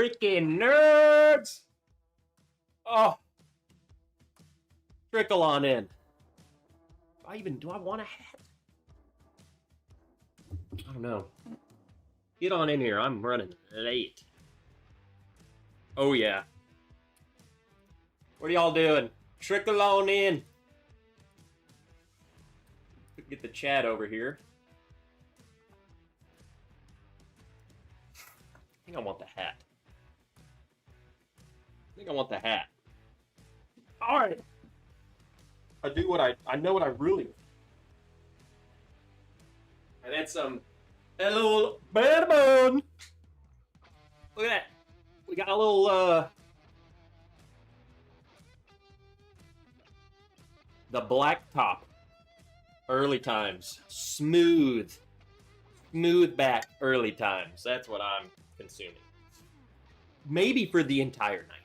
Freaking nerds! Oh. Trickle on in. Do I want a hat? I don't know. Get on in here. I'm running late. Oh, yeah. What are y'all doing? Trickle on in. Get the chat over here. I think I want the hat. All right. I know what I really want. And that's a little Bourbon. Look at that. We got a little, the black top. Early times. Smooth back early times. That's what I'm consuming. Maybe for the entire night.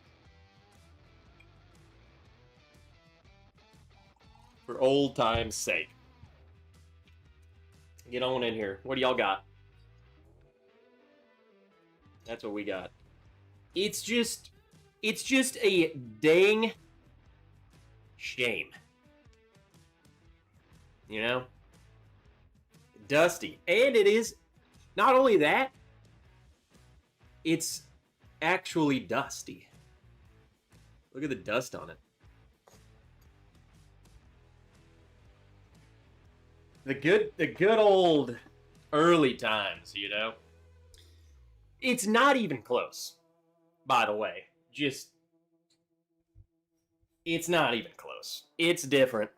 For old time's sake. Get on in here. What do y'all got? That's what we got. It's just a dang shame. You know? Dusty. And it is not only that, it's actually dusty. Look at the dust on it. The good old early times, you know? It's not even close, by the way. It's not even close. It's different.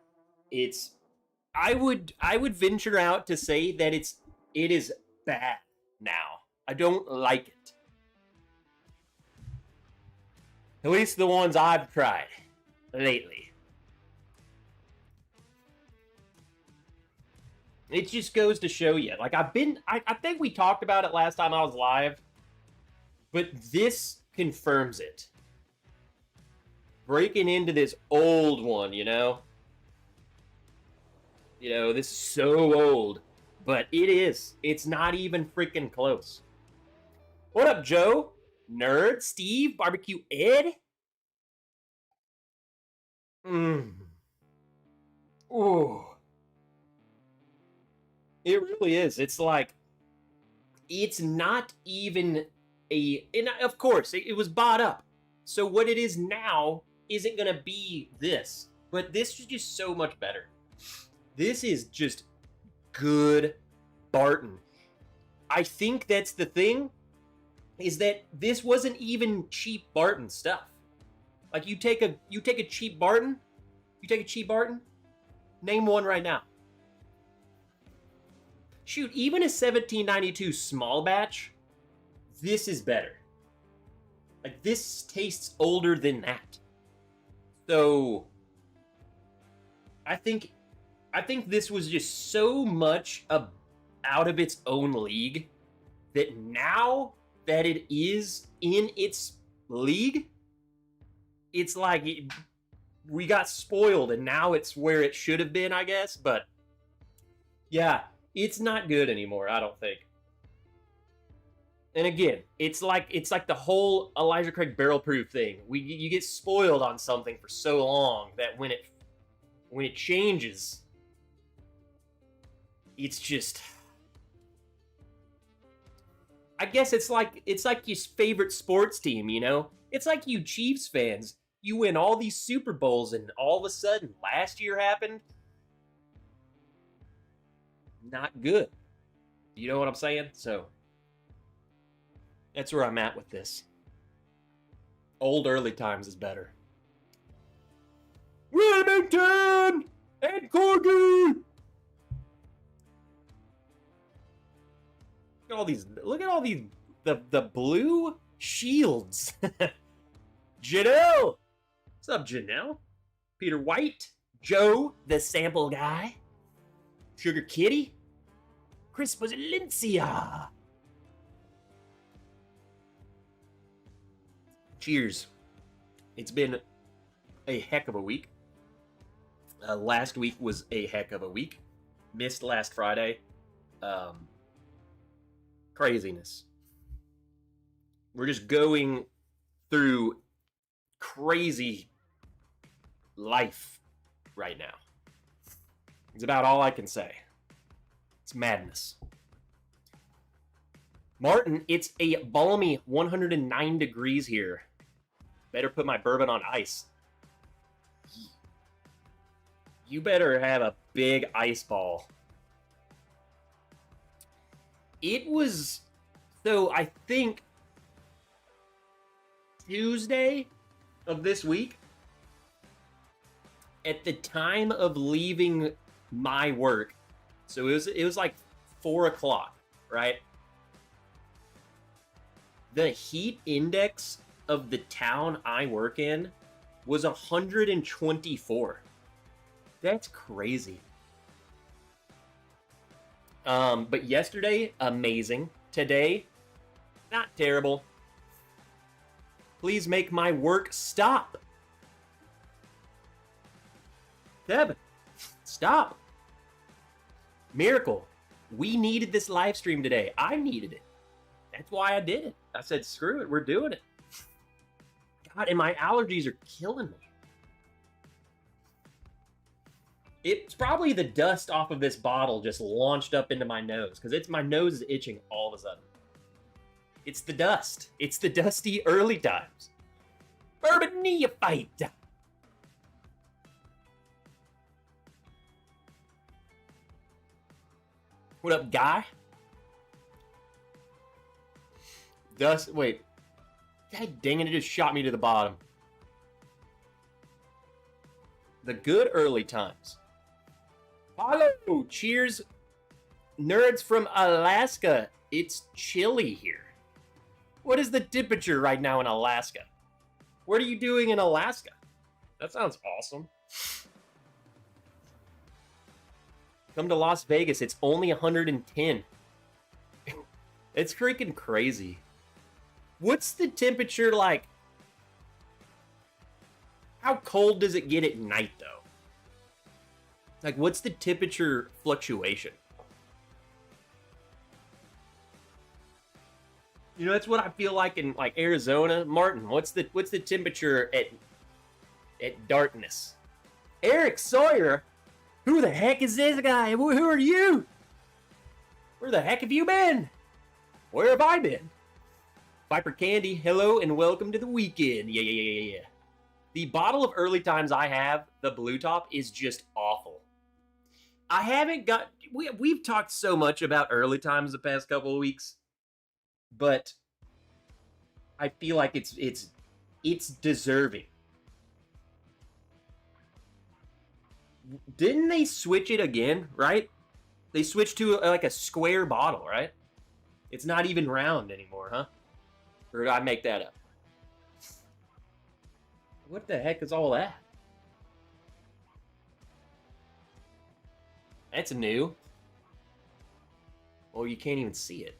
I would venture out to say that it is bad now. I don't like it. At least the ones I've tried lately. It just goes to show you. Like, I think we talked about it last time I was live, but this confirms it. Breaking into this old one, you know? You know, this is so old, but it is. It's not even freaking close. What up, Joe? Nerd, Steve, Barbecue Ed? Ooh. It really is. It's like, it's not even and of course, it was bought up. So what it is now isn't going to be this. But this is just so much better. This is just good Barton. I think that's the thing, is that this wasn't even cheap Barton stuff. Like, you take a cheap Barton, name one right now. Shoot, even a 1792 small batch, this is better. Like, this tastes older than that. So, I think this was just so much out of its own league that now that it is in its league, it's like we got spoiled and now it's where it should have been, I guess. But yeah, it's not good anymore, I don't think. And again, it's like the whole Elijah Craig barrel proof thing. You get spoiled on something for so long that when it changes, it's just, I guess it's like your favorite sports team, you know? It's like you Chiefs fans. You win all these Super Bowls and all of a sudden last year happened. Not good. You know what I'm saying? So that's where I'm at with this. Old early times is better. Remington and Corgi. Look at all these the blue shields. Janelle. What's up, Janelle? Peter White, Joe, the sample guy, Sugar Kitty, Chris Valencia. Cheers. It's been a heck of a week. Last week was a heck of a week. Missed last Friday. Craziness. We're just going through crazy life right now. It's about all I can say. It's madness. Martin, it's a balmy 109 degrees here. Better put my bourbon on ice. You better have a big ice ball. It was, so I think Tuesday of this week, at the time of leaving my work, so it was like 4 o'clock, right? The heat index of the town I work in was 124. That's crazy. But yesterday, amazing. Today, not terrible. Please make my work stop. Deb, stop. Miracle. We needed this live stream today. I needed it. That's why I did it. I said, screw it, we're doing it. God, and my allergies are killing me. It's probably the dust off of this bottle just launched up into my nose, because my nose is itching all of a sudden. It's the dust. It's the dusty early times. Bourbon neophyte. What up, guy? Dust, wait. God dang it, it just shot me to the bottom. The good early times. Hello, cheers. Nerds from Alaska. It's chilly here. What is the temperature right now in Alaska? What are you doing in Alaska? That sounds awesome. Come to Las Vegas, it's only 110. It's freaking crazy. What's the temperature like? How cold does it get at night, though? Like, what's the temperature fluctuation? You know, that's what I feel like in like Arizona. Martin, what's the temperature at darkness? Eric Sawyer? Who the heck is this guy? Who are you? Where the heck have you been? Where have I been? Viper Candy, hello and welcome to the weekend. Yeah. The bottle of early times I have, the blue top, is just awful. I haven't got... We've talked so much about early times the past couple of weeks, but I feel like it's deserving. Didn't they switch it again, right? They switched to like a square bottle, right? It's not even round anymore, huh? Or did I make that up? What the heck is all that? That's new. Oh, you can't even see it.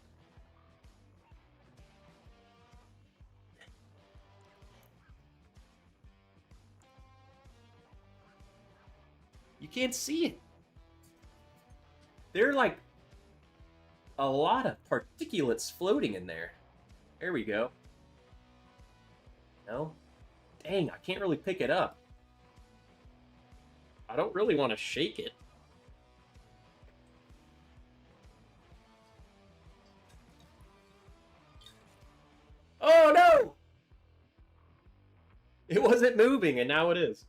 You can't see it. There are like a lot of particulates floating in there. There we go. No? Dang, I can't really pick it up. I don't really want to shake it. Oh no! It wasn't moving and now it is.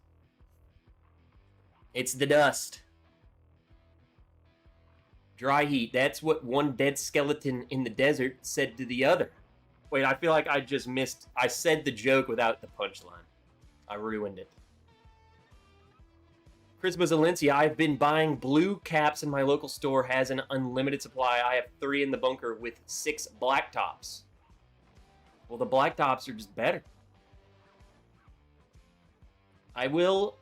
It's the dust. Dry heat. That's what one dead skeleton in the desert said to the other. Wait, I feel like I just missed... I said the joke without the punchline. I ruined it. Chris Valencia, I've been buying blue caps and my local store has an unlimited supply. I have 3 in the bunker with 6 black tops. Well, the black tops are just better. I will...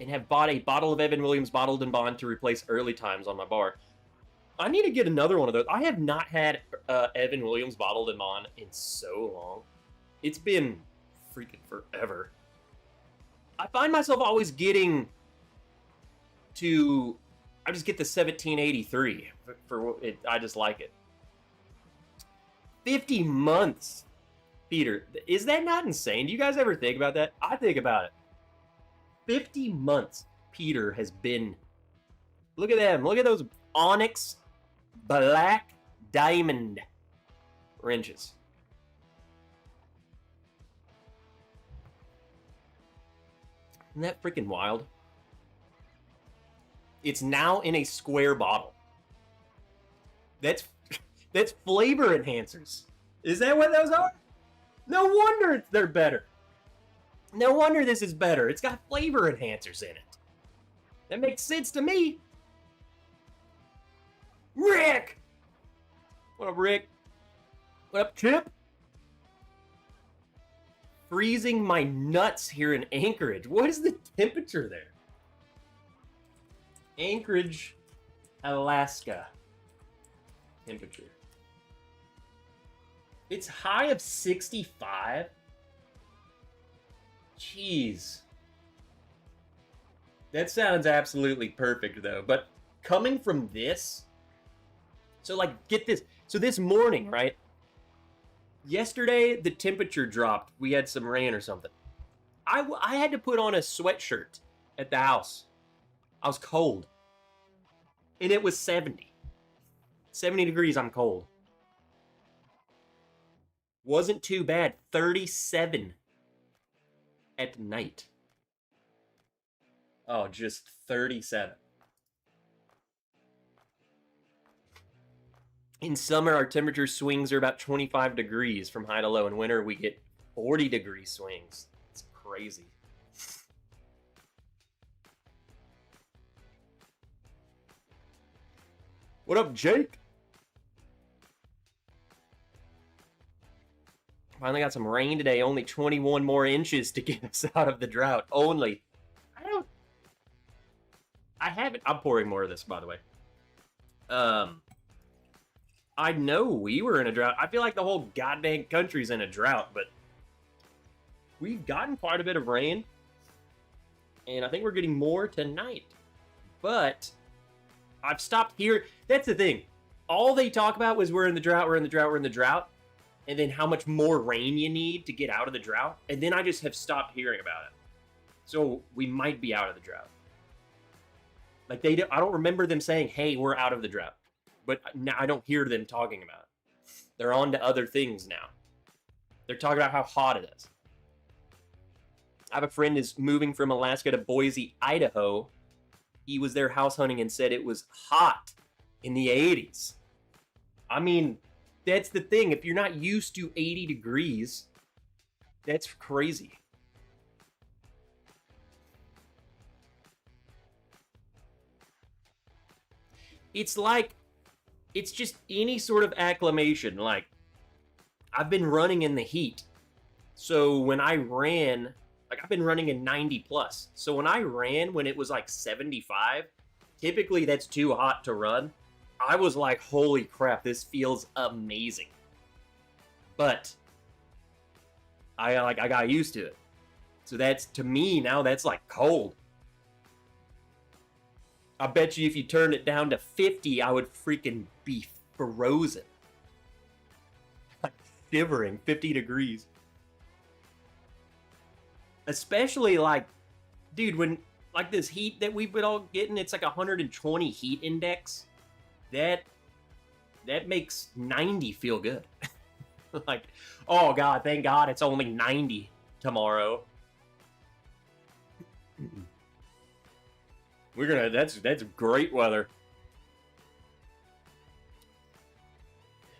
and have bought a bottle of Evan Williams Bottled and Bond to replace early times on my bar. I need to get another one of those. I have not had Evan Williams Bottled and Bond in so long. It's been freaking forever. I find myself always getting to... I just get the 1783 for it. I just like it. 50 months. Peter, is that not insane? Do you guys ever think about that? I think about it. 50 months Peter has been. Look at them. Look at those onyx black diamond wrenches. Isn't that freaking wild? It's now in a square bottle. That's flavor enhancers. Is that what those are? No wonder they're better. No wonder this is better. It's got flavor enhancers in it. That makes sense to me. Rick! What up, Rick? What up, Chip? Freezing my nuts here in Anchorage. What is the temperature there? Anchorage, Alaska. Temperature. It's high of 65. Jeez. That sounds absolutely perfect, though. But coming from this, so like, get this. So this morning, right? Yesterday, the temperature dropped. We had some rain or something. I had to put on a sweatshirt at the house. I was cold. And it was 70. 70 degrees, I'm cold. Wasn't too bad. 37 at night. Oh, just 37. In summer, our temperature swings are about 25 degrees from high to low. In winter, we get 40-degree swings. It's crazy. What up, Jake? Finally got some rain today. Only 21 more inches to get us out of the drought. Only. I haven't. I'm pouring more of this, by the way. I know we were in a drought. I feel like the whole goddamn country's in a drought, but we've gotten quite a bit of rain. And I think we're getting more tonight. But I've stopped here. That's the thing. All they talk about was we're in the drought, we're in the drought, we're in the drought. And then how much more rain you need to get out of the drought. And then I just have stopped hearing about it. So we might be out of the drought. Like I don't remember them saying, hey, we're out of the drought. But now I don't hear them talking about it. They're on to other things now. They're talking about how hot it is. I have a friend who's moving from Alaska to Boise, Idaho. He was there house hunting and said it was hot in the 80s. I mean, that's the thing. If you're not used to 80 degrees, that's crazy. It's like, it's just any sort of acclimation. Like, I've been running in the heat. So when I ran, like I've been running in 90 plus. So when I ran when it was like 75, typically that's too hot to run. I was like, holy crap, this feels amazing. But I got used to it. So that's, to me, now that's like cold. I bet you if you turned it down to 50, I would freaking be frozen. Like shivering, 50 degrees. Especially like, dude, when like this heat that we've been all getting, it's like 120 heat index. That makes 90 feel good. Like, oh God, thank God it's only 90 tomorrow. We're gonna, that's great weather.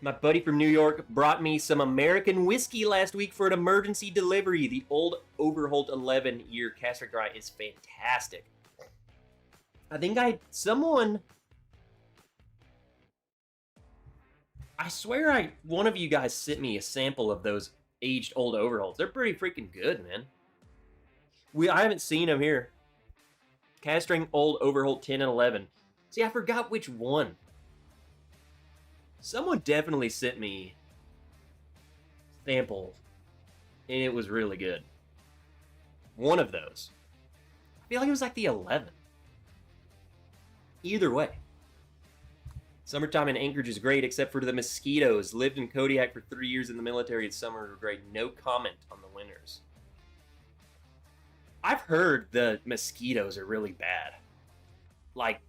My buddy from New York brought me some American whiskey last week for an emergency delivery. The Old Overholt 11-year cask dry is fantastic. I think someone, I swear one of you guys sent me a sample of those aged Old Overholts. They're pretty freaking good, man. I haven't seen them here. Cask strength Old Overholt 10 and 11. See, I forgot which one. Someone definitely sent me samples, and it was really good. One of those. I feel like it was like the 11. Either way. Summertime in Anchorage is great, except for the mosquitoes. Lived in Kodiak for 3 years in the military. It's summer are great. No comment on the winters. I've heard the mosquitoes are really bad. Like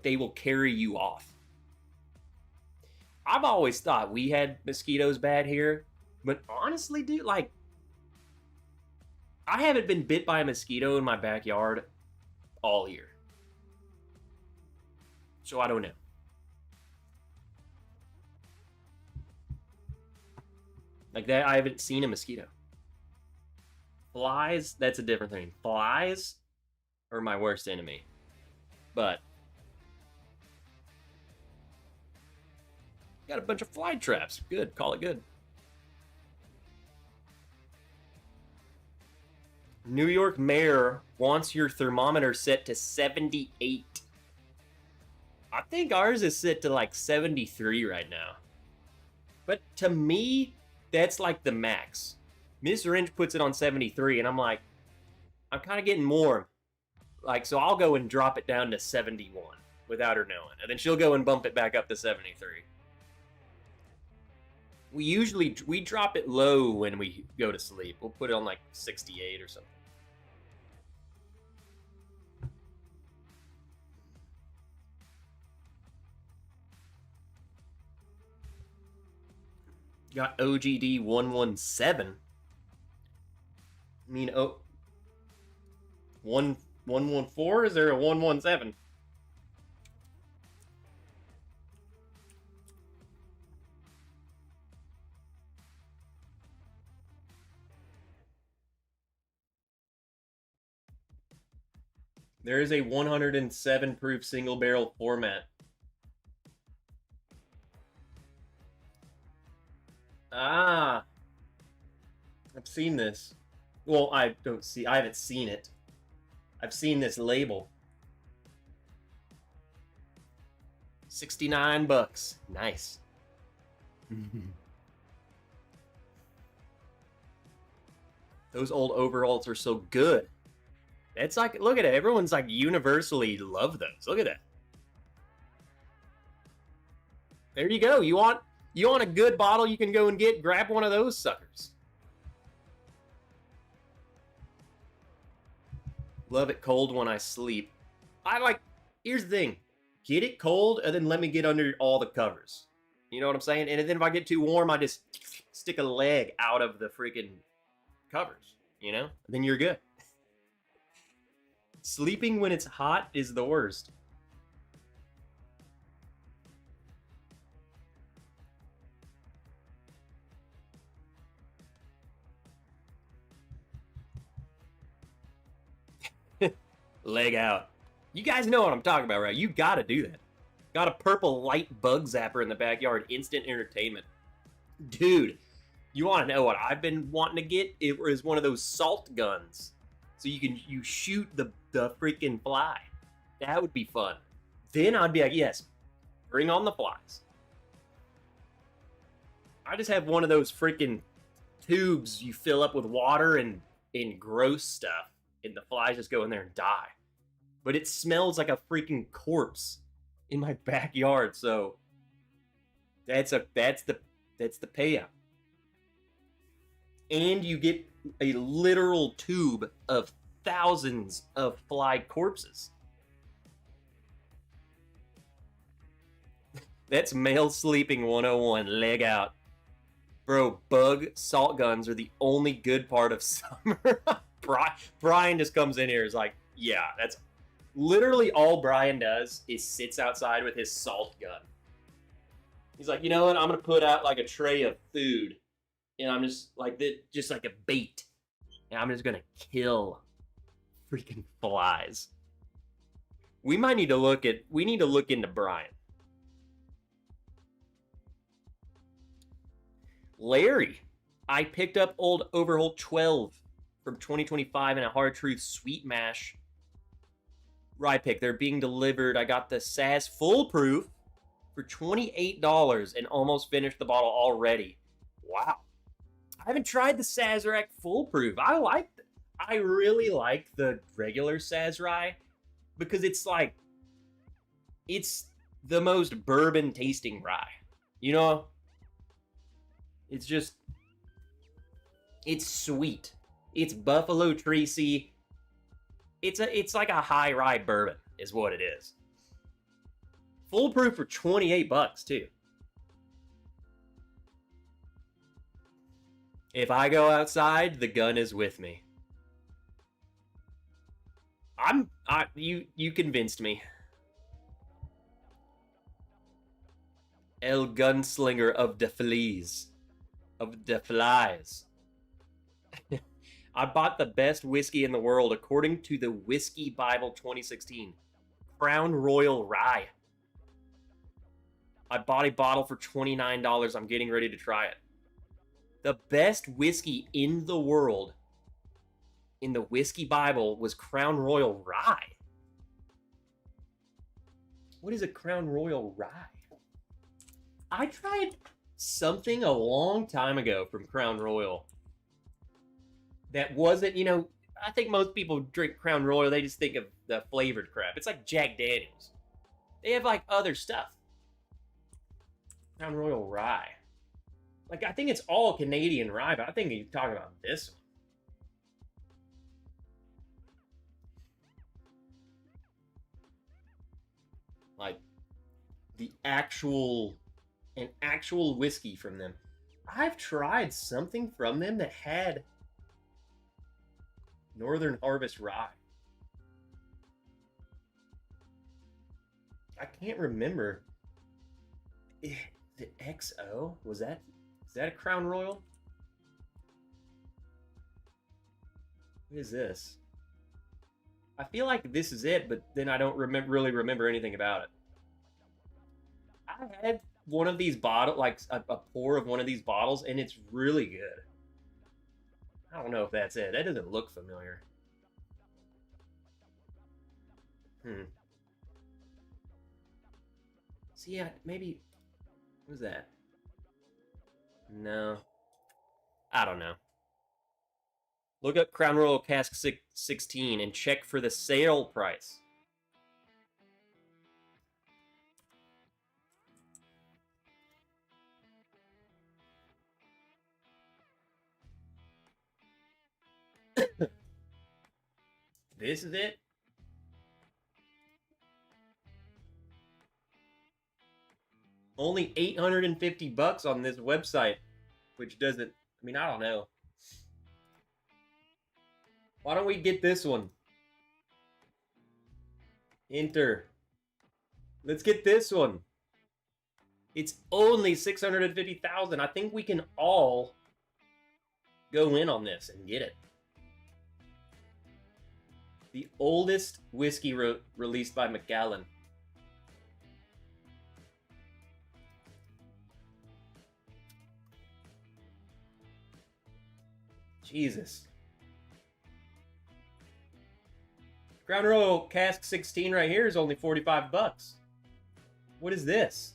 they will carry you off. I've always thought we had mosquitoes bad here, but honestly, dude, like, I haven't been bit by a mosquito in my backyard all year. So I don't know. Like that, I haven't seen a mosquito. Flies, that's a different thing. Flies are my worst enemy. But got a bunch of fly traps. Good, call it good. New York mayor wants your thermometer set to 78. I think ours is set to like 73 right now. But to me, that's like the max. Miss Wrench puts it on 73, and I'm like, I'm kind of getting warm. Like, so I'll go and drop it down to 71 without her knowing. And then she'll go and bump it back up to 73. We drop it low when we go to sleep. We'll put it on like 68 or something. Got OGD 117. I mean, 114? Is there a 117? There is a 107 proof single barrel format. Ah, I've seen this. Well, I haven't seen it. I've seen this label. 69 bucks. Nice. Those old overalls are so good. It's like, look at it. Everyone's like universally love those. Look at that. There you go. You want a good bottle, you can go and grab one of those suckers. Love it cold when I sleep. Here's the thing. Get it cold and then let me get under all the covers. You know what I'm saying? And then if I get too warm, I just stick a leg out of the freaking covers, you know? And then you're good. Sleeping when it's hot is the worst. Leg out. You guys know what I'm talking about, right? You gotta do that. Got a purple light bug zapper in the backyard. Instant entertainment. Dude, you want to know what I've been wanting to get? It is one of those salt guns. So you shoot the freaking fly. That would be fun. Then I'd be like, yes, bring on the flies. I just have one of those freaking tubes you fill up with water and gross stuff. And the flies just go in there and die. But it smells like a freaking corpse in my backyard, so that's the payout. And you get a literal tube of thousands of fly corpses. That's male sleeping 101. Leg out. Bro, bug salt guns are the only good part of summer. Brian just comes in here, is like, yeah, that's literally all Brian does is sits outside with his salt gun. He's like, you know what? I'm gonna put out like a tray of food, and I'm just like a bait, and I'm just gonna kill freaking flies. We need to look into Brian. Larry, I picked up old Overholt 12 from 2025 in a Hard Truth Sweet Mash rye pick. They're being delivered. I got the Saz Full Proof for $28 and almost finished the bottle already. Wow. I haven't tried the Sazerac Full Proof. I really like the regular Saz rye because it's the most bourbon tasting rye. You know? It's just, it's sweet. It's Buffalo Tracy. It's like a high rye bourbon is what it is. Full proof for $28 too. If I go outside, the gun is with me. You convinced me. El Gunslinger of the Fleas. Of the Flies. I bought the best whiskey in the world according to the Whiskey Bible 2016. Crown Royal Rye. I bought a bottle for $29. I'm getting ready to try it. The best whiskey in the world in the Whiskey Bible was Crown Royal Rye. What is a Crown Royal Rye? I tried something a long time ago from Crown Royal that wasn't, you know, I think most people drink Crown Royal, they just think of the flavored crap. It's like Jack Daniels. They have like other stuff. Crown Royal Rye. Like, I think it's all Canadian rye, but I think you're talking about this one. Like, an actual whiskey from them. I've tried something from them that had Northern Harvest rye. I can't remember. The XO? Is that a Crown Royal? What is this? I feel like this is it, but then I don't really remember anything about it. I had one of these bottles, like a pour of one of these bottles, and it's really good. I don't know if that's it. That doesn't look familiar. See, yeah, maybe. What was that? No. I don't know. Look up Crown Royal Cask 16 and check for the sale price. This is it? Only $850 on this website, which doesn't, I mean, I don't know. Why don't we get this one? Enter. Let's get this one. It's only 650,000. I think we can all go in on this and get it. The oldest whiskey released by Macallan. Jesus. Crown Royal Cask 16 right here is only $45. What is this?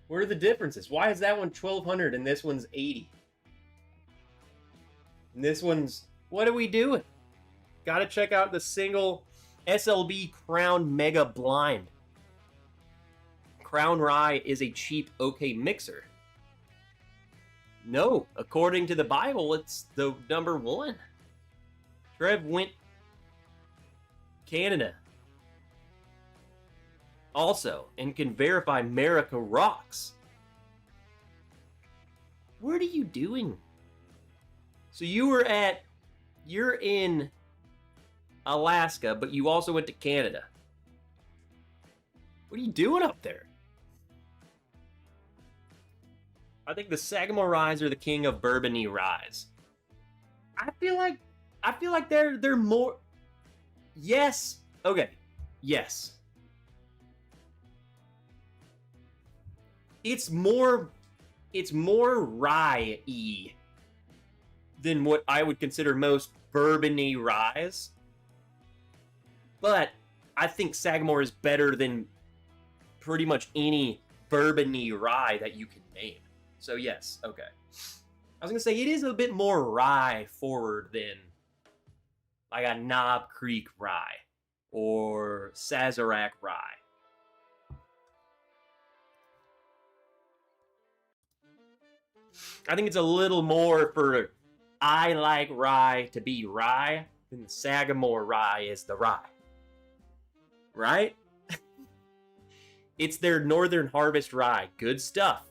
What are the differences? Why is that one $1,200 and this one's $80? And this one's... What are we doing? Gotta check out the single SLB Crown Mega Blind. Crown Rye is a cheap okay mixer. No, according to the Bible, it's the number one. Trev went Canada. Also, and can verify America rocks. What are you doing? So you're in Alaska, but you also went to Canada. What are you doing up there? I think the Sagamore Ryes are the king of bourbon-y ryes. I feel like they're more. Yes. Okay. Yes. It's more rye-y than what I would consider most bourbon-y ryes. But I think Sagamore is better than pretty much any bourbon-y rye that you can name. So yes, okay. I was gonna say it is a bit more rye forward than like a Knob Creek rye or Sazerac rye. I think it's a little more for I like rye to be rye than the Sagamore rye is the rye. Right? It's their Northern Harvest rye. Good stuff.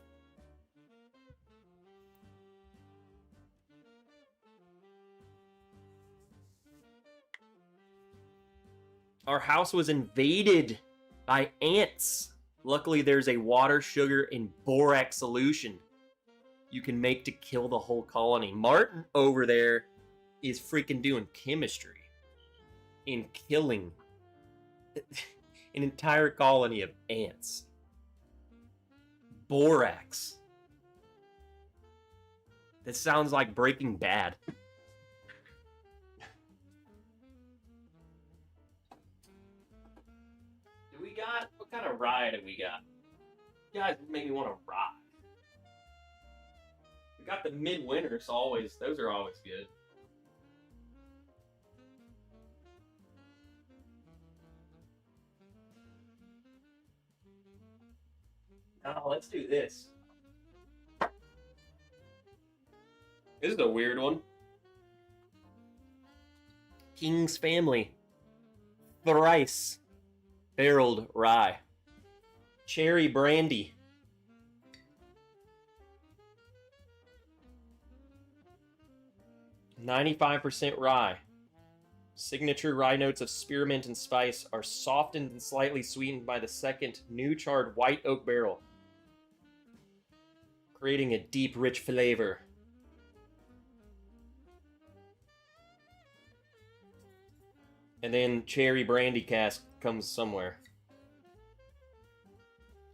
Our house was invaded by ants. Luckily, there's a water, sugar, and borax solution you can make to kill the whole colony. Martin over there is freaking doing chemistry in killing an entire colony of ants. Borax. That sounds like Breaking Bad. Do we got, what kind of rye do we got? You guys make me want to rye. We got the midwinters always, those are always good. Oh, let's do this. This is a weird one. King's Family. Thrice. Barreled rye. Cherry brandy. %95 rye. Signature rye notes of spearmint and spice are softened and slightly sweetened by the second new charred white oak barrel, creating a deep, rich flavor. And then cherry brandy cask comes somewhere.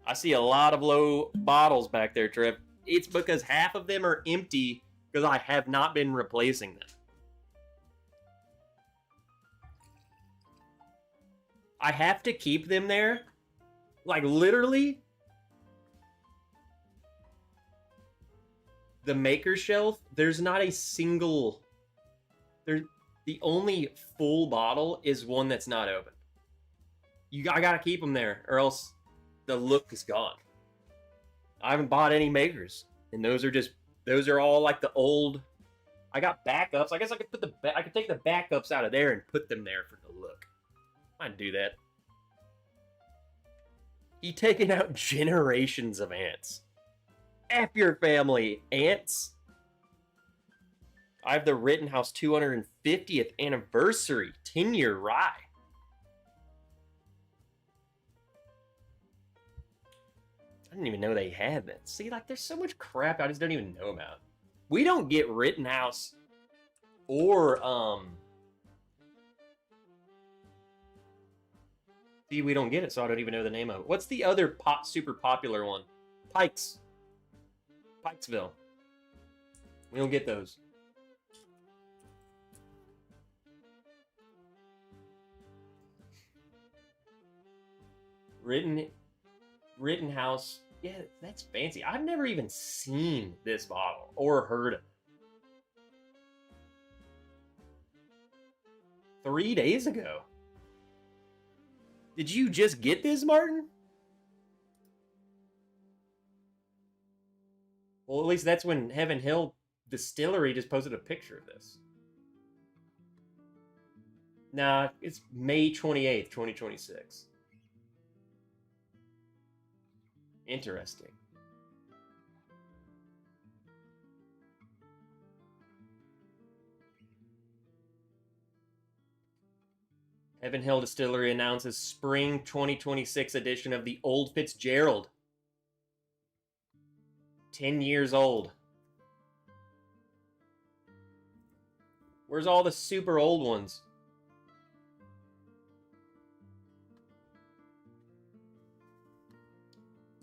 I see a lot of low bottles back there, Trev. It's because half of them are empty because I have not been replacing them. I have to keep them there. Like, literally, the maker shelf, there's not a single... The only full bottle is one that's not open. I gotta keep them there, or else the look is gone. I haven't bought any makers, and those are all like the old. I got backups. I guess I could take the backups out of there and put them there for the look. I'd do that. He taking out generations of ants. F your family, ants. I have the Rittenhouse 250th anniversary 10-year rye. I didn't even know they had that. See, like, there's so much crap I just don't even know about. We don't get Rittenhouse or, See, we don't get it, so I don't even know the name of it. What's the other super popular one? Pikesville. We don't get those. Rittenhouse. Yeah, that's fancy. I've never even seen this bottle or heard of it. 3 days ago. Did you just get this, Martin? Well, at least that's when Heaven Hill Distillery just posted a picture of this. Nah, it's May 28th, 2026. Interesting. Heaven Hill Distillery announces spring 2026 edition of the Old Fitzgerald. 10 years old. Where's all the super old ones?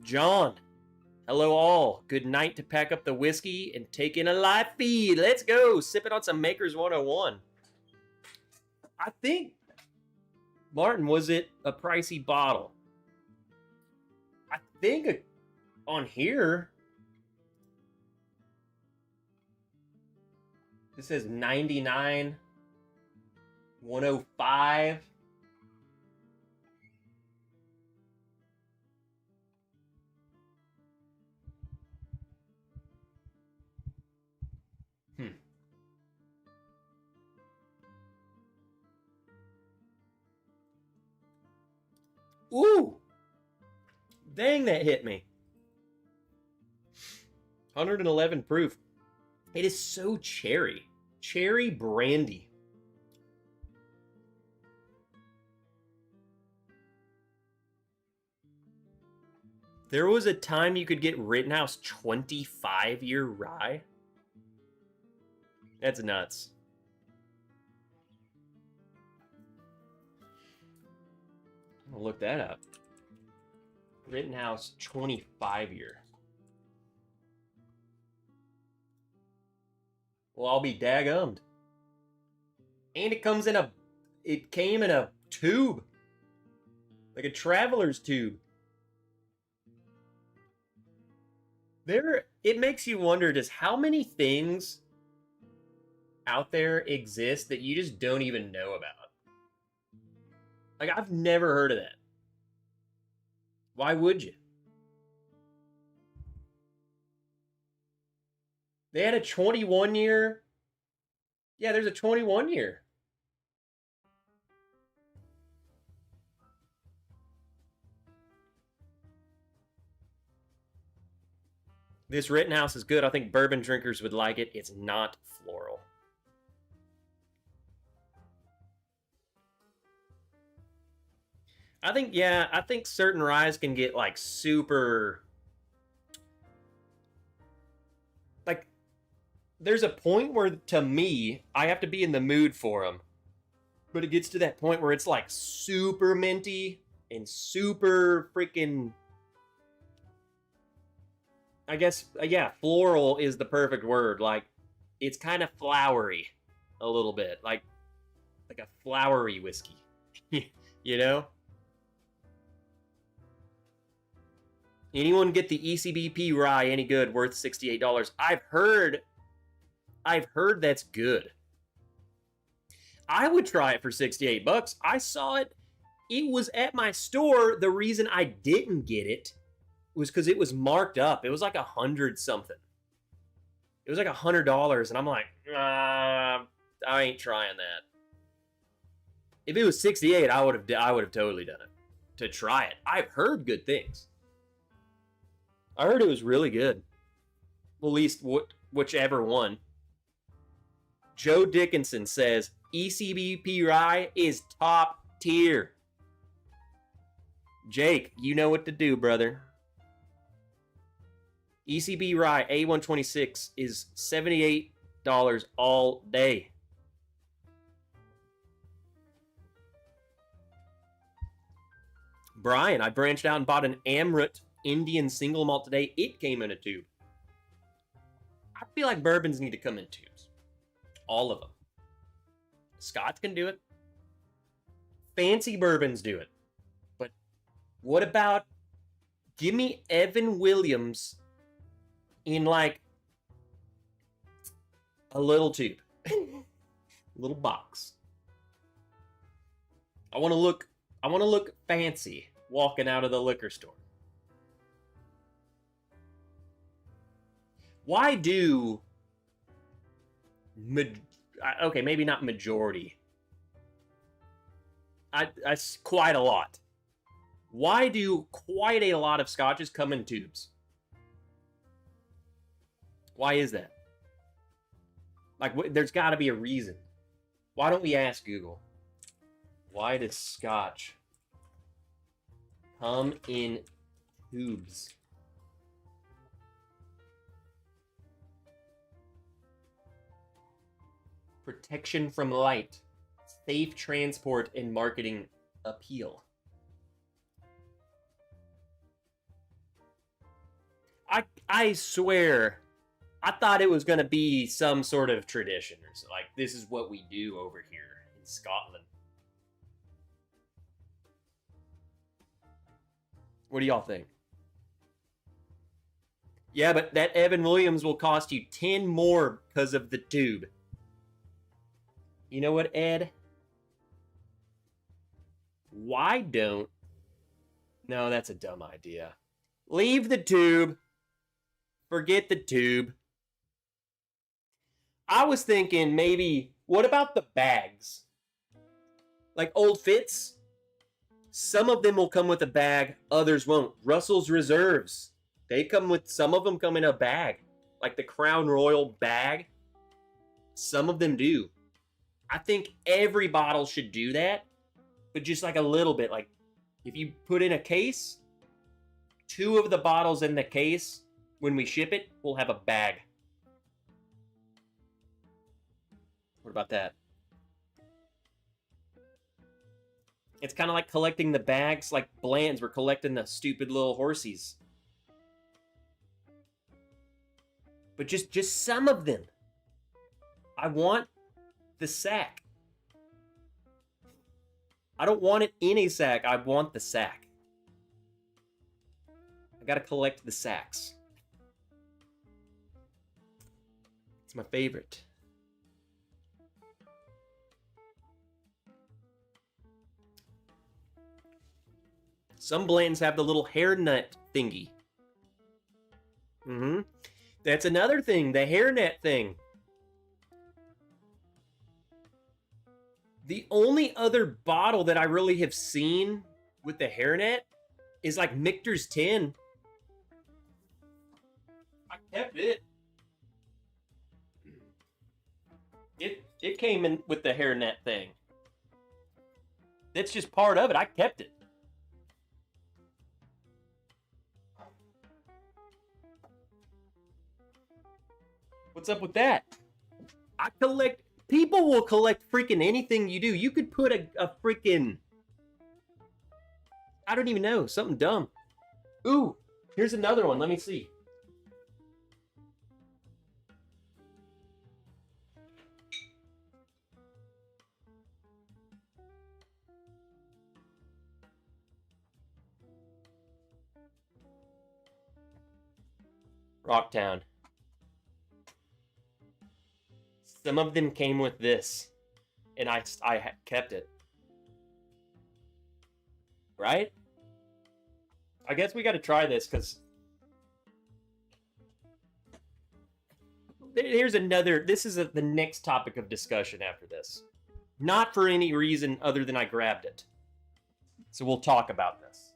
John. Hello all. Good night to pack up the whiskey and take in a live feed. Let's go. Sipping on some Makers 101. I think, Martin, was it a pricey bottle? I think on here, this says 99, 105. Ooh! Dang, that hit me. 111 proof. It is so cherry. Cherry brandy. There was a time you could get Rittenhouse 25-year rye. That's nuts. I'm gonna look that up. Rittenhouse 25-year. Well, I'll be daggummed. And it comes in a... It came in a tube. Like a traveler's tube. It makes you wonder just how many things out there exist that you just don't even know about. Like, I've never heard of that. Why would you? They had a 21-year. Yeah, there's a 21-year. This Rittenhouse is good. I think bourbon drinkers would like it. It's not floral. I think certain ryes can get like super... Like, there's a point where, to me, I have to be in the mood for them. But it gets to that point where it's like super minty and super freaking... I guess, yeah, floral is the perfect word. Like, it's kind of flowery a little bit. Like a flowery whiskey. You know? Anyone get the ECBP rye any good, worth $68? I've heard that's good. I would try it for $68. I saw it. It was at my store. The reason I didn't get it was because it was marked up. It was like 100 something. It was like $100, and I'm like, I ain't trying that. If it was 68, I would have totally done it to try it. I've heard good things. I heard it was really good. Well, at least whichever one. Joe Dickinson says ECBP rye is top tier. Jake, you know what to do, brother. ECB rye A126 is $78 all day. Brian, I branched out and bought an Amrut Indian single malt today. It came in a tube. I feel like bourbons need to come in tubes. All of them. Scotch can do it. Fancy bourbons do it. But what about... Give me Evan Williams in like a little tube. Little box. I want to look fancy walking out of the liquor store. Why do... Okay, maybe not majority. I quite a lot. Why do quite a lot of scotches come in tubes? Why is that? Like, there's got to be a reason. Why don't we ask Google? Why does scotch come in tubes? Protection from light, safe transport, and marketing appeal. I swear, I thought it was going to be some sort of tradition or so. Like, this is what we do over here in Scotland. What do y'all think? Yeah, but that Evan Williams will cost you 10 more because of the tube. You know what, Ed? Why don't... No, that's a dumb idea. Leave the tube. Forget the tube. I was thinking maybe... What about the bags? Like Old Fitz? Some of them will come with a bag, others won't. Russell's Reserves, they come with, some of them come in a bag, like the Crown Royal bag. Some of them do. I think every bottle should do that, but just like a little bit. Like if you put in a case, 2 of the bottles in the case, when we ship it, will have a bag. What about that? It's kind of like collecting the bags, like Bland's. We're collecting the stupid little horsies. But just some of them. I want the sack. I don't want it in a sack. I want the sack. I gotta collect the sacks. It's my favorite. Some blends have the little hairnet thingy. That's another thing, the hairnet thing. The only other bottle that I really have seen with the hairnet is like Michter's tin. I kept it. It came in with the hairnet thing. That's just part of it. I kept it. What's up with that? I collect... People will collect freaking anything you do. You could put a freaking... I don't even know. Something dumb. Ooh, here's another one. Let me see. Rocktown. Some of them came with this, and I kept it. Right? I guess we got to try this, because here's another, this is the next topic of discussion after this. Not for any reason other than I grabbed it. So we'll talk about this.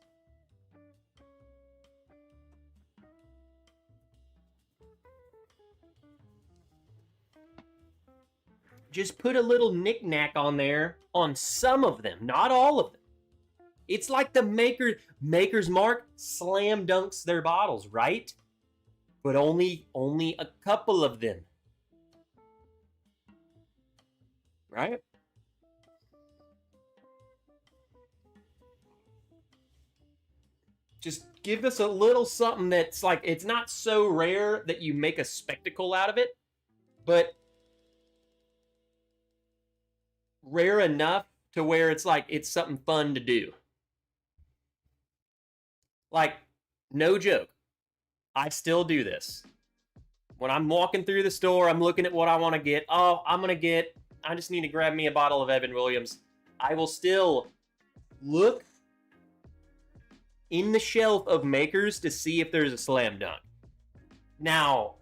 Just put a little knick-knack on there on some of them, not all of them. It's like the Maker's Mark slam dunks their bottles, right? But only a couple of them. Right? Just give us a little something that's like, it's not so rare that you make a spectacle out of it, but rare enough to where it's like, it's something fun to do. Like, no joke, I still do this. When I'm walking through the store, I'm looking at what I want to get. Oh, I just need to grab me a bottle of Evan Williams. I will still look in the shelf of Makers to see if there's a slam dunk. Now,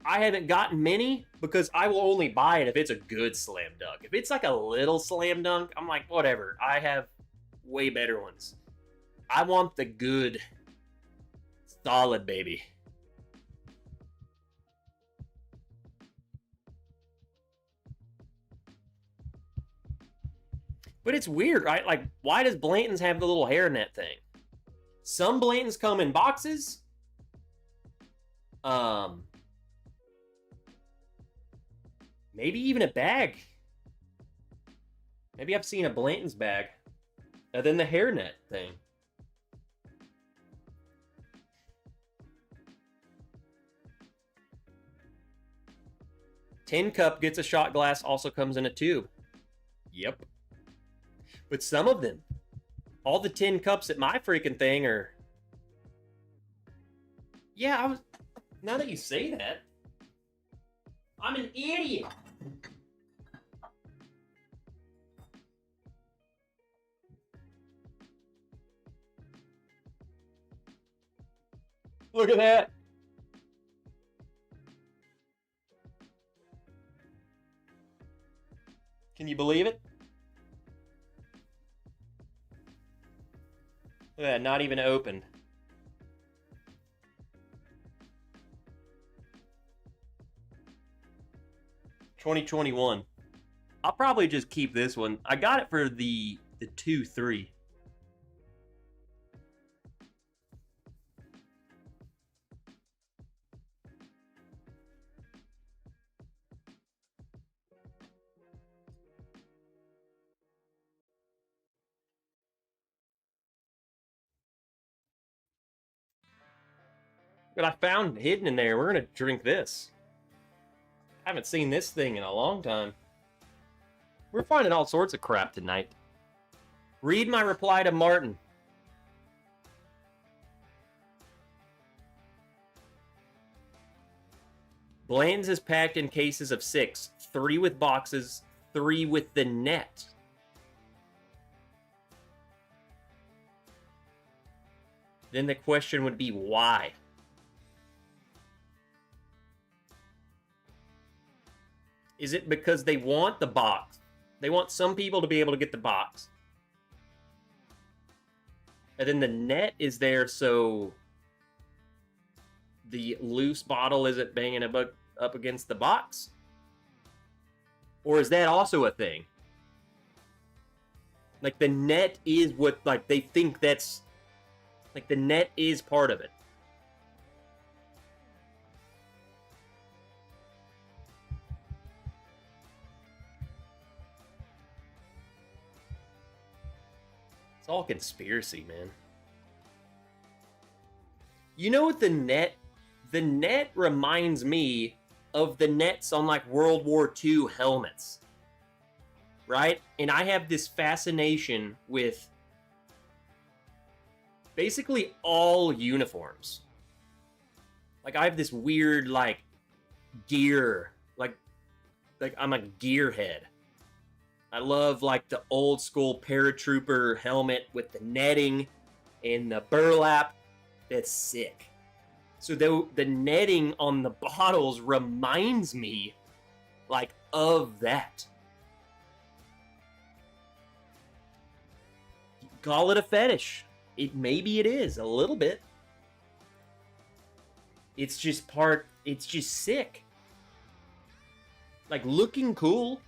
I haven't gotten many because I will only buy it if it's a good slam dunk. If it's like a little slam dunk, I'm like, whatever. I have way better ones. I want the good, solid baby. But it's weird, right? Like, why does Blanton's have the little hairnet thing? Some Blanton's come in boxes. Maybe even a bag. Maybe I've seen a Blanton's bag. And then the hairnet thing. Tin cup gets a shot glass, also comes in a tube. Yep. But some of them, all the tin cups at my freaking thing are... Yeah, now that you say that, I'm an idiot. Look at that. Can you believe it? Look at that, not even opened. $20.21. I'll probably just keep this one. I got it for the 2-3. But I found hidden in there. We're gonna drink this. I haven't seen this thing in a long time. We're finding all sorts of crap tonight. Read my reply to Martin. Bland's is packed in cases of 6. 3 with boxes, 3 with the net. Then the question would be why? Is it because they want the box? They want some people to be able to get the box. And then the net is there so the loose bottle isn't banging up against the box? Or is that also a thing? Like the net is what, like they think that's, like the net is part of it. It's all conspiracy, man. You know what the net reminds me of the nets on like World War II helmets. Right? And I have this fascination with basically all uniforms. Like I have this weird like gear, like I'm a gearhead. I love like the old school paratrooper helmet with the netting and the burlap. That's sick. So the netting on the bottles reminds me like of that. Call it a fetish. Maybe it is a little bit. It's just sick. Like looking cool.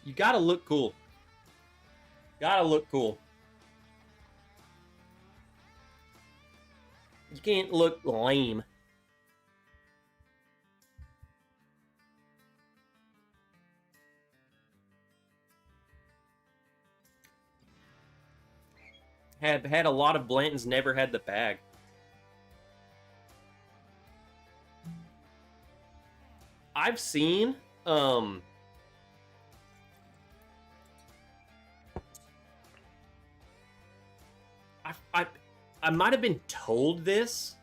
You gotta look cool. Gotta look cool. You can't look lame. Have had a lot of Blantons, never had the bag. I've seen I might have been told this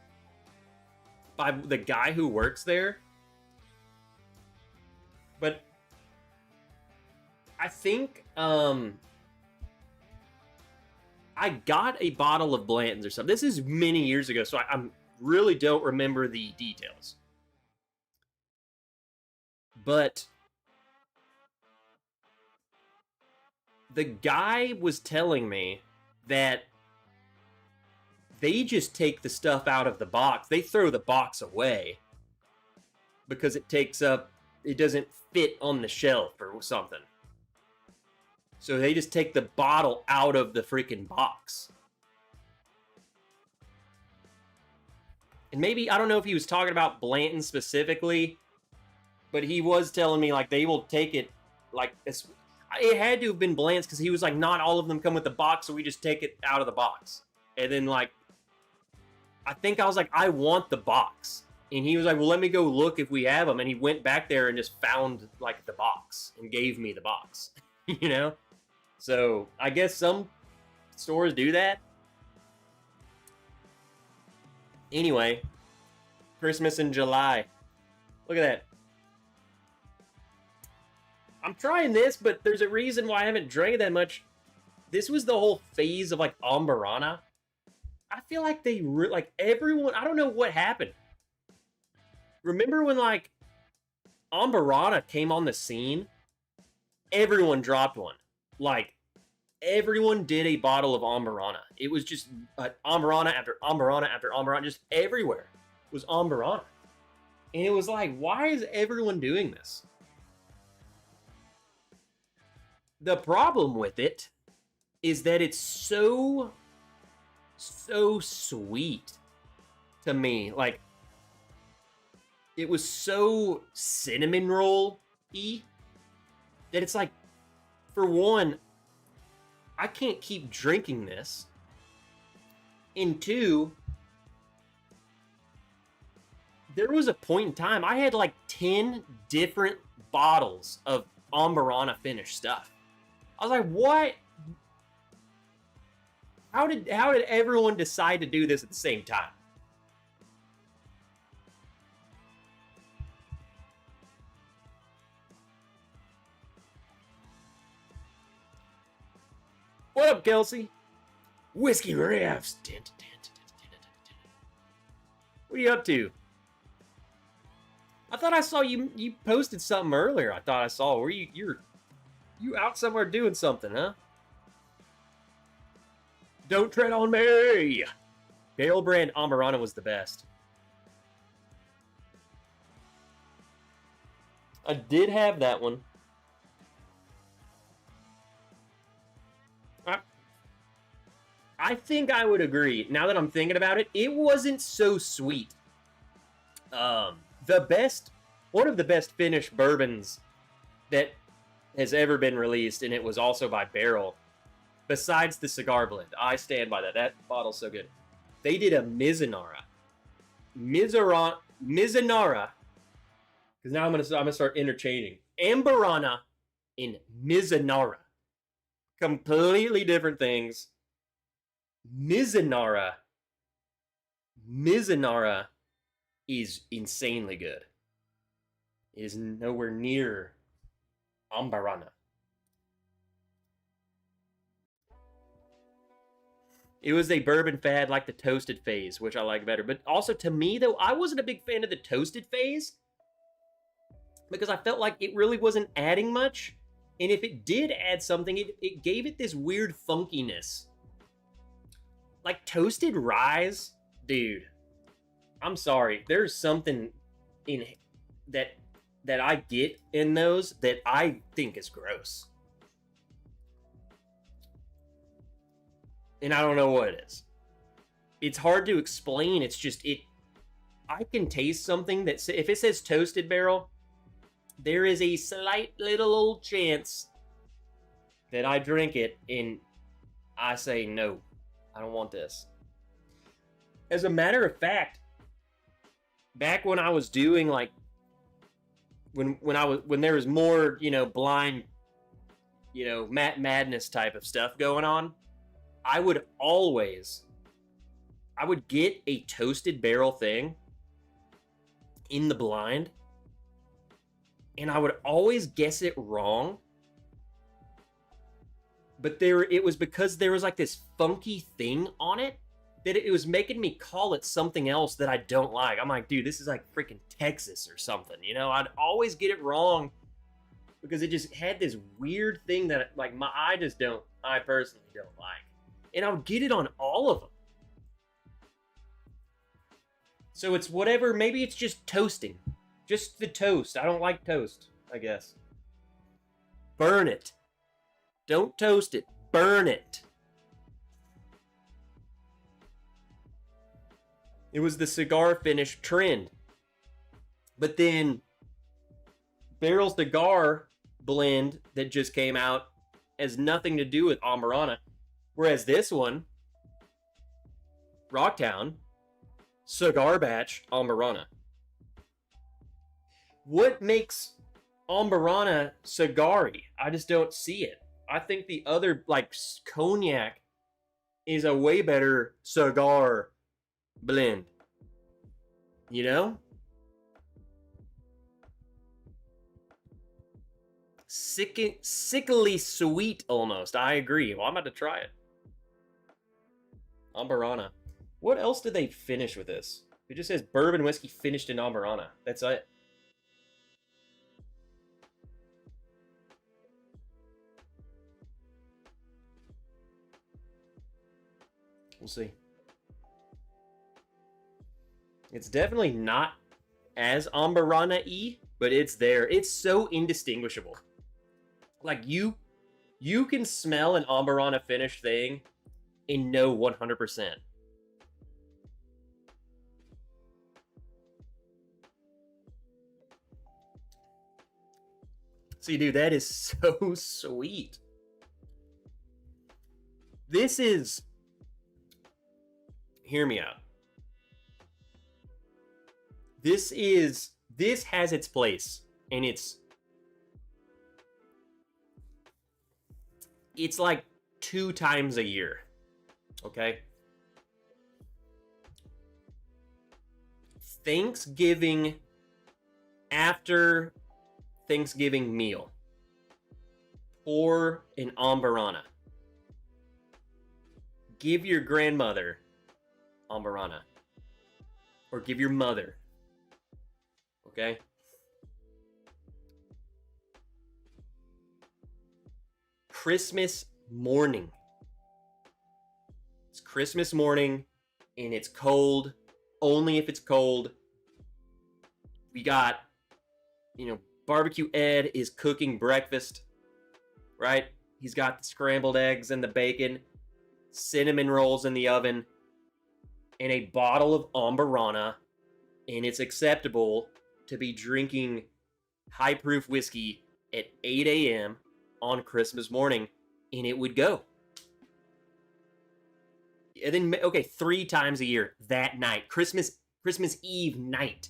by the guy who works there, but I think I got a bottle of Blanton's or something. This is many years ago, so I really don't remember the details. But the guy was telling me that they just take the stuff out of the box. They throw the box away because it doesn't fit on the shelf or something. So they just take the bottle out of the freaking box. And maybe, I don't know if he was talking about Blanton specifically, but he was telling me like they will take it like it had to have been Blanton's because he was like, not all of them come with the box, so we just take it out of the box. And then like, I think I was like, I want the box. And he was like, well, let me go look if we have them. And he went back there and just found like the box and gave me the box, you know? So I guess some stores do that. Anyway, Christmas in July. Look at that. I'm trying this, but there's a reason why I haven't drank it that much. This was the whole phase of like Ambarana. I feel like like everyone, I don't know what happened. Remember when like Ambarana came on the scene? Everyone dropped one. Like everyone did a bottle of Amburana. It was just Amburana after Amburana after Amburana, just everywhere was Amburana. And it was like, why is everyone doing this? The problem with it is that it's so sweet to me. Like, it was so cinnamon roll-y that it's like, for one, I can't keep drinking this. And two, there was a point in time I had like 10 different bottles of Amburana finished stuff. I was like, what? How did everyone decide to do this at the same time? What up, Kelsey? Whiskey Riffs. What are you up to? I thought I saw you posted something earlier. I thought I saw. Were you out somewhere doing something, huh? Don't tread on me. Gale brand Amburana was the best. I did have that one. I think I would agree. Now that I'm thinking about it, it wasn't so sweet. One of the best finished bourbons that has ever been released, and it was also by Barrel, besides the cigar blend. I stand by that. That bottle's so good. They did a Mizunara. Mizunara, because now I'm gonna start interchanging Amburana and Mizunara. Completely different things. Mizunara is insanely good. It is nowhere near Amburana. It was a bourbon fad like the toasted phase, which I like better. But also, to me, though, I wasn't a big fan of the toasted phase because I felt like it really wasn't adding much. And if it did add something, it gave it this weird funkiness. Like toasted rise, dude. I'm sorry. There's something in that I get in those that I think is gross. And I don't know what it is. It's hard to explain. It's just I can taste something that if it says toasted barrel, there is a slight little old chance that I drink it and I say no. I don't want this. As a matter of fact, back when I was doing like when there was more, blind, madness type of stuff going on, I would get a toasted barrel thing in the blind, and I would always guess it wrong. But it was because there was like this funky thing on it that it was making me call it something else that I don't like. I'm like, dude, this is like freaking Texas or something, I'd always get it wrong because it just had this weird thing that like I personally don't like. And I would get it on all of them. So it's whatever, maybe it's just toasting. Just the toast. I don't like toast, I guess. Burn it. Don't toast it. Burn it. It was the cigar finish trend. But then Barrel Cigar blend that just came out has nothing to do with Amburana. Whereas this one, Rocktown, cigar batch Amburana. What makes Amburana cigar-y? I just don't see it. I think the other, like cognac, is a way better cigar blend. Sickly sweet almost. I agree. Well, I'm about to try it. Amburana. What else did they finish with this? It just says bourbon whiskey finished in Amburana. That's it. We'll see. It's definitely not as Ambarana-y, but it's there. It's so indistinguishable. Like, you can smell an Ambarana finished thing and know 100%. See, dude, that is so sweet. This is... Hear me out. This has its place, and it's like 2 times a year, okay? Thanksgiving, after Thanksgiving meal, pour an Ambarana. Give your grandmother Ambarana, or give your mother. Okay? Christmas morning. It's Christmas morning, and it's cold. Only if it's cold. We got, Barbecue Ed is cooking breakfast, right? He's got the scrambled eggs and the bacon, cinnamon rolls in the oven, and a bottle of Ambarana, and it's acceptable to be drinking high-proof whiskey at 8 a.m. on Christmas morning, and it would go. And then, okay, 3 times a year, that night, Christmas Eve night,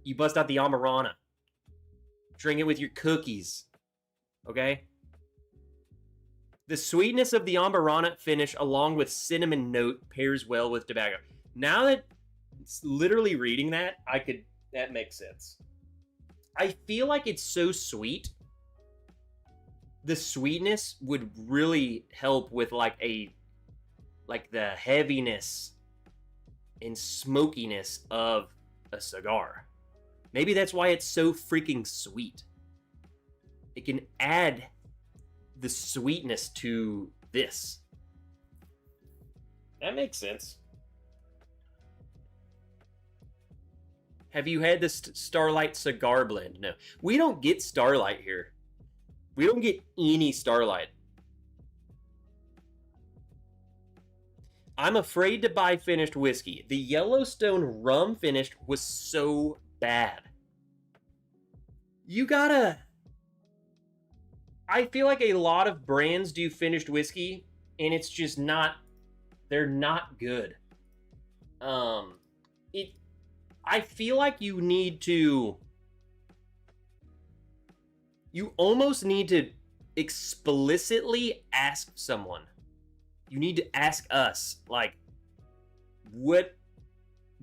you bust out the Ambarana. Drink it with your cookies, okay? The sweetness of the Ambarana finish, along with cinnamon note, pairs well with tobacco. Now that it's literally reading that, that makes sense. I feel like it's so sweet. The sweetness would really help with the heaviness and smokiness of a cigar. Maybe that's why it's so freaking sweet. It can add the sweetness to this. That makes sense. Have you had this Starlight cigar blend? No. We don't get Starlight here. We don't get any Starlight. I'm afraid to buy finished whiskey. The Yellowstone rum finished was so bad. I feel like a lot of brands do finished whiskey, and it's just not... They're not good. I feel like you almost need to explicitly ask someone. You need to ask us,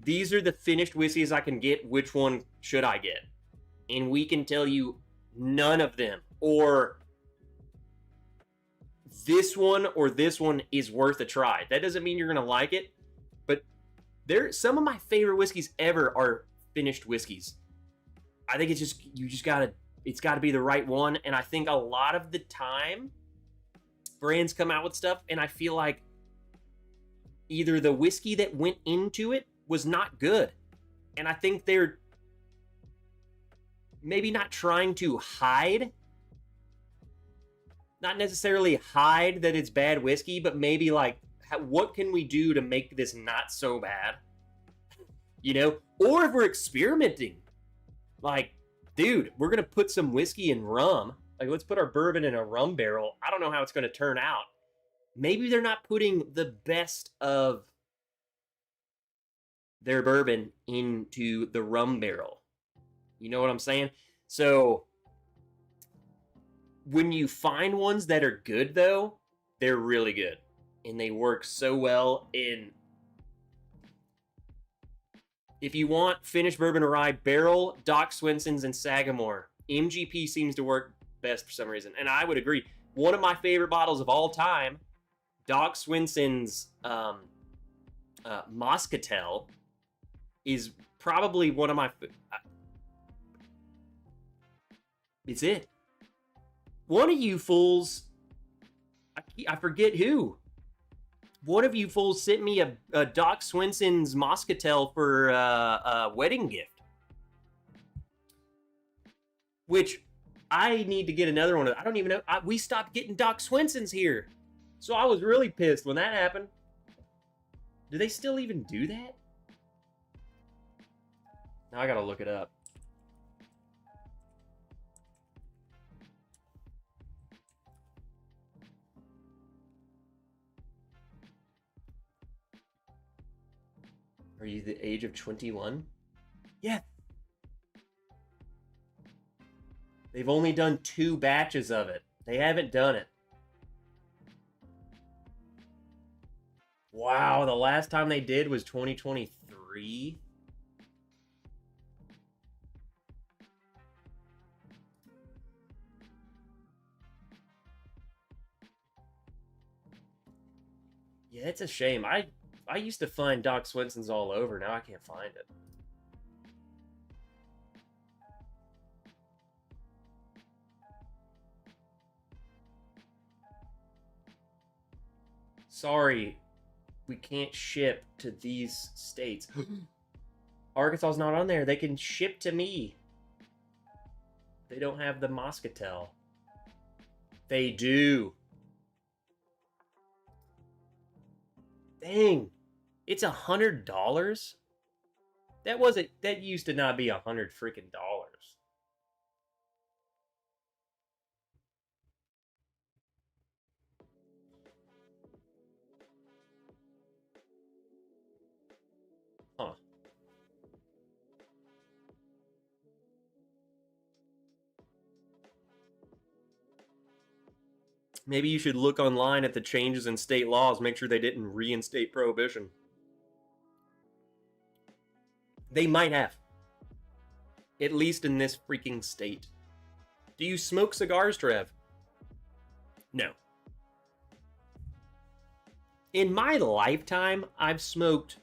these are the finished whiskeys I can get, which one should I get? And we can tell you none of them, or this one or this one is worth a try. That doesn't mean you're going to like it, but some of my favorite whiskeys ever are finished whiskeys. I think it's got to be the right one, and I think a lot of the time brands come out with stuff, and I feel like either the whiskey that went into it was not good, and I think they're maybe not trying to hide, not necessarily hide that it's bad whiskey, but maybe what can we do to make this not so bad? Or if we're experimenting, dude, we're going to put some whiskey in rum. Let's put our bourbon in a rum barrel. I don't know how it's going to turn out. Maybe they're not putting the best of their bourbon into the rum barrel. You know what I'm saying? So when you find ones that are good, though, they're really good. And they work so well in... If you want finished bourbon or rye, Barrel, Doc Swenson's, and Sagamore. MGP seems to work best for some reason. And I would agree. One of my favorite bottles of all time, Doc Swenson's Moscatel, is probably one of my... It's it. One of you fools, I forget who, One of you fools sent me a Doc Swenson's Moscatel for a wedding gift. Which I need to get another one. I don't even know. We stopped getting Doc Swenson's here. So I was really pissed when that happened. Do they still even do that? Now I gotta look it up. Are you the age of 21? Yeah. They've only done 2 batches of it. They haven't done it. Wow, the last time they did was 2023? Yeah, it's a shame. I used to find Doc Swenson's all over. Now I can't find it. Sorry, we can't ship to these states. Arkansas's not on there. They can ship to me. They don't have the Moscatel. They do. Dang. It's $100? That used to not be $100 freaking dollars. Huh. Maybe you should look online at the changes in state laws, make sure they didn't reinstate prohibition. They might have. At least in this freaking state. Do you smoke cigars, Trev? No. In my lifetime, I've smoked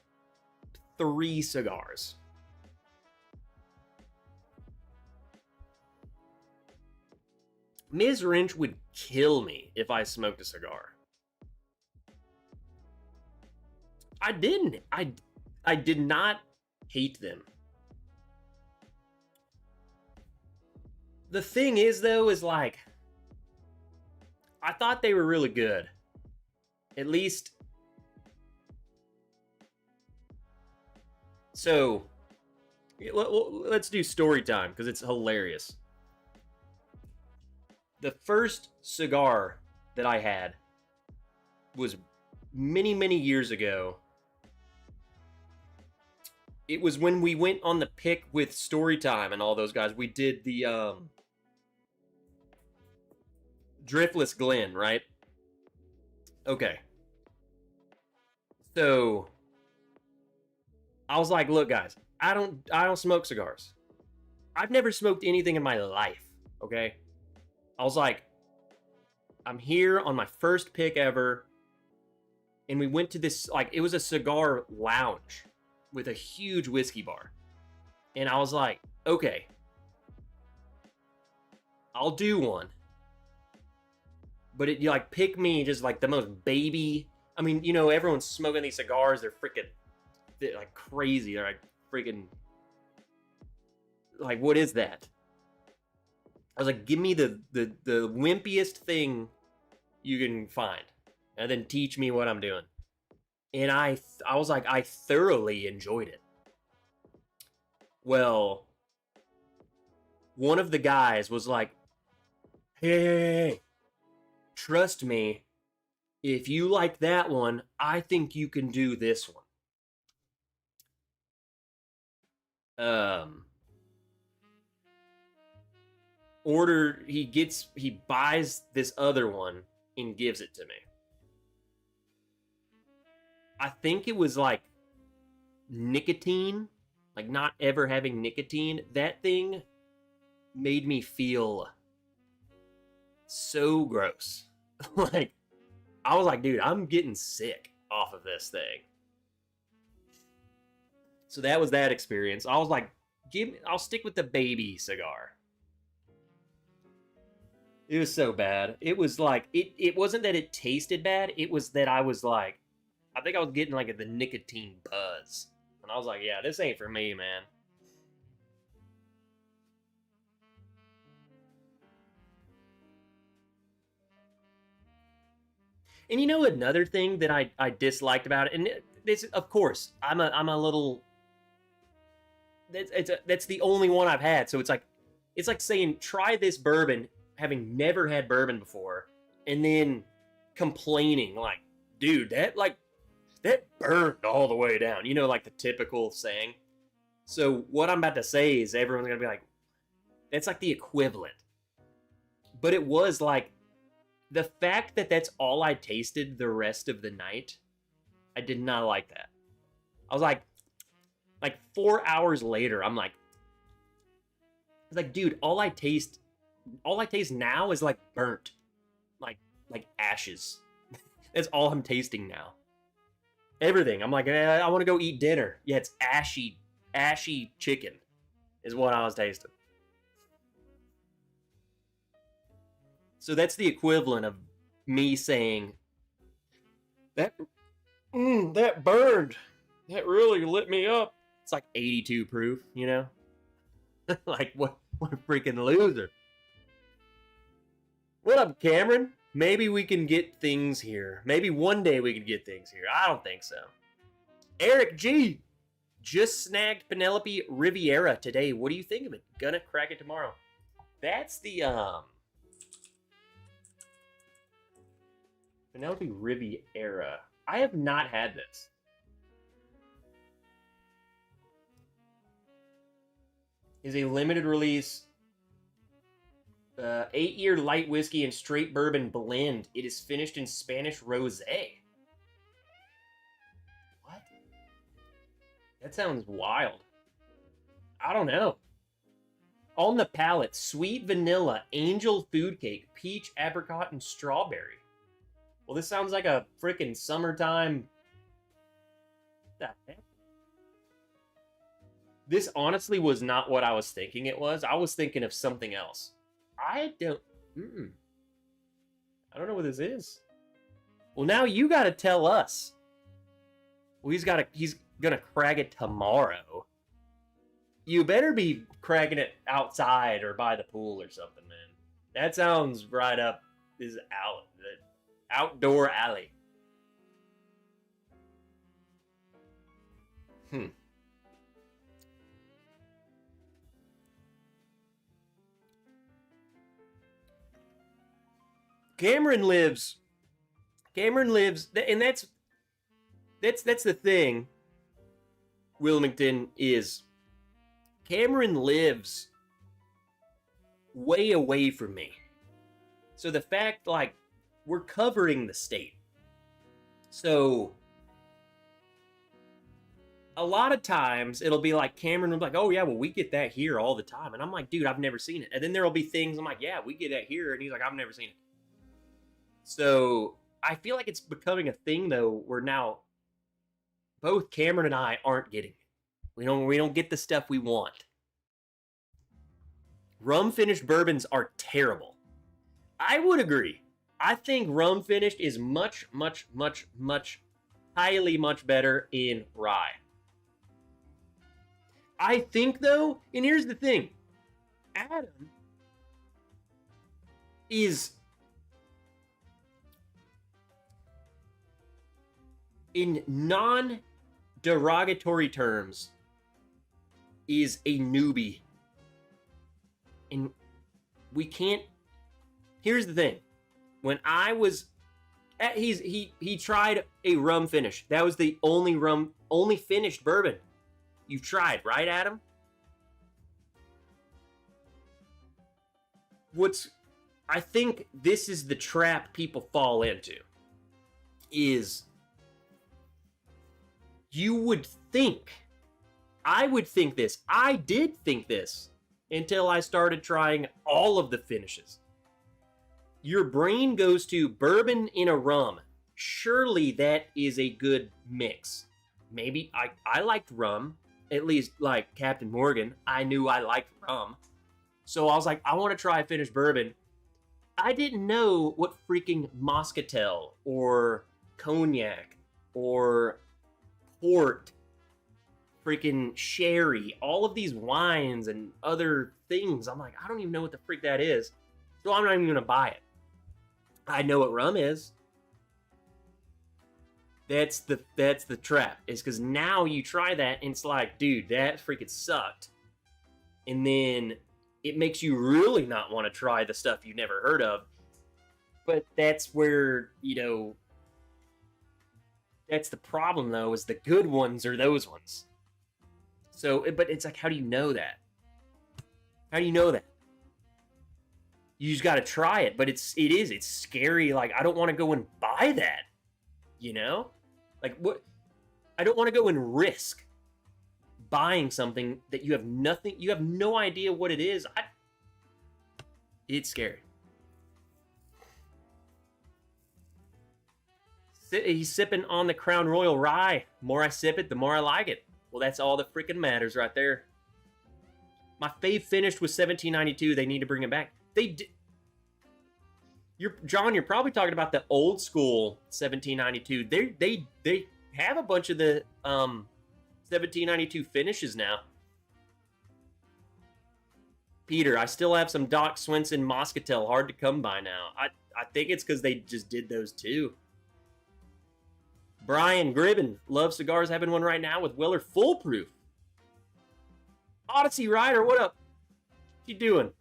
3 cigars. Ms. Wrench would kill me if I smoked a cigar. I didn't. I did not hate them. The thing is, though, is like, I thought they were really good. At least. So, let's do story time, because it's hilarious. The first cigar that I had was many, many years ago. It was when we went on the pick with Storytime and all those guys. We did the Driftless Glen, right? Okay. So I was like, look, guys, I don't smoke cigars. I've never smoked anything in my life, okay? I was like, I'm here on my first pick ever. And we went to this, like, it was a cigar lounge with a huge whiskey bar. And I was like, okay, I'll do one. But you like pick me just like the most baby. I mean, you know, everyone's smoking these cigars. They're like crazy. They're like freaking, like, what is that? I was like, give me the wimpiest thing you can find, and then teach me what I'm doing. And I was like, I thoroughly enjoyed it. Well, one of the guys was like, hey, trust me, if you like that one, I think you can do this one. He buys this other one and gives it to me. I think it was like nicotine, like not ever having nicotine. That thing made me feel so gross. Like, I was like, dude, I'm getting sick off of this thing. So that was that experience. I was like, I'll stick with the baby cigar. It was so bad. It was like, it wasn't that it tasted bad. It was that I was like, I think I was getting like the nicotine buzz. And I was like, yeah, this ain't for me, man. And you know another thing that I disliked about it, and this, of course, I'm a little. That's the only one I've had, so it's like saying try this bourbon, having never had bourbon before, and then complaining like, dude, that burned all the way down. You know, like the typical saying. So what I'm about to say is everyone's gonna be like, that's like the equivalent. But it was like the fact that that's all I tasted the rest of the night. I did not like that. I was like 4 hours later, I was like, dude, all I taste now is like burnt, like ashes. That's all I'm tasting now. Everything. I'm like, I want to go eat dinner. Yeah, it's ashy chicken is what I was tasting. So that's the equivalent of me saying that that burned. That really lit me up. It's like 82 proof, you know? Like what a freaking loser. What up, Cameron? Maybe we can get things here. Maybe one day we can get things here. I don't think so. Eric G. Just snagged Penelope Riviera today. What do you think of it? Gonna crack it tomorrow. That's the Penelope Riviera. I have not had this. Is a limited release 8-year light whiskey and straight bourbon blend. It is finished in Spanish rosé. What? That sounds wild. I don't know. On the palate, sweet vanilla, angel food cake, peach, apricot, and strawberry. Well, this sounds like a frickin' summertime. What the heck? This honestly was not what I was thinking it was. I was thinking of something else. I don't know what this is. Well, now you gotta tell us. Well, he's gonna crack it tomorrow. You better be cracking it outside or by the pool or something, man. That sounds right up his alley. Outdoor alley. Cameron lives, and that's the thing. Wilmington is Cameron lives way away from me. So the fact, like, we're covering the state. So a lot of times it'll be like Cameron will be like, oh yeah, well we get that here all the time. And I'm like, dude, I've never seen it. And then there'll be things I'm like, yeah, we get that here. And he's like, I've never seen it. So I feel like it's becoming a thing though, where now both Cameron and I aren't getting it. We don't get the stuff we want. Rum finished bourbons are terrible. I would agree. I think rum finished is much highly much better in rye. I think though, and here's the thing, Adam is, in non-derogatory terms, is a newbie. And we can't, here's the thing. When I was he tried a rum finish. That was the only finished bourbon you've tried, right, Adam? I think this is the trap people fall into. Is you would think, I would think this, I did think this until I started trying all of the finishes. Your brain goes to bourbon in a rum. Surely that is a good mix. Maybe I liked rum, at least like Captain Morgan. I knew I liked rum. So I was like, I want to try a finished bourbon. I didn't know what freaking Moscatel or cognac or port, freaking sherry, all of these wines and other things. I'm like, I don't even know what the freak that is, so I'm not even gonna buy it. I know what rum is. That's the trap, is because now you try that and it's like, dude, that freaking sucked. And then it makes you really not want to try the stuff you never heard of. But that's where, that's the problem, though, is the good ones are those ones. So, but it's like, how do you know that? How do you know that? You just got to try it, but it's scary. Like, I don't want to go and buy that, Like, what? I don't want to go and risk buying something that you have no idea what it is. It's scary. He's sipping on the Crown Royal Rye. The more I sip it, the more I like it. Well, that's all that freaking matters right there. My fave finished with 1792. They need to bring it back. They did. John, you're probably talking about the old school 1792. They have a bunch of the 1792 finishes now. Peter, I still have some Doc Swenson Moscatel, hard to come by now. I think it's because they just did those too. Brian Gribben, love cigars, having one right now with Weller Foolproof. Odyssey Rider, what up? What you doing?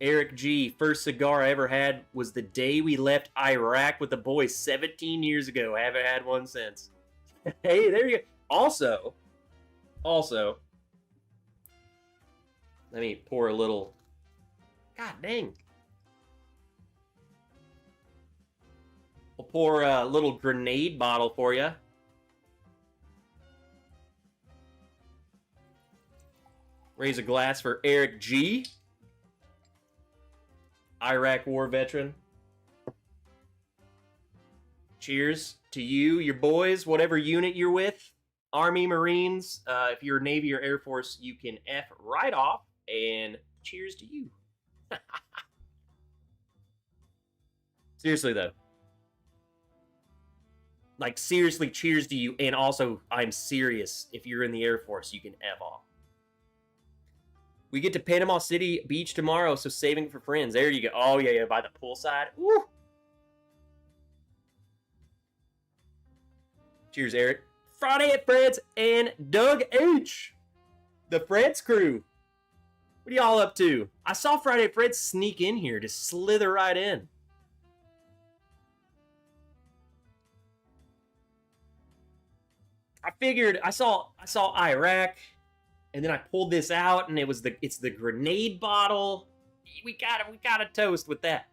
Eric G, first cigar I ever had was the day we left Iraq with the boys 17 years ago. I haven't had one since. Hey, there you go. Also, let me pour a little. God dang. We'll pour a little grenade bottle for you. Raise a glass for Eric G, Iraq War veteran. Cheers to you, your boys, whatever unit you're with. Army, Marines, if you're Navy or Air Force, you can F right off. And cheers to you. Seriously, though. Like, seriously, cheers to you. And also, I'm serious. If you're in the Air Force, you can F off. We get to Panama City Beach tomorrow, so saving for friends. There you go. Oh, yeah, by the poolside. Woo! Cheers, Eric. Friday at Fred's and Doug H. The Fred's crew. What are y'all up to? I saw Friday at Fred's sneak in here, just slither right in. I figured I saw Iraq, and then I pulled this out, and it's the grenade bottle. We gotta toast with that.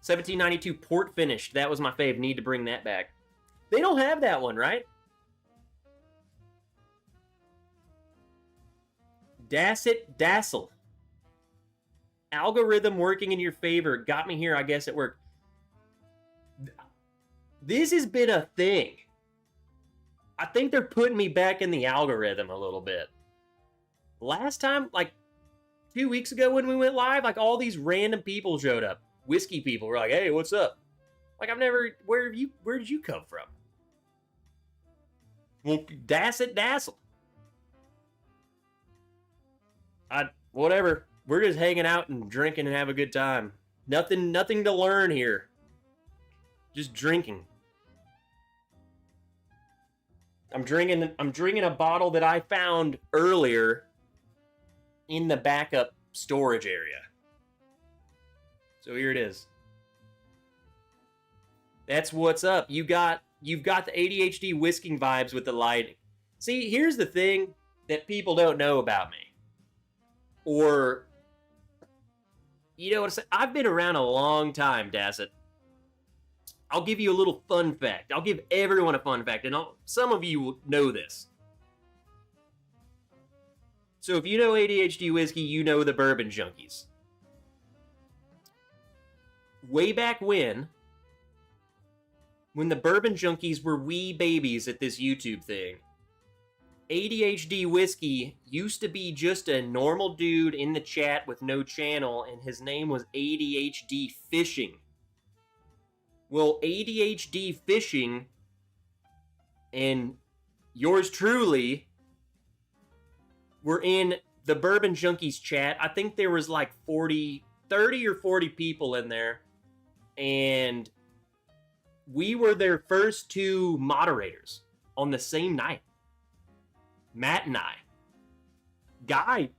$17.92 port finished. That was my fave. Need to bring that back. They don't have that one, right? Dassel. Algorithm working in your favor. Got me here, I guess, at work. This has been a thing. I think they're putting me back in the algorithm a little bit. Last time, like 2 weeks ago when we went live, like all these random people showed up. Whiskey people were like, hey, what's up? Like, where did you come from? Well, Dassel. Whatever. We're just hanging out and drinking and have a good time. Nothing to learn here. Just drinking. I'm drinking a bottle that I found earlier in the backup storage area. So here it is. That's what's up. You've got the ADHD whisking vibes with the lighting. See, here's the thing that people don't know about me. Or, you know what I'm saying? I've been around a long time, Dassett. I'll give you a little fun fact. I'll give everyone a fun fact, and some of you will know this. So if you know ADHD whiskey, you know the Bourbon Junkies. Way back when the Bourbon Junkies were wee babies at this YouTube thing, ADHD Whiskey used to be just a normal dude in the chat with no channel, and his name was ADHD Fishing. Well, ADHD Fishing and yours truly were in the Bourbon Junkies chat. I think there was like 30 or 40 people in there, and we were their first two moderators on the same night. Matt and I.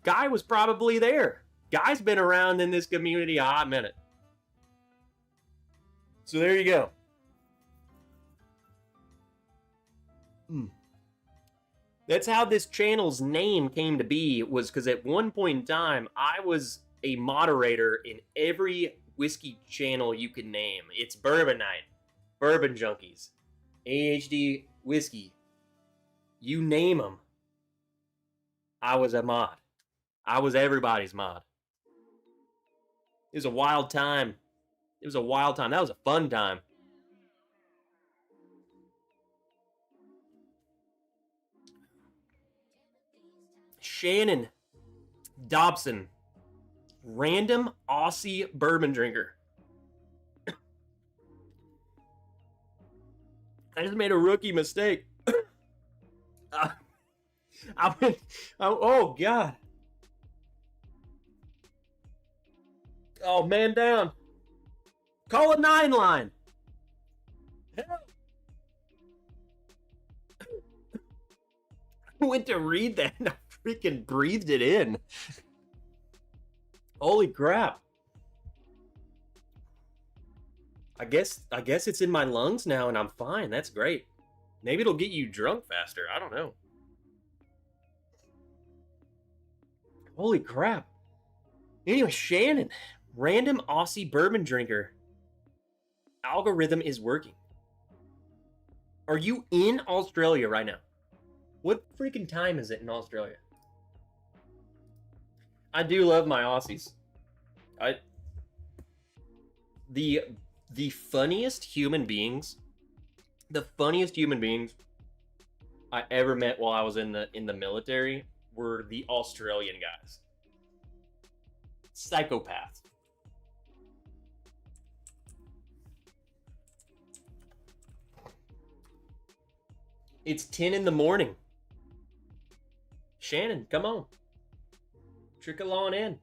Guy was probably there. Guy's been around in this community a hot minute. So there you go. That's how this channel's name came to be, was because at one point in time, I was a moderator in every whiskey channel you could name. It's Bourbon Night, Bourbon Junkies, ADHD Whiskey. You name them. I was a mod. I was everybody's mod. It was a wild time. It was a wild time. That was a fun time. Shannon Dobson, random Aussie bourbon drinker. I just made a rookie mistake. Oh, God. Oh, man down. Call a 9 line. I went to read that and I freaking breathed it in. Holy crap. I guess it's in my lungs now and I'm fine. That's great. Maybe it'll get you drunk faster. I don't know. Holy crap. Anyway, Shannon, random Aussie bourbon drinker. Algorithm is working. Are you in Australia right now? What freaking time is it in Australia? I do love my Aussies. The funniest human beings I ever met while I was in the military were the Australian guys. Psychopaths. It's 10 in the morning. Shannon, come on. Trickle on in.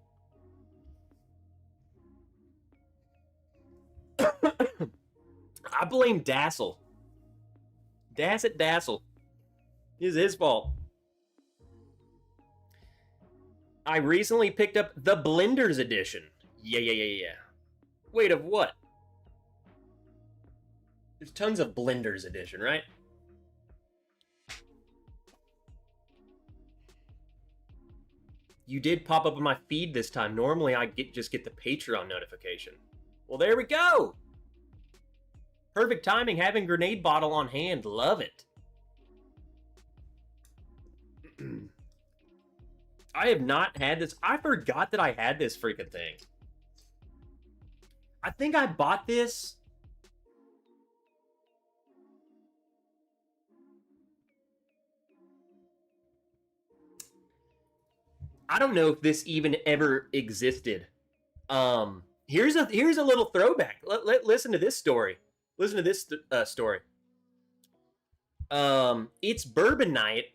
I blame Dassel. Dassel. It's his fault. I recently picked up the Blenders edition. Yeah. Wait, of what? There's tons of Blenders edition, right? You did pop up on my feed this time. Normally, I just get the Patreon notification. Well, there we go. Perfect timing, having grenade bottle on hand. Love it. I have not had this. I forgot that I had this freaking thing. I think I bought this. I don't know if this even ever existed. Here's a little throwback. Listen to this story. Listen to this story. It's Bourbon Night.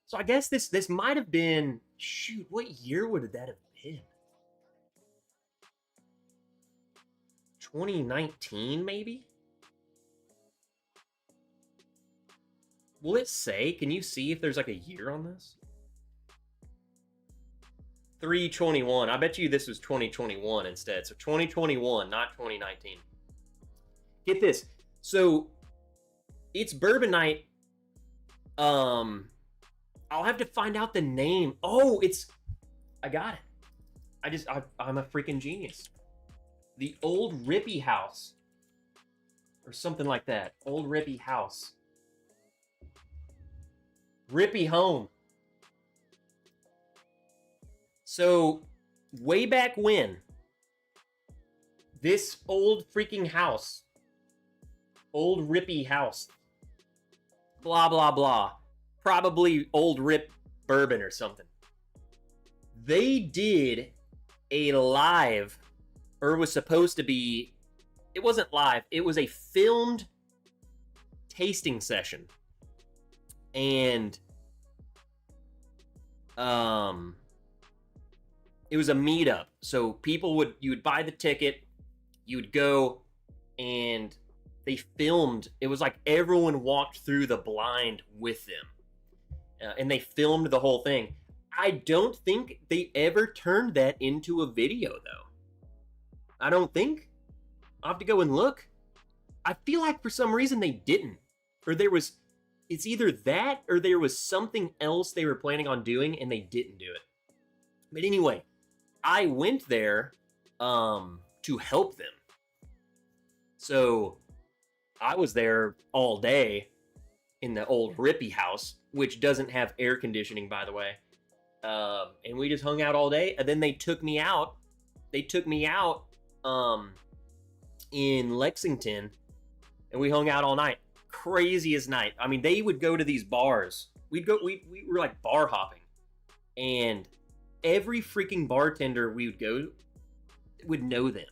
So I guess this might have been, shoot, what year would that have been? 2019, maybe? Will it say? Can you see if there's like a year on this? 3/21. I bet you this was 2021 instead. So 2021, not 2019. Get this. So it's Bourbon Night. I'll have to find out the name. Oh, I got it. I'm a freaking genius. The Old Rippy House. Or something like that. Old Rippy House. Rippy Home. So, way back when, this old freaking house, Old Rippy House, blah, blah, blah, probably Old Rip Bourbon or something. They did a live, or was supposed to be, it wasn't live, it was a filmed tasting session. And it was a meetup. So you would buy the ticket, you would go, and they filmed. It was like everyone walked through the blind with them. And they filmed the whole thing. I don't think they ever turned that into a video, though. I don't think. I'll have to go and look. I feel like for some reason they didn't. Or it's either that or there was something else they were planning on doing and they didn't do it. But anyway, I went there to help them. So I was there all day in the old Rippy house, which doesn't have air conditioning, by the way. And we just hung out all day. And then they took me out. In Lexington, and we hung out all night. Craziest night. I mean, they would go to these bars. We were like bar hopping. And every freaking bartender we would go would know them.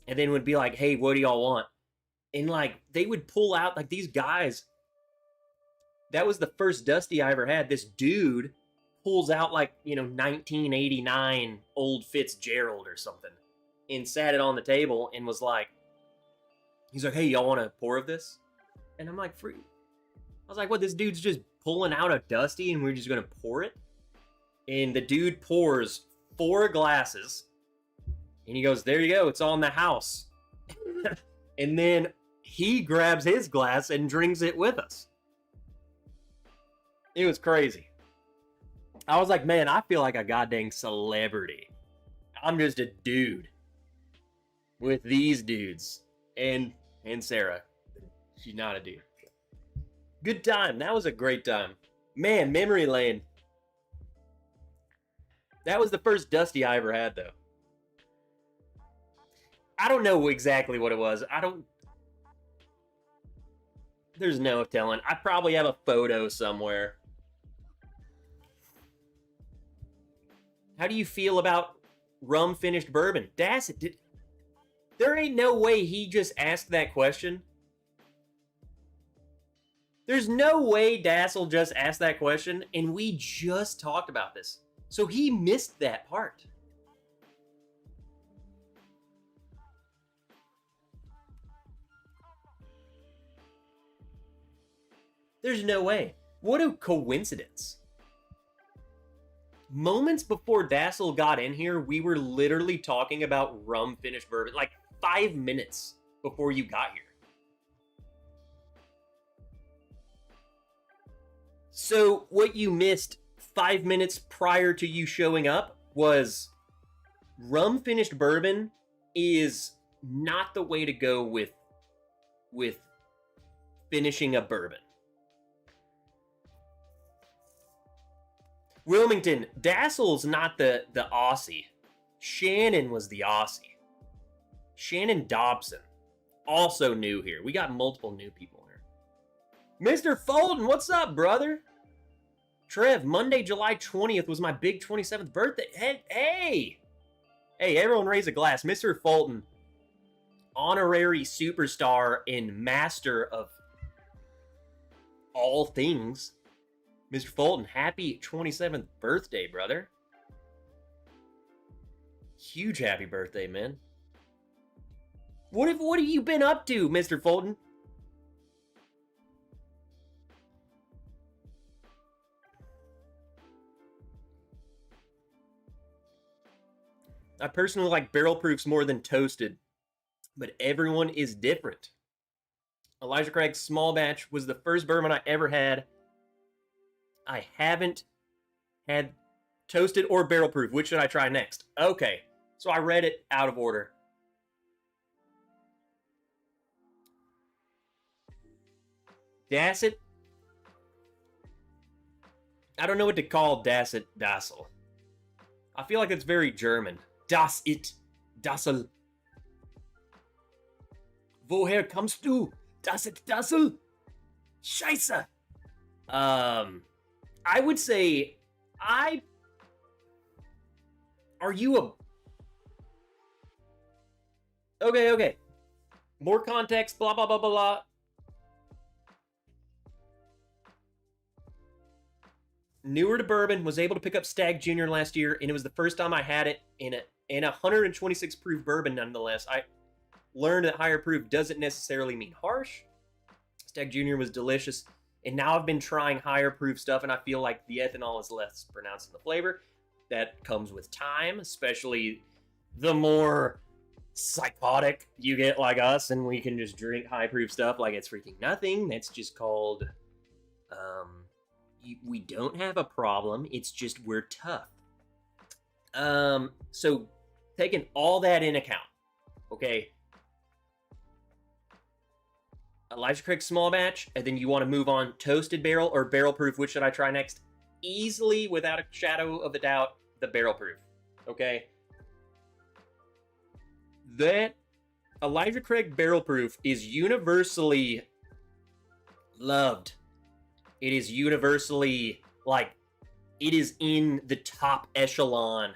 And then would be like, hey, what do y'all want? And like, they would pull out, like, these guys. That was the first Dusty I ever had. This dude pulls out, like, 1989 old Fitzgerald or something. And sat it on the table and was like, he's like, hey, y'all want a pour of this? And I'm like, free. I was like, what, this dude's just pulling out a Dusty and we're just going to pour it? And the dude pours 4 glasses. And he goes, there you go, it's on the house. And then he grabs his glass and drinks it with us. It was crazy. I was like, man, I feel like a goddamn celebrity. I'm just a dude with these dudes. And Sarah. She's not a dude. Good time. That was a great time. Man, memory lane. That was the first Dusty I ever had, though. I don't know exactly what it was. There's no telling. I probably have a photo somewhere. How do you feel about rum finished bourbon? Dassett, there ain't no way he just asked that question. There's no way Dassel just asked that question, and we just talked about this. So he missed that part. There's no way. What a coincidence. Moments before Dassel got in here, we were literally talking about rum finished bourbon. Like 5 minutes before you got here. So what you missed 5 minutes prior to you showing up was rum finished bourbon is not the way to go with finishing a bourbon. Wilmington, Dassel's not the Aussie. Shannon was the Aussie. Shannon Dobson, also new here. We got multiple new people here. Mr. Fulton, what's up, brother? Trev, Monday, July 20th was my big 27th birthday. Hey, everyone raise a glass. Mr. Fulton, honorary superstar and master of all things. Mr. Fulton, happy 27th birthday, brother. Huge happy birthday, man. What have you been up to, Mr. Fulton? I personally like barrel proofs more than toasted, but everyone is different. Elijah Craig's small batch was the first bourbon I ever had. I haven't had toasted or barrel proof. Which should I try next? Okay, so I read it out of order. Dassett. I don't know what to call Dassett Dassel. I feel like it's very German. Das it, Dassel. Woher kommst du? Das it, Dassel? Scheiße. I would say are you a okay. More context, blah blah blah blah blah. Newer to bourbon, was able to pick up Stag Junior last year, and it was the first time I had it in a 126 proof bourbon. Nonetheless, I learned that higher proof doesn't necessarily mean harsh. Stag Junior was delicious, and now I've been trying higher proof stuff, and I feel like the ethanol is less pronounced in the flavor. That comes with time, especially the more psychotic you get like us, and we can just drink high proof stuff like it's freaking nothing. That's just called we don't have a problem, it's just we're tough. So taking all that in account, okay, Elijah Craig small batch, and then you want to move on toasted barrel or barrel proof. Which should I try next? Easily, without a shadow of a doubt, the barrel proof. Okay, that Elijah Craig barrel proof is universally loved. It is universally, like, it is in the top echelon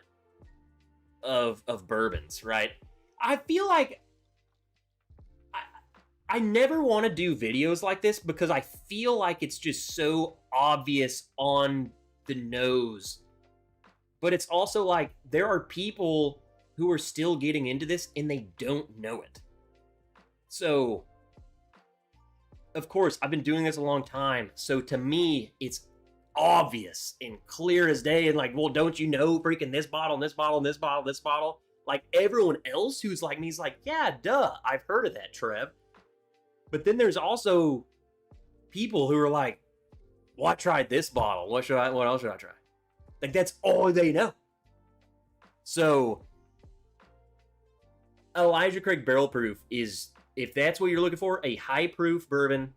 of bourbons, right? I feel like I never want to do videos like this because I feel like it's just so obvious on the nose. But it's also like there are people who are still getting into this and they don't know it. So, of course, I've been doing this a long time. So to me, it's obvious and clear as day. And like, well, don't you know freaking this bottle, and this bottle, and this bottle, this bottle? Like everyone else who's like me is like, yeah, duh, I've heard of that, Trev. But then there's also people who are like, well, I tried this bottle. What else should I try? Like, that's all they know. So, Elijah Craig Barrel Proof is, if that's what you're looking for, a high proof bourbon,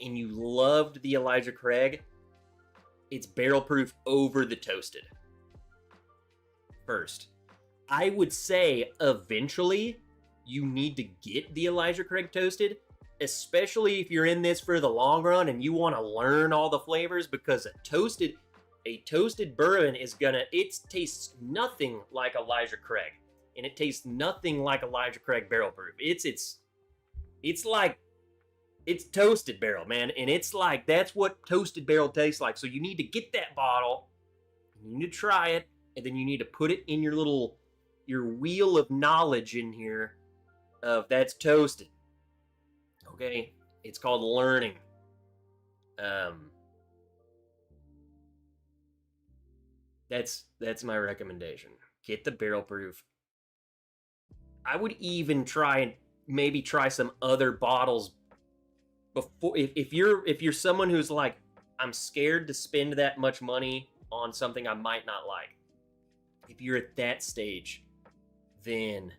and you loved the Elijah Craig, it's barrel proof over the toasted. First, I would say eventually you need to get the Elijah Craig toasted, especially if you're in this for the long run and you want to learn all the flavors, because a toasted bourbon is gonna, it tastes nothing like Elijah Craig, and it tastes nothing like Elijah Craig barrel proof. It's like, it's toasted barrel, man, and it's like, that's what toasted barrel tastes like. So you need to get that bottle, you need to try it, and then you need to put it in your wheel of knowledge in here of that's toasted. Okay, it's called learning. That's my recommendation. Get the barrel proof. I would even try and maybe try some other bottles before, if you're someone who's like, I'm scared to spend that much money on something I might not like. If you're at that stage, then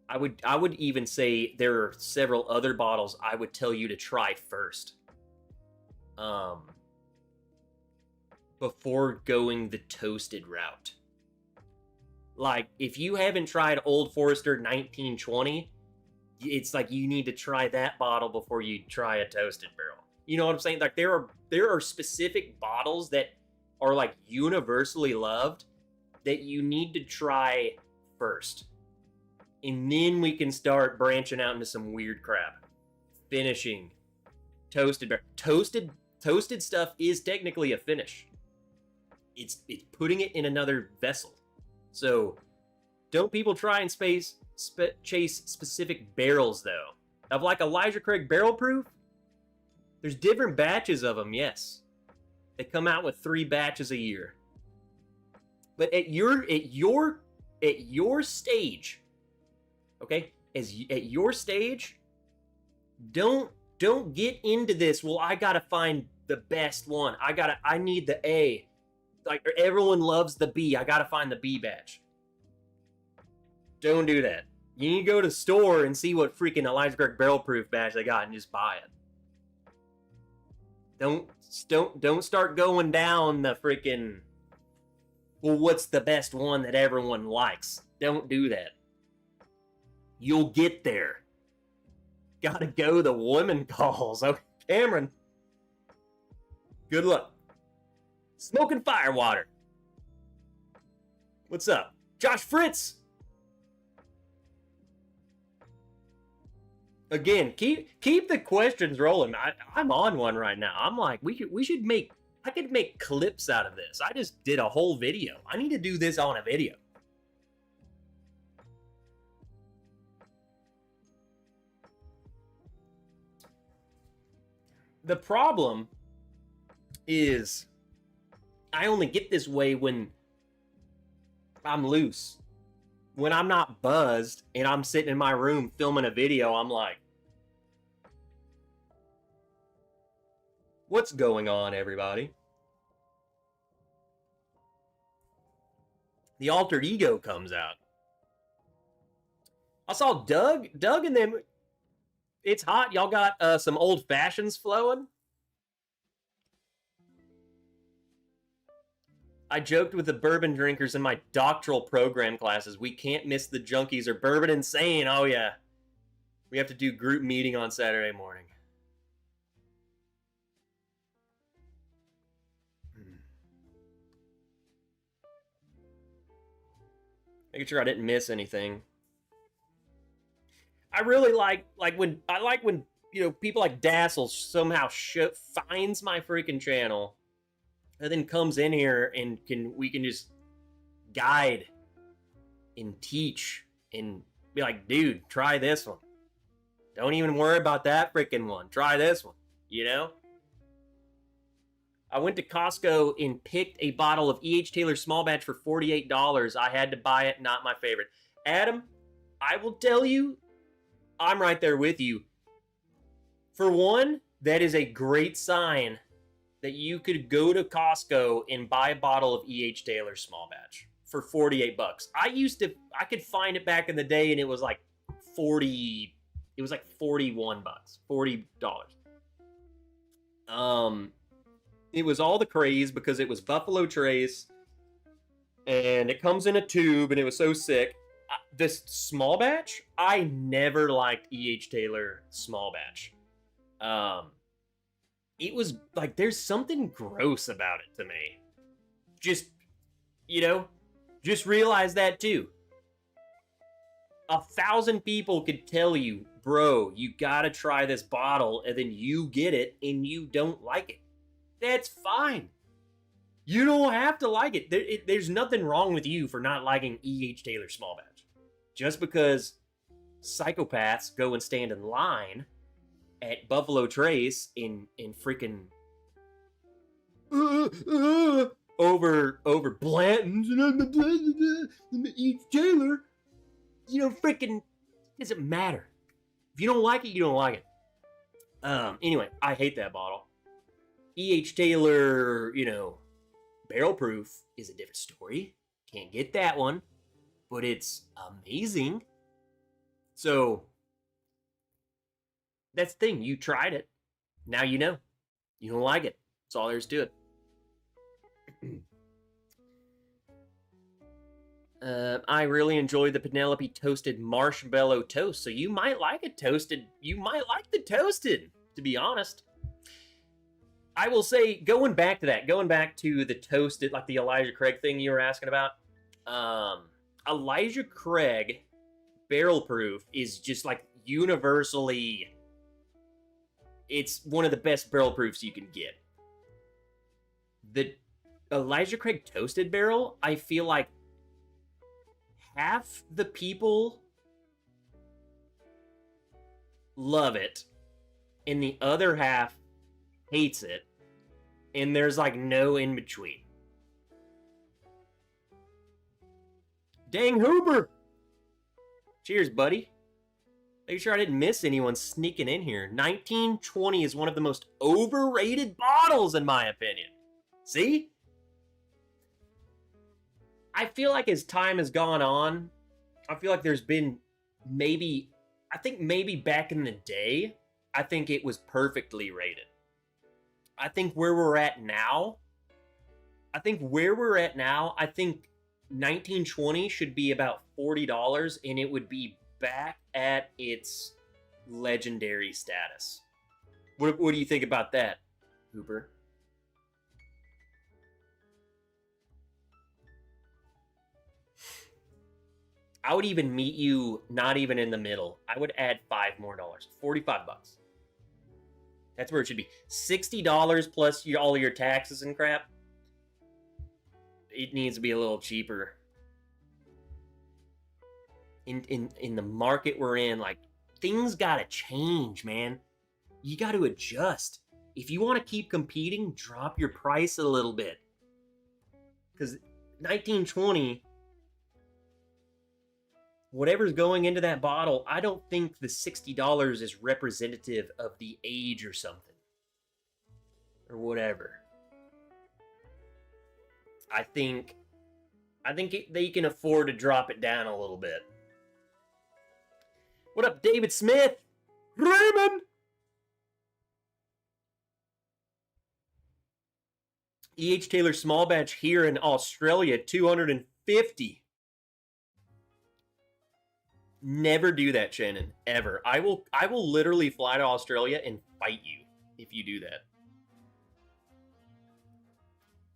I would even say there are several other bottles I would tell you to try first. Before going the toasted route. Like, if you haven't tried Old Forester 1920, it's like you need to try that bottle before you try a toasted barrel. You know what I'm saying? Like, there are specific bottles that are like universally loved that you need to try first. And then we can start branching out into some weird crap. Finishing. Toasted barrel. Toasted stuff is technically a finish. It's putting it in another vessel. So, don't people try and chase specific barrels, though. Of like Elijah Craig barrel proof, there's different batches of them, yes. They come out with 3 batches a year. But at your stage, okay? At your stage, don't get into this, well, I gotta find the best one. I need the A. Like, everyone loves the B. I gotta find the B batch. Don't do that. You need to go to the store and see what freaking Elijah Craig barrel proof batch they got and just buy it. Don't start going down the freaking, well, what's the best one that everyone likes? Don't do that. You'll get there. Gotta go the woman calls. Okay, Cameron, Good luck. Smoking Firewater. What's up? Josh Fritz. Again, keep the questions rolling. I'm on one right now. I'm like, I could make clips out of this. I just did a whole video. I need to do this on a video. The problem is I only get this way when I'm loose. When I'm not buzzed and I'm sitting in my room filming a video, I'm like, what's going on, everybody? The alter ego comes out. I saw Doug and them. It's hot. Y'all got some old fashions flowing? I joked with the bourbon drinkers in my doctoral program classes. We can't miss the junkies or bourbon insane. Oh, yeah. We have to do group meeting on Saturday morning. Making sure I didn't miss anything. I really like when people like Dassel somehow finds my freaking channel and then comes in here and we can just guide and teach and be like, dude, try this one. Don't even worry about that freaking one. Try this one, you know? I went to Costco and picked a bottle of E.H. Taylor small batch for $48. I had to buy it, not my favorite. Adam, I will tell you, I'm right there with you. For one, that is a great sign that you could go to Costco and buy a bottle of E.H. Taylor small batch for $48. I could find it back in the day and it was like 40, it was like 41 bucks, $40. It was all the craze because it was Buffalo Trace and it comes in a tube and it was so sick. This small batch, I never liked E.H. Taylor small batch. It was like, there's something gross about it to me. Just realize that too. 1,000 people could tell you, bro, you gotta try this bottle, and then you get it and you don't like it. That's fine. You don't have to like it. There's nothing wrong with you for not liking E.H. Taylor small batch. Just because psychopaths go and stand in line at Buffalo Trace in freaking over Blanton's and E.H. Taylor, freaking doesn't matter. If you don't like it, you don't like it. Anyway, I hate that bottle. E.H. Taylor, barrel proof is a different story. Can't get that one, but it's amazing. So that's the thing. You tried it. Now you know. You don't like it. That's all there is to it. I really enjoy the Penelope toasted marshmallow toast. So you might like it toasted. You might like the toasted, to be honest. I will say, going back to the toasted, like the Elijah Craig thing you were asking about. Elijah Craig barrel proof is just like universally, it's one of the best barrel proofs you can get. The Elijah Craig toasted barrel, I feel like half the people love it and the other half hates it, and there's like no in between. Dang Hooper! Cheers, buddy. Make sure I didn't miss anyone sneaking in here. 1920 is one of the most overrated bottles, in my opinion. See? I feel like as time has gone on, I feel like there's been maybe back in the day, I think it was perfectly rated. I think where we're at now, I think 1920 should be about $40, and it would be back at its legendary status. What do you think about that, Hooper? I would even meet you not even in the middle. I would add $5 more. $45. That's where it should be. $60 plus all of your taxes and crap. It needs to be a little cheaper. In the market we're in, like, things gotta change, man. You gotta adjust. If you want to keep competing, drop your price a little bit. Because 1920, whatever's going into that bottle, I don't think the $60 is representative of the age or something. Or whatever. I think they can afford to drop it down a little bit. What up, David Smith? Raymond! E.H. Taylor small batch here in Australia, 250. Never do that, Shannon. Ever. I will literally fly to Australia and fight you if you do that.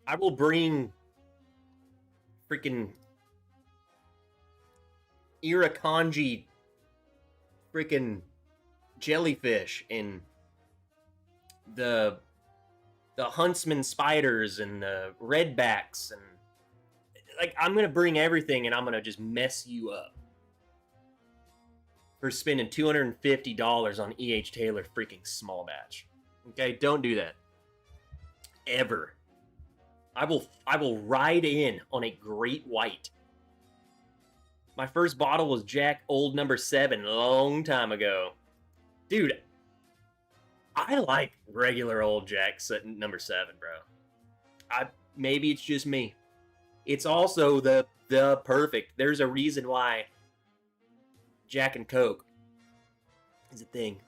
I will bring freaking irukandji freaking jellyfish and the huntsman spiders and the redbacks, and like, I'm gonna bring everything and I'm gonna just mess you up for spending $250 on E.H. Taylor freaking small batch. Okay, don't do that ever. I will ride in on a great white. My first bottle was Jack Old No. 7 a long time ago. Dude, I like regular old Jack No. 7, bro. Maybe it's just me. It's also the perfect. There's a reason why Jack and Coke is a thing.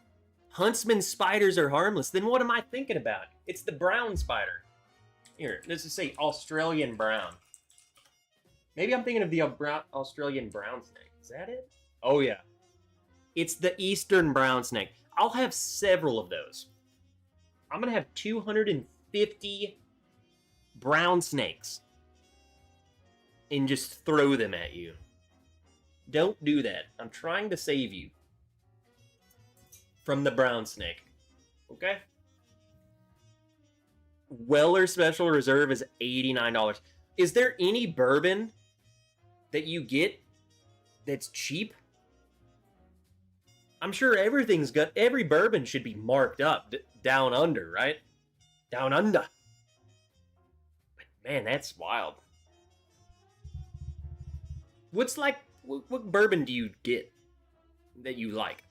Huntsman spiders are harmless. Then what am I thinking about? It's the brown spider. Here, let's just say Australian brown. Maybe I'm thinking of the Australian brown snake. Is that it? Oh, yeah. It's the eastern brown snake. I'll have several of those. I'm going to have 250 brown snakes and just throw them at you. Don't do that. I'm trying to save you from the brown snake. Okay? Weller Special Reserve is $89. Is there any bourbon that you get that's cheap? I'm sure every bourbon should be marked up down under, right? Down under. But man, that's wild. What bourbon do you get that you like?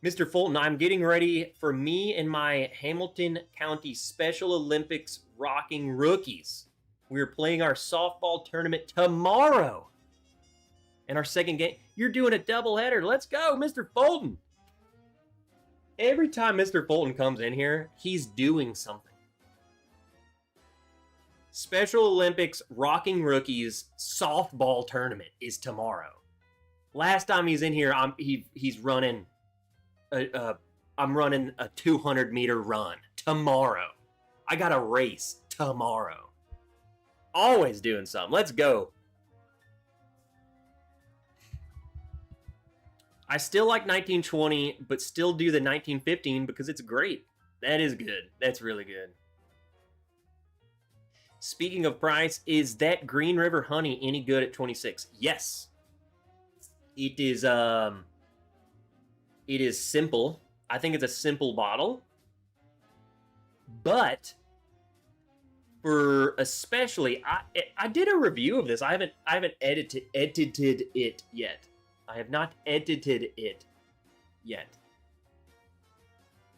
Mr. Fulton, I'm getting ready for me and my Hamilton County Special Olympics Rocking Rookies. We're playing our softball tournament tomorrow. And our second game, you're doing a doubleheader. Let's go, Mr. Fulton. Every time Mr. Fulton comes in here, he's doing something. Special Olympics Rocking Rookies softball tournament is tomorrow. Last time he's in here, he's running. I'm running a 200-meter run tomorrow. I got a race tomorrow. Always doing something. Let's go. I still like 1920, but still do the 1915 because it's great. That is good. That's really good. Speaking of price, is that Green River Honey any good at 26? Yes. It is simple. I think it's a simple bottle. But for especially, I did a review of this. I haven't edited it yet. I have not edited it yet.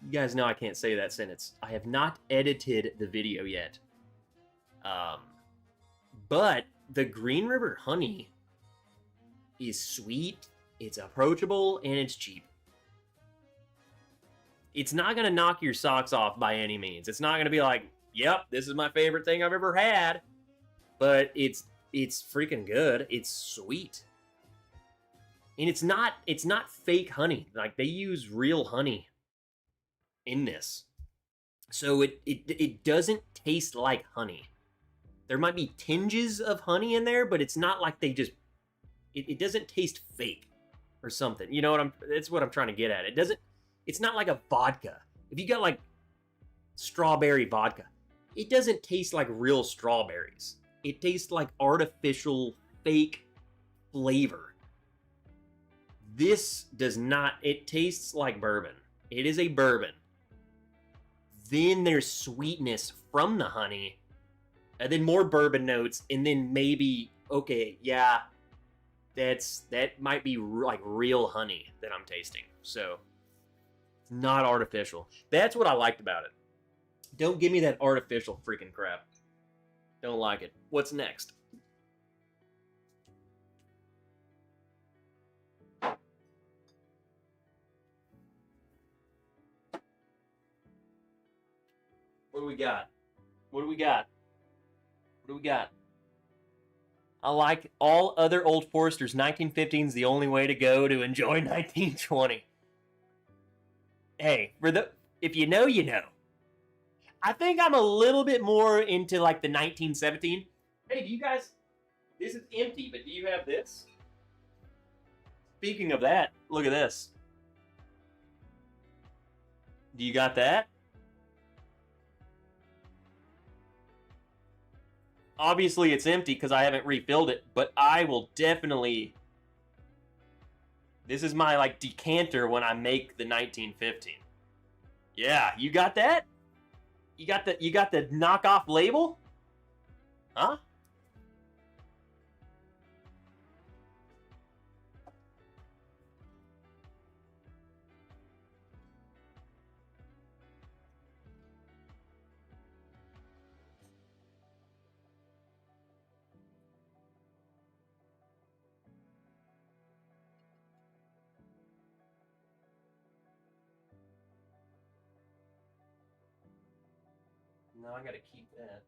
You guys know I can't say that sentence. I have not edited the video yet. But the Green River Honey is sweet, it's approachable, and it's cheap. It's not going to knock your socks off by any means. It's not going to be like, yep, this is my favorite thing I've ever had. But it's freaking good. It's sweet. And it's not fake honey. Like, they use real honey in this. So it doesn't taste like honey. There might be tinges of honey in there, but it's not like they just It doesn't taste fake or something. You know what that's what I'm trying to get at. It's not like a vodka. If you got like strawberry vodka, it doesn't taste like real strawberries. It tastes like artificial fake flavor. This does not. It tastes like bourbon. It is a bourbon. Then there's sweetness from the honey, and then more bourbon notes, and then maybe, okay, yeah, that might be like real honey that I'm tasting. So it's not artificial. That's what I liked about it. Don't give me that artificial freaking crap. Don't like it. What's next? What do we got? What do we got? What do we got? I like all other Old Foresters. 1915 is the only way to go to enjoy 1920. Hey, if you know, you know. I think I'm a little bit more into like the 1917. Hey, do you guys? This is empty, but do you have this? Speaking of that, look at this. Do you got that? Obviously, it's empty because I haven't refilled it, but I will definitely... This is my, like, decanter when I make the 1915. Yeah, you got that? You got the knockoff label? Huh? No, I gotta keep that.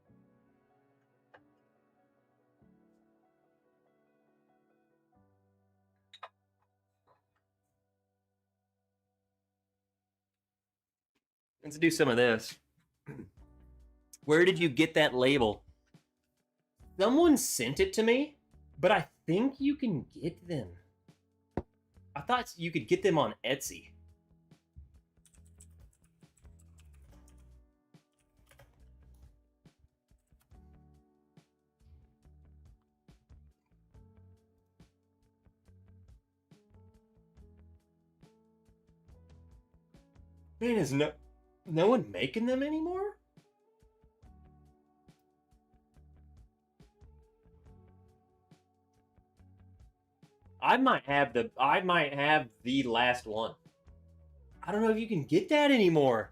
Let's do some of this. Where did you get that label? Someone sent it to me, but I think you can get them. I thought you could get them on Etsy. Man, is no one making them anymore? I might have the last one. I don't know if you can get that anymore.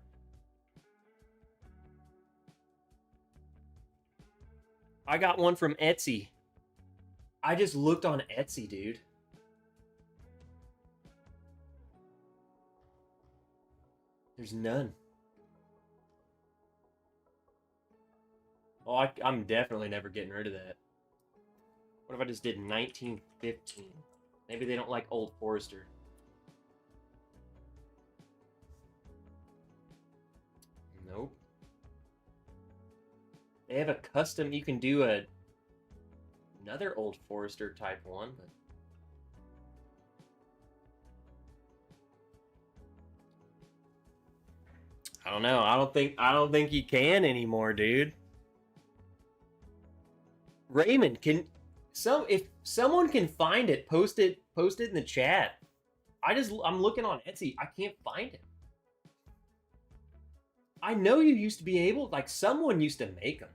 I got one from Etsy. I just looked on Etsy, dude. There's none. Oh, I'm definitely never getting rid of that. What if I just did 1915? Maybe they don't like Old Forester. Nope. They have a custom, you can do another Old Forester type one, but I don't know. I don't think you can anymore, dude. Raymond, if someone can find it, post it in the chat. I'm looking on Etsy. I can't find it. I know you used to be able, like someone used to make them.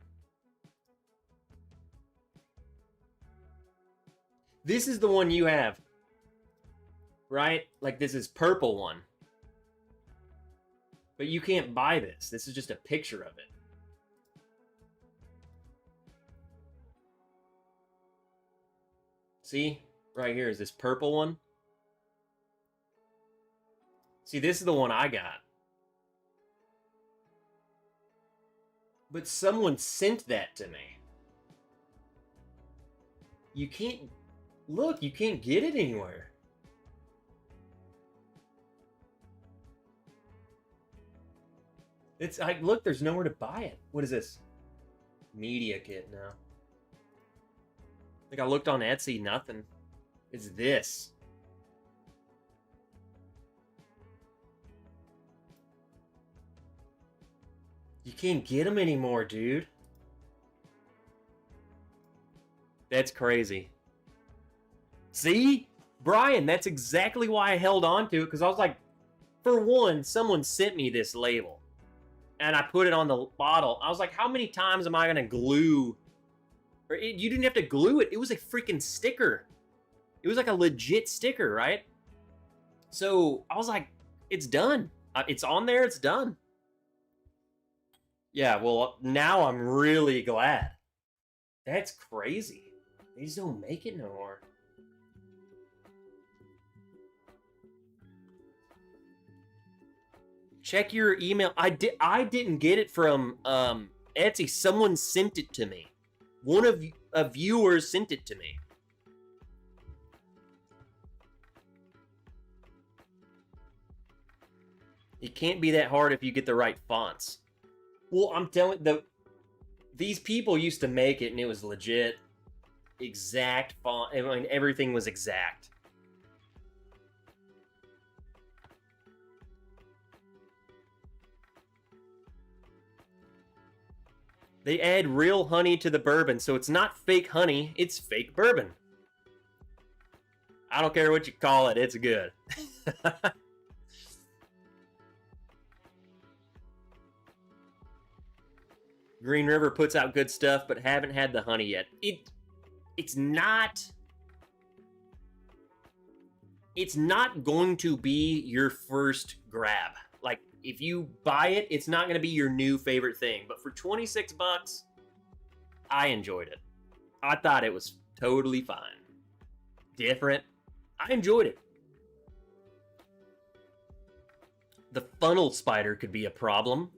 This is the one you have, right? Like this is purple one. But you can't buy this. This is just a picture of it. See? Right here is this purple one. See, this is the one I got. But someone sent that to me. You can't... Look, you can't get it anywhere. It's like, look, there's nowhere to buy it. What is this? Media kit now. Like I looked on Etsy, nothing. is this. You can't get them anymore, dude. That's crazy. See? Brian, that's exactly why I held on to it, because I was like, for one, someone sent me this label. And I put it on the bottle. I was like, how many times am I going to glue? You didn't have to glue it. It was a freaking sticker. It was like a legit sticker, right? So I was like, it's done. It's on there. It's done. Yeah, well, now I'm really glad. That's crazy. They just don't make it no more. Check your email. I didn't get it from Etsy. Someone sent it to me. One of a viewer sent it to me. It can't be that hard if you get the right fonts. Well, I'm telling these people used to make it and it was legit. Exact font. I mean, everything was exact. They add real honey to the bourbon, so it's not fake honey, it's fake bourbon. I don't care what you call it, it's good. Green River puts out good stuff, but haven't had the honey yet. It's not going to be your first grab. Like, if you buy it, it's not going to be your new favorite thing. But for 26 bucks, I enjoyed it. I thought it was totally fine. Different. I enjoyed it. The funnel spider could be a problem.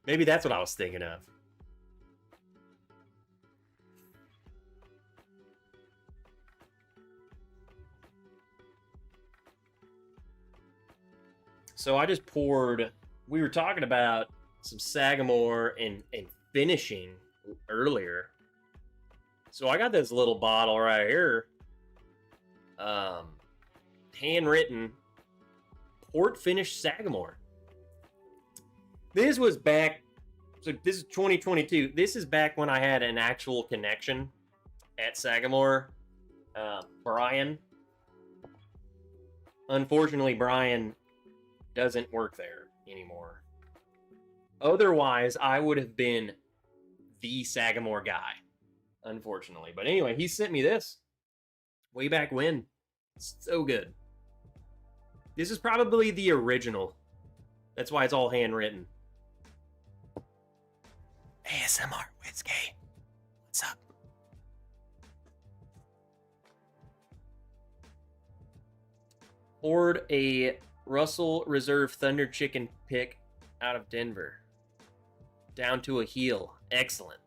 Maybe that's what I was thinking of. So I just poured, we were talking about some Sagamore and finishing earlier. So I got this little bottle right here. Handwritten port finished Sagamore. This was back, so this is 2022. This is back when I had an actual connection at Sagamore. Brian. Unfortunately, Brian doesn't work there anymore. Otherwise, I would have been the Sagamore guy, unfortunately. But anyway, he sent me this way back when. So good. This is probably the original. That's why it's all handwritten. ASMR whiskey. What's up? Poured a Russell Reserve Thunder Chicken pick out of Denver. Down to a heel. Excellent.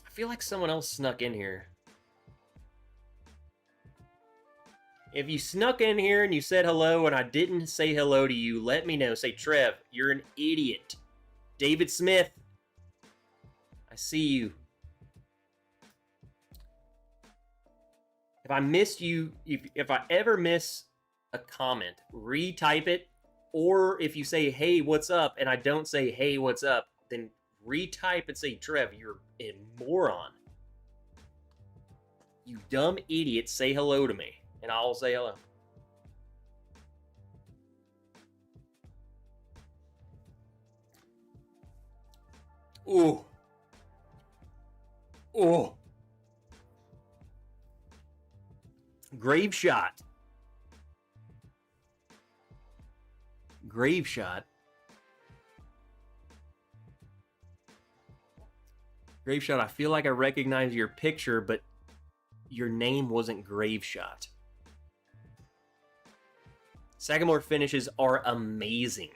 I feel like someone else snuck in here. If you snuck in here and you said hello and I didn't say hello to you, let me know. Say, Trev, you're an idiot. David Smith, I see you. If I missed you, if I ever miss a comment, retype it. Or if you say, hey, what's up? And I don't say, hey, what's up? Then retype and say, Trev, you're a moron. You dumb idiot, say hello to me. And I'll say hello. Ooh. Ooh. Grave shot. Grave shot. Grave shot, I feel like I recognize your picture, but your name wasn't Grave shot. Sagamore finishes are amazing.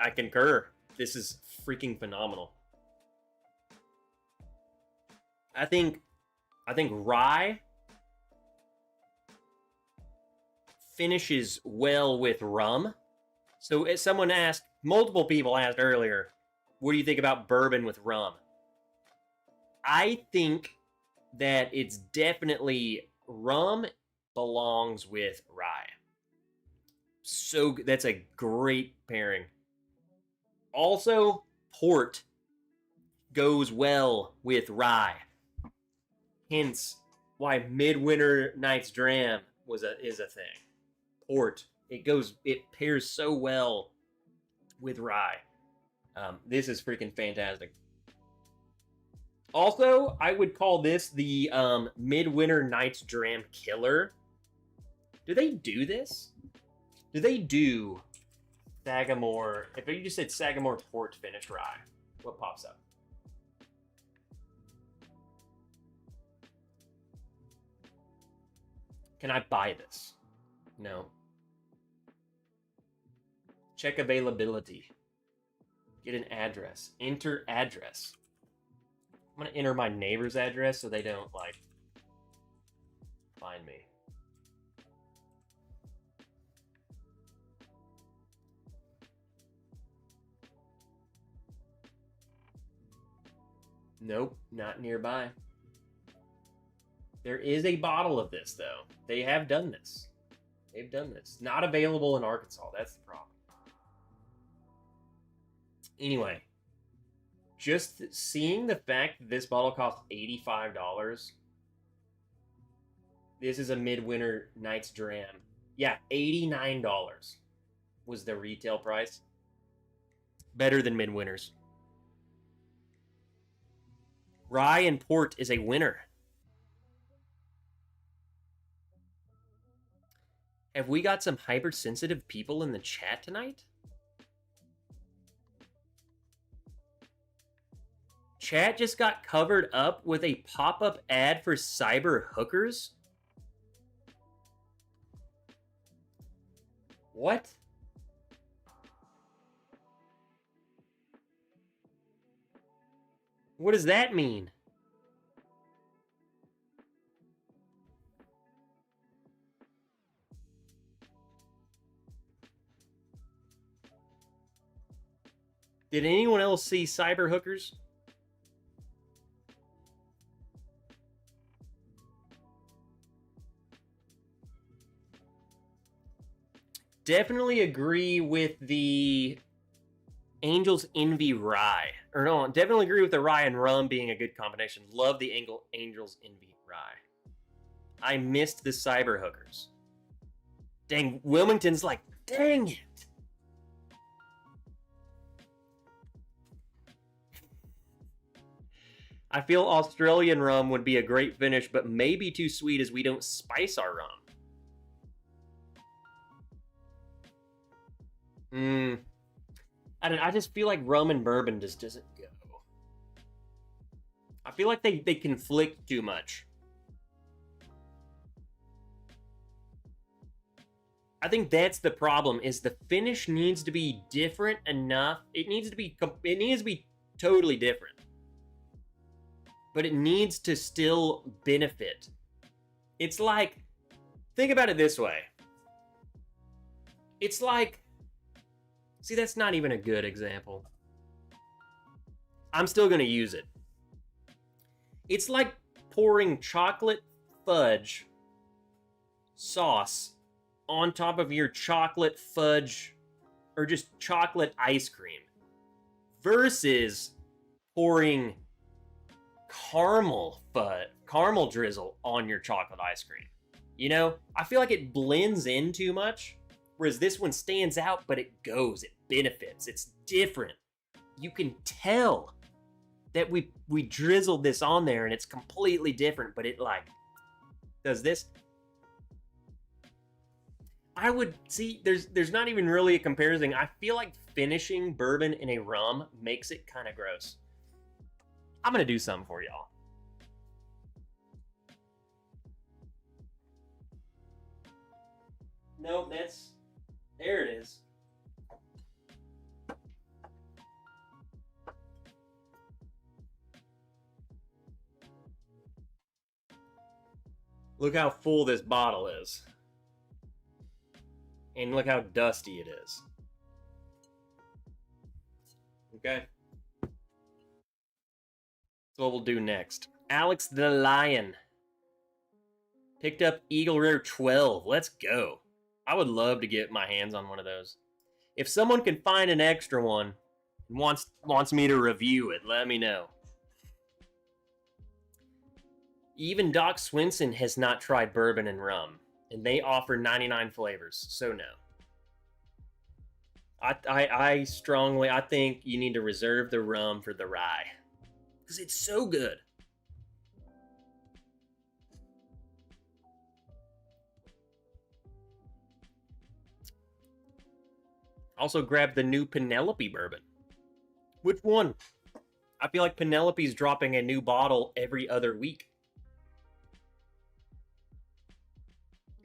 I concur. This is freaking phenomenal. I think rye finishes well with rum. So if someone asked, multiple people asked earlier, what do you think about bourbon with rum? I think that it's definitely rum belongs with rye. So that's a great pairing. Also, port goes well with rye. Hence why Midwinter Night's Dram is a thing. Port. It pairs so well with rye. This is freaking fantastic. Also, I would call this the Midwinter Night's Dram Killer. Do they do this? Do they do Sagamore? If you just said Sagamore Port Finished Rye, what pops up? Can I buy this? No. Check availability. Get an address. Enter address. I'm gonna enter my neighbor's address so they don't, like, find me. Nope, not nearby. There is a bottle of this, though. They have done this. They've done this. Not available in Arkansas. That's the problem. Anyway, just seeing the fact that this bottle costs $85. This is a Midwinter Night's Dram. Yeah, $89 was the retail price. Better than Midwinter's. Rye and port is a winner. Have we got some hypersensitive people in the chat tonight? Chat just got covered up with a pop-up ad for cyber hookers? What? What does that mean? Did anyone else see cyber hookers? Definitely agree with the Angel's Envy Rye. Or no, definitely agree with the Rye and Rum being a good combination. Love the Angel's Envy Rye. I missed the cyber hookers. Dang, Wilmington's like, dang it. I feel Australian rum would be a great finish, but maybe too sweet as we don't spice our rum. I just feel like rum and bourbon just doesn't go. I feel like they conflict too much. I think that's the problem, is the finish needs to be different enough. It needs to be totally different. But it needs to still benefit. It's like, think about it this way. It's like, see, that's not even a good example. I'm still going to use it. It's like pouring chocolate fudge sauce on top of your chocolate fudge or just chocolate ice cream versus pouring caramel drizzle on your chocolate ice cream. You know, I feel like it blends in too much, whereas this one stands out, but it benefits. It's different. You can tell that we drizzled this on there and it's completely different, but it like does this. I would see there's not even really a comparison. I feel like finishing bourbon in a rum makes it kind of gross. I'm gonna do something for y'all. Nope, there it is. Look how full this bottle is. And look how dusty it is. Okay. That's what we'll do next. Alex the Lion picked up Eagle Rare 12. Let's go. I would love to get my hands on one of those. If someone can find an extra one and wants me to review it, let me know. Even Doc Swinson has not tried bourbon and rum, and they offer 99 flavors, so no. I strongly, I think you need to reserve the rum for the rye, because it's so good. Also grabbed the new Penelope bourbon. Which one? I feel like Penelope's dropping a new bottle every other week.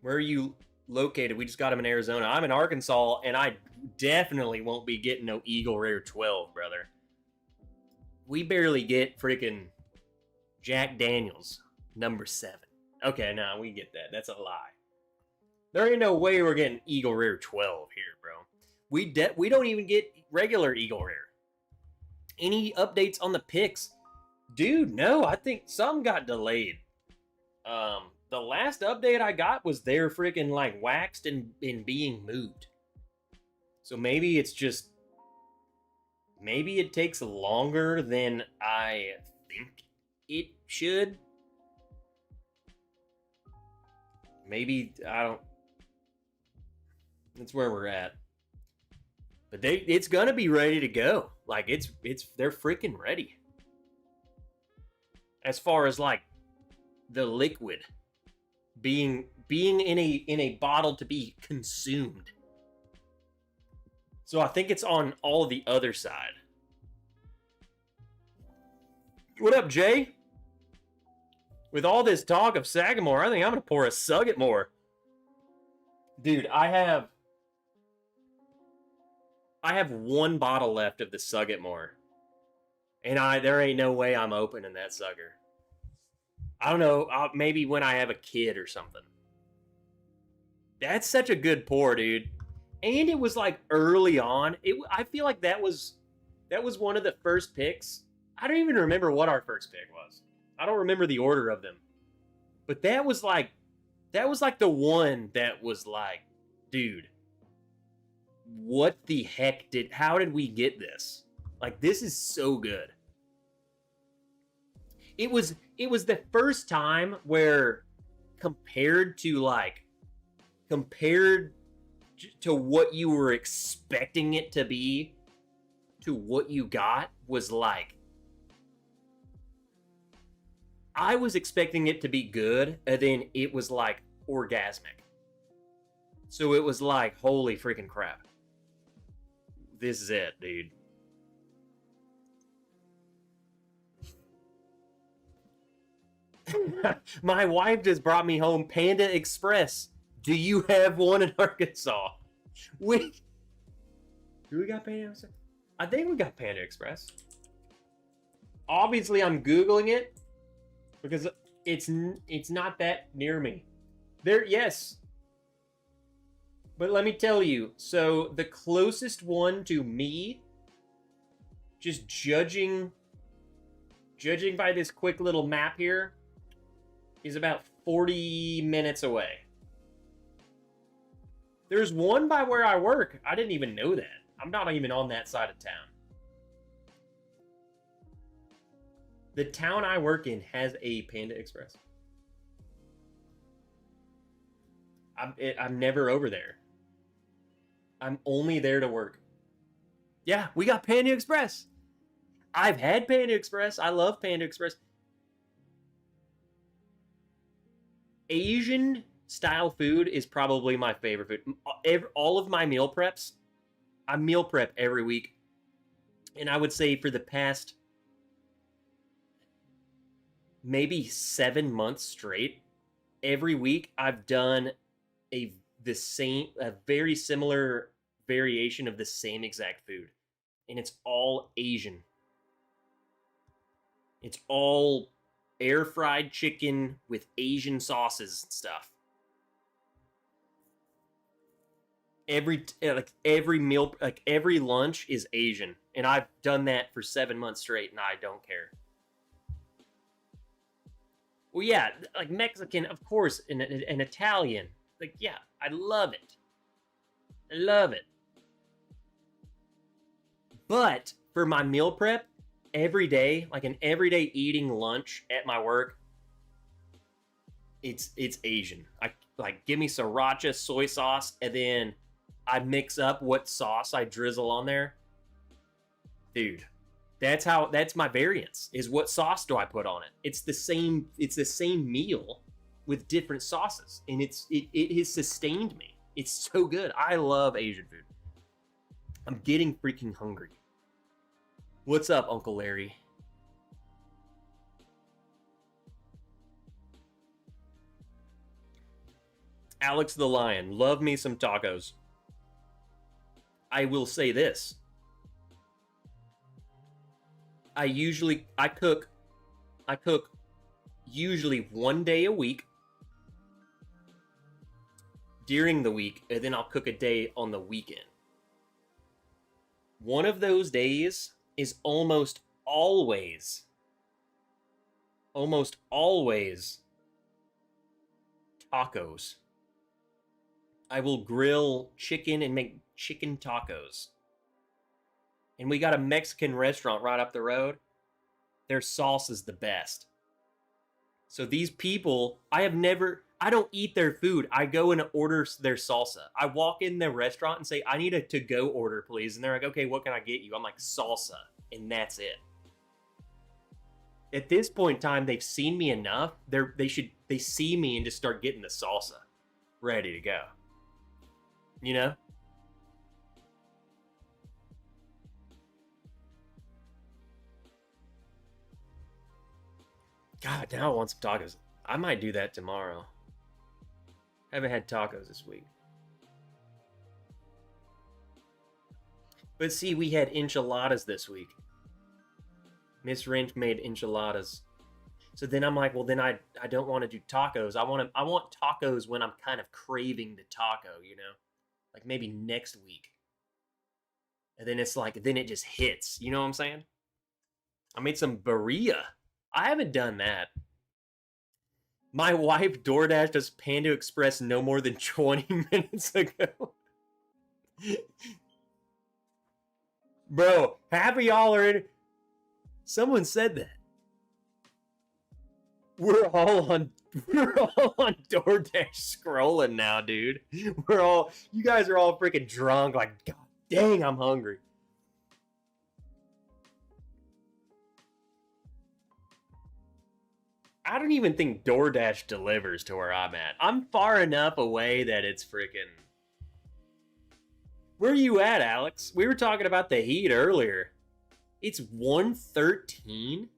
Where are you located? We just got them in Arizona. I'm in Arkansas, and I definitely won't be getting no Eagle Rare 12, brother. We barely get freaking Jack Daniels, number 7. Okay, nah, we get that. That's a lie. There ain't no way we're getting Eagle Rare 12 here, bro. We don't even get regular Eagle Rare. Any updates on the picks? Dude, no, I think some got delayed. The last update I got was they're freaking like waxed and being moved. So maybe it's just, maybe it takes longer than I think it should. Maybe, I don't, that's where we're at. But it's gonna be ready to go. Like they're freaking ready. As far as like the liquid being in a bottle to be consumed. So I think it's on all the other side. What up, Jay? With all this talk of Sagamore, I think I'm gonna pour a Suggetmore. Dude, I have one bottle left of the Suggetmore. And there ain't no way I'm opening that sucker. I don't know, maybe when I have a kid or something. That's such a good pour, dude. And it was like early on. I feel like that was one of the first picks. I don't even remember what our first pick was. I don't remember the order of them. But that was like the one that was like, dude, what the heck how did we get this? Like, this is so good. It was the first time where compared to what you were expecting it to be to what you got was like, I was expecting it to be good, and then it was like orgasmic. So it was like, holy freaking crap. This is it, dude. My wife just brought me home Panda Express. Do you have one in Arkansas? Do we got Panda Express? I think we got Panda Express. Obviously, I'm Googling it because it's not that near me. Yes. But let me tell you, so the closest one to me, just judging by this quick little map here, is about 40 minutes away. There's one by where I work. I didn't even know that. I'm not even on that side of town. The town I work in has a Panda Express. I'm never over there. I'm only there to work. Yeah, we got Panda Express. I've had Panda Express. I love Panda Express. Asian style food is probably my favorite food. All of my meal preps, I meal prep every week. And I would say for the past maybe 7 months straight, every week I've done a very similar variation of the same exact food. And it's all Asian. It's all air fried chicken with Asian sauces and stuff. every meal, like every lunch is Asian, and I've done that for 7 months straight, and I don't care. Well, yeah, like Mexican, of course, and Italian. Like, yeah, I love it. I love it. But for my meal prep, every day, like an everyday eating lunch at my work, it's Asian. I like give me sriracha, soy sauce, and then I mix up what sauce I drizzle on there. Dude, that's my variance. Is what sauce do I put on it? It's the same meal with different sauces, and it has sustained me. It's so good. I love Asian food. I'm getting freaking hungry. What's up, Uncle Larry? Alex the Lion, love me some tacos. I will say this. I cook usually 1 day a week during the week, and then I'll cook a day on the weekend. One of those days is almost always tacos. I will grill chicken and make chicken tacos. And we got a Mexican restaurant right up the road. Their sauce is the best. So these people, I don't eat their food. I go and order their salsa. I walk in their restaurant and say, I need a to-go order, please. And they're like, okay, what can I get you? I'm like, salsa. And that's it. At this point in time, they've seen me enough. They see me and just start getting the salsa ready to go. You know? God, now I want some tacos. I might do that tomorrow. Haven't had tacos this week. But see, we had enchiladas this week. Miss Wrench made enchiladas. So then I'm like, well, then I don't want to do tacos. I want tacos when I'm kind of craving the taco, you know? Like maybe next week. And then it's like, then it just hits. You know what I'm saying? I made some birria. I haven't done that. My wife DoorDashed us Panda Express no more than 20 minutes ago. Bro, half of y'all are in. Someone said that. We're all on DoorDash scrolling now, dude. You guys are all freaking drunk. Like, God dang, I'm hungry. I don't even think DoorDash delivers to where I'm at. I'm far enough away that it's freaking. Where are you at, Alex? We were talking about the heat earlier. It's 113?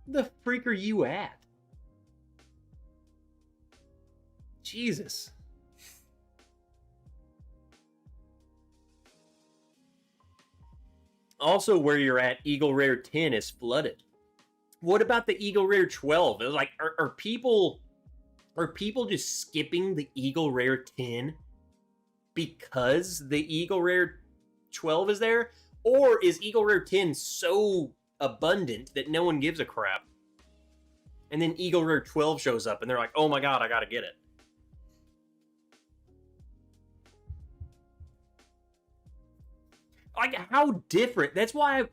The freak are you at? Jesus. Also, where you're at, Eagle Rare 10 is flooded. What about the Eagle Rare 12? Like, are people just skipping the Eagle Rare 10 because the Eagle Rare 12 is there? Or is Eagle Rare 10 so abundant that no one gives a crap? And then Eagle Rare 12 shows up and they're like, oh my God, I gotta get it. Like, how different? That's why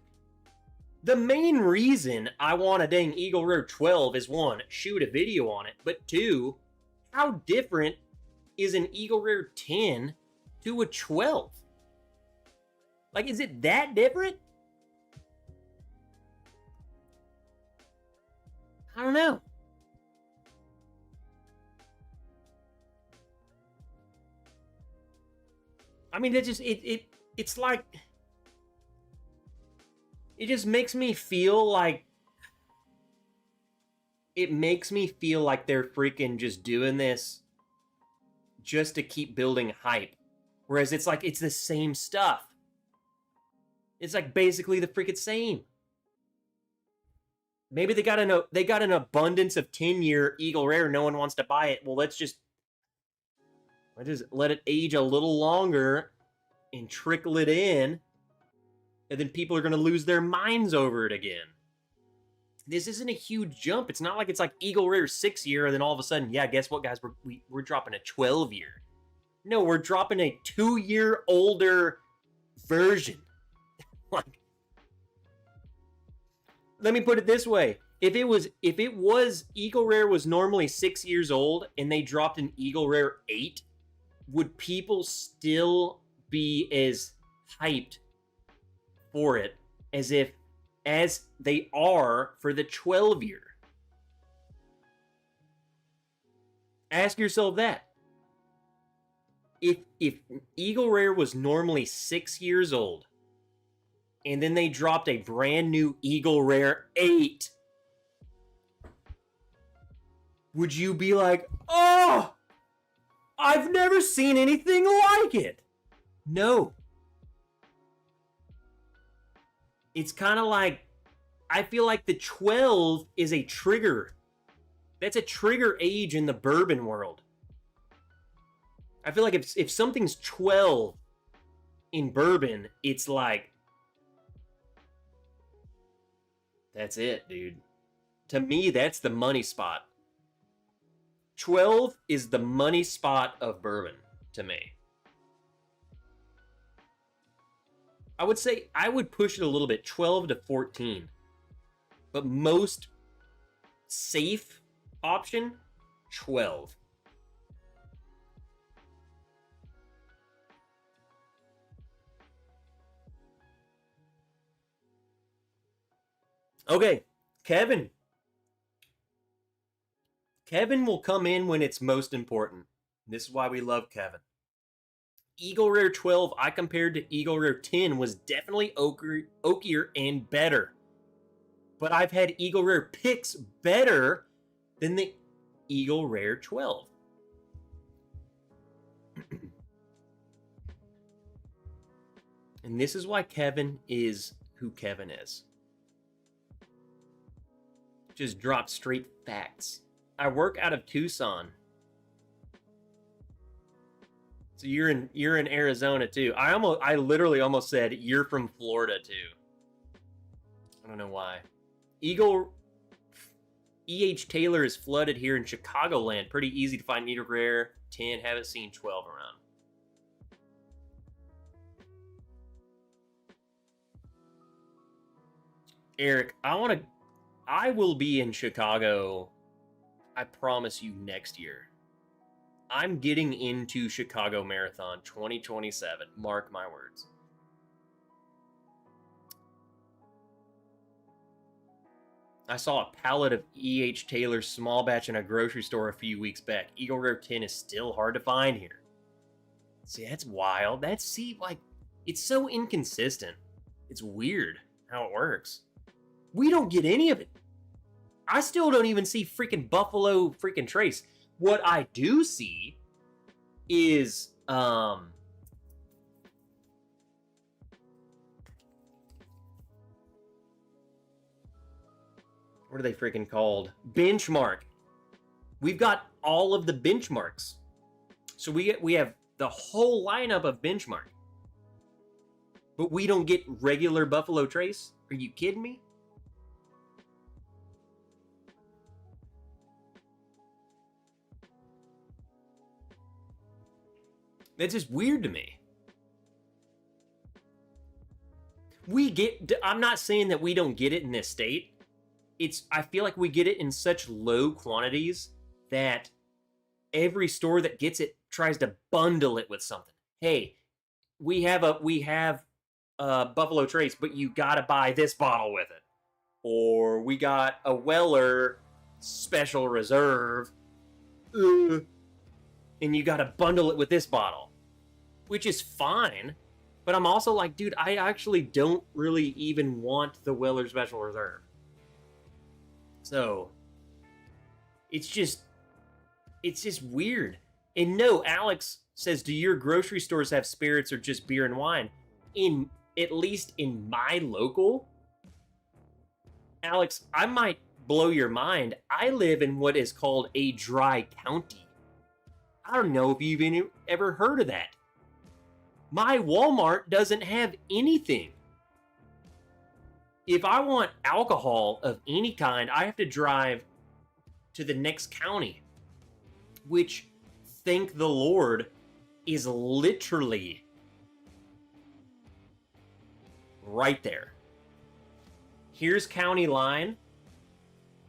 the main reason I want a dang Eagle Rare 12 is one, shoot a video on it, but two, how different is an Eagle Rare 10 to a 12? Like, is it that different? I don't know. I mean, it's like, it just makes me feel like, they're freaking just doing this just to keep building hype. Whereas it's like, it's the same stuff. It's like basically the freaking same. Maybe they got an abundance of 10-year Eagle Rare. No one wants to buy it. Well, let's just I just let it age a little longer and trickle it in, and then people are going to lose their minds over it again. This isn't a huge jump. It's not like it's like Eagle Rare 6-year, and then all of a sudden, yeah, guess what, guys? We're dropping a 12-year. No, we're dropping a 2-year older version. Like, let me put it this way. If it was Eagle Rare was normally 6 years old and they dropped an Eagle Rare 8, would people still be as hyped for it as they are for the 12-year? Ask yourself that. If Eagle Rare was normally 6 years old, and then they dropped a brand new Eagle Rare 8, would you be like, oh, I've never seen anything like it? No. It's kind of like, I feel like the 12 is a trigger. That's a trigger age in the bourbon world. I feel like if something's 12 in bourbon, it's like, that's it, dude. To me, that's the money spot. 12 is the money spot of bourbon, to me. I would say, I would push it a little bit, 12 to 14. But most safe option, 12. Okay, Kevin. Kevin will come in when it's most important. This is why we love Kevin. Eagle Rare 12, I compared to Eagle Rare 10, was definitely oakier and better. But I've had Eagle Rare picks better than the Eagle Rare 12. And this is why Kevin is who Kevin is. Just drop straight facts. I work out of Tucson. So you're in Arizona too. I literally almost said you're from Florida too. I don't know why. E.H. Taylor is flooded here in Chicagoland. Pretty easy to find Eagle Rare 10. Haven't seen 12 around. Eric, I will be in Chicago, I promise you, next year. I'm getting into Chicago Marathon 2027. Mark my words. I saw a pallet of E.H. Taylor small batch in a grocery store a few weeks back. Eagle Rare 10 is still hard to find here. See, that's wild. It's so inconsistent. It's weird how it works. We don't get any of it. I still don't even see freaking Buffalo freaking Trace. What I do see is what are they freaking called? Benchmark. We've got all of the benchmarks. So we have the whole lineup of Benchmark. But we don't get regular Buffalo Trace? Are you kidding me? That's just weird to me. I'm not saying that we don't get it in this state. I feel like we get it in such low quantities that every store that gets it tries to bundle it with something. Hey, we have Buffalo Trace, but you gotta buy this bottle with it. Or we got a Weller Special Reserve. And you gotta bundle it with this bottle, which is fine, but I'm also like, dude, I actually don't really even want the Weller Special Reserve. So it's just weird. And no, Alex says, do your grocery stores have spirits or just beer and wine? At least in my local, Alex, I might blow your mind. I live in what is called a dry county. I don't know if you've even ever heard of that. My Walmart doesn't have anything. If I want alcohol of any kind, I have to drive to the next county, which, thank the Lord, is literally right there. Here's county line.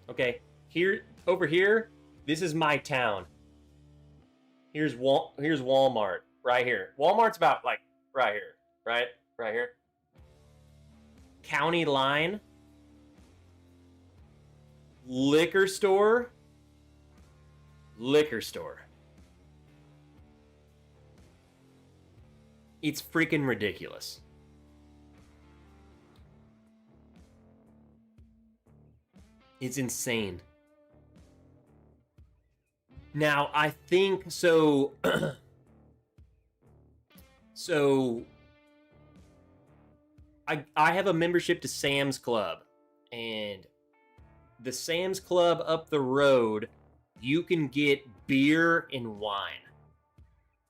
Okay, over here, this is my town. Here's Walmart right here. Walmart's about like right here, right here. County line, liquor store. It's freaking ridiculous. It's insane. Now, I think so. I have a membership to Sam's Club, and the Sam's Club up the road, you can get beer and wine.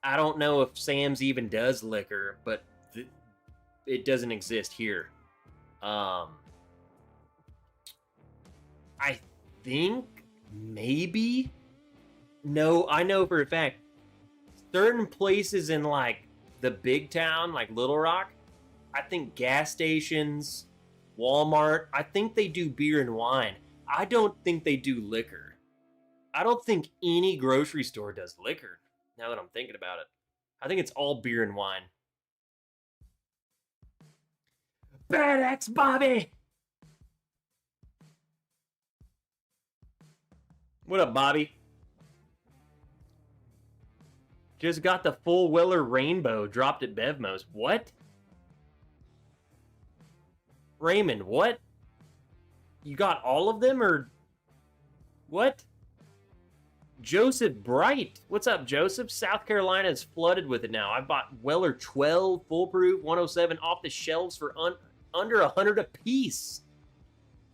I don't know if Sam's even does liquor, but it doesn't exist here. I think maybe. No, I know for a fact, certain places in like the big town, like Little Rock, I think gas stations, Walmart, I think they do beer and wine. I don't think they do liquor. I don't think any grocery store does liquor, now that I'm thinking about it. I think it's all beer and wine. Bad X Bobby! What up, Bobby? Just got the full Weller Rainbow dropped at Bevmo's. What? Raymond, what? You got all of them, or what? Joseph Bright. What's up, Joseph? South Carolina is flooded with it now. I bought Weller 12 Full Proof 107 off the shelves for under $100 a piece.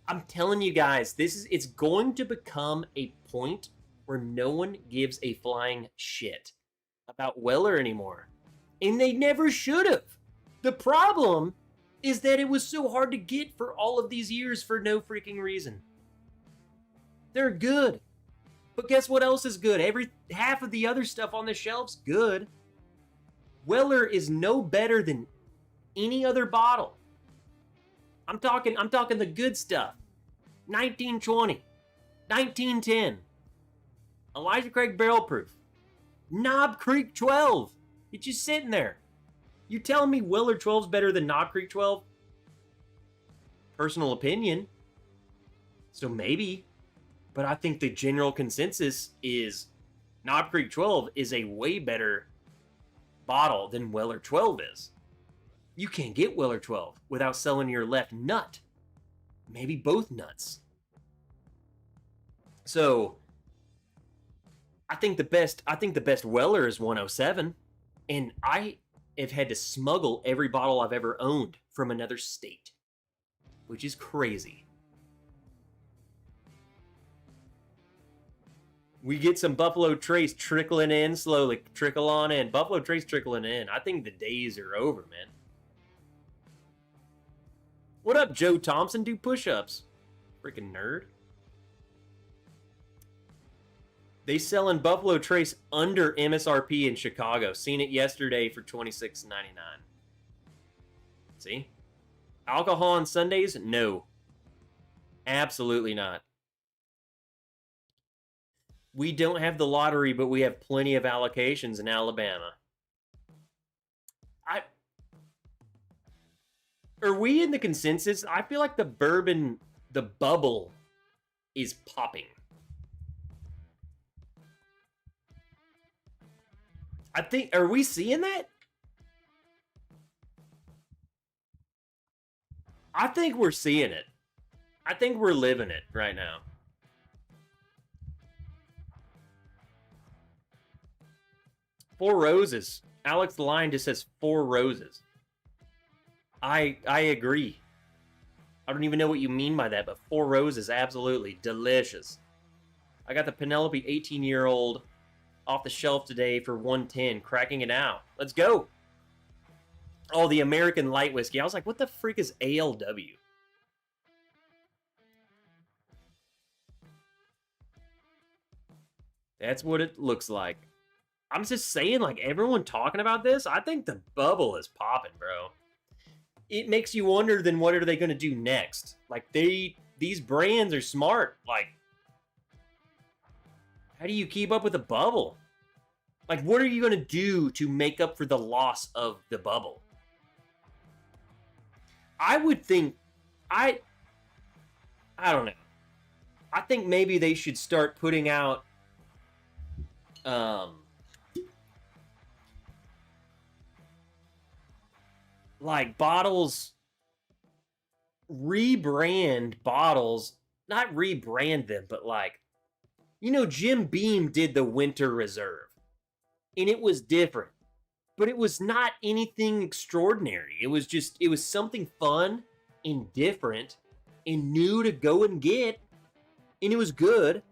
I'm telling you guys, it's going to become a point where no one gives a flying shit about Weller anymore. And they never should have. The problem is that it was so hard to get for all of these years for no freaking reason. They're good. But guess what else is good? Half of the other stuff on the shelf's good. Weller is no better than any other bottle. I'm talking the good stuff. 1920, 1910, Elijah Craig Barrel Proof, Knob Creek 12. It's just sitting there. You telling me Weller 12's better than Knob Creek 12? Personal opinion. So maybe. But I think the general consensus is Knob Creek 12 is a way better bottle than Weller 12 is. You can't get Weller 12 without selling your left nut. Maybe both nuts. So I think the best Weller is 107, and I have had to smuggle every bottle I've ever owned from another state, which is crazy. We get some Buffalo Trace trickling in slowly, trickle on in. Buffalo Trace trickling in. I think the days are over, man. What up, Joe Thompson? Do push-ups. Freaking nerd. They selling Buffalo Trace under MSRP in Chicago. Seen it yesterday for $26.99. See? Alcohol on Sundays? No. Absolutely not. We don't have the lottery, but we have plenty of allocations in Alabama. Are we in the consensus? I feel like the bourbon, the bubble, is popping. Are we seeing that? I think we're seeing it. I think we're living it right now. Four Roses. Alex the Lion just says Four Roses. I agree. I don't even know what you mean by that, but Four Roses, absolutely delicious. I got the Penelope 18-year-old off the shelf today for 110, cracking it out. Let's go. Oh, the American light whiskey. I was like, what the freak is ALW? That's what it looks like. I'm just saying, like, everyone talking about this, I think the bubble is popping, bro. It makes you wonder, then what are they going to do next? Like, these brands are smart. Like, how do you keep up with the bubble? Like, what are you going to do to make up for the loss of the bubble? I would think, I don't know. I think maybe they should start putting out, like bottles, rebrand bottles, not rebrand them, but like, Jim Beam did the Winter Reserve, and it was different, but it was not anything extraordinary. It was something fun and different and new to go and get, and it was good.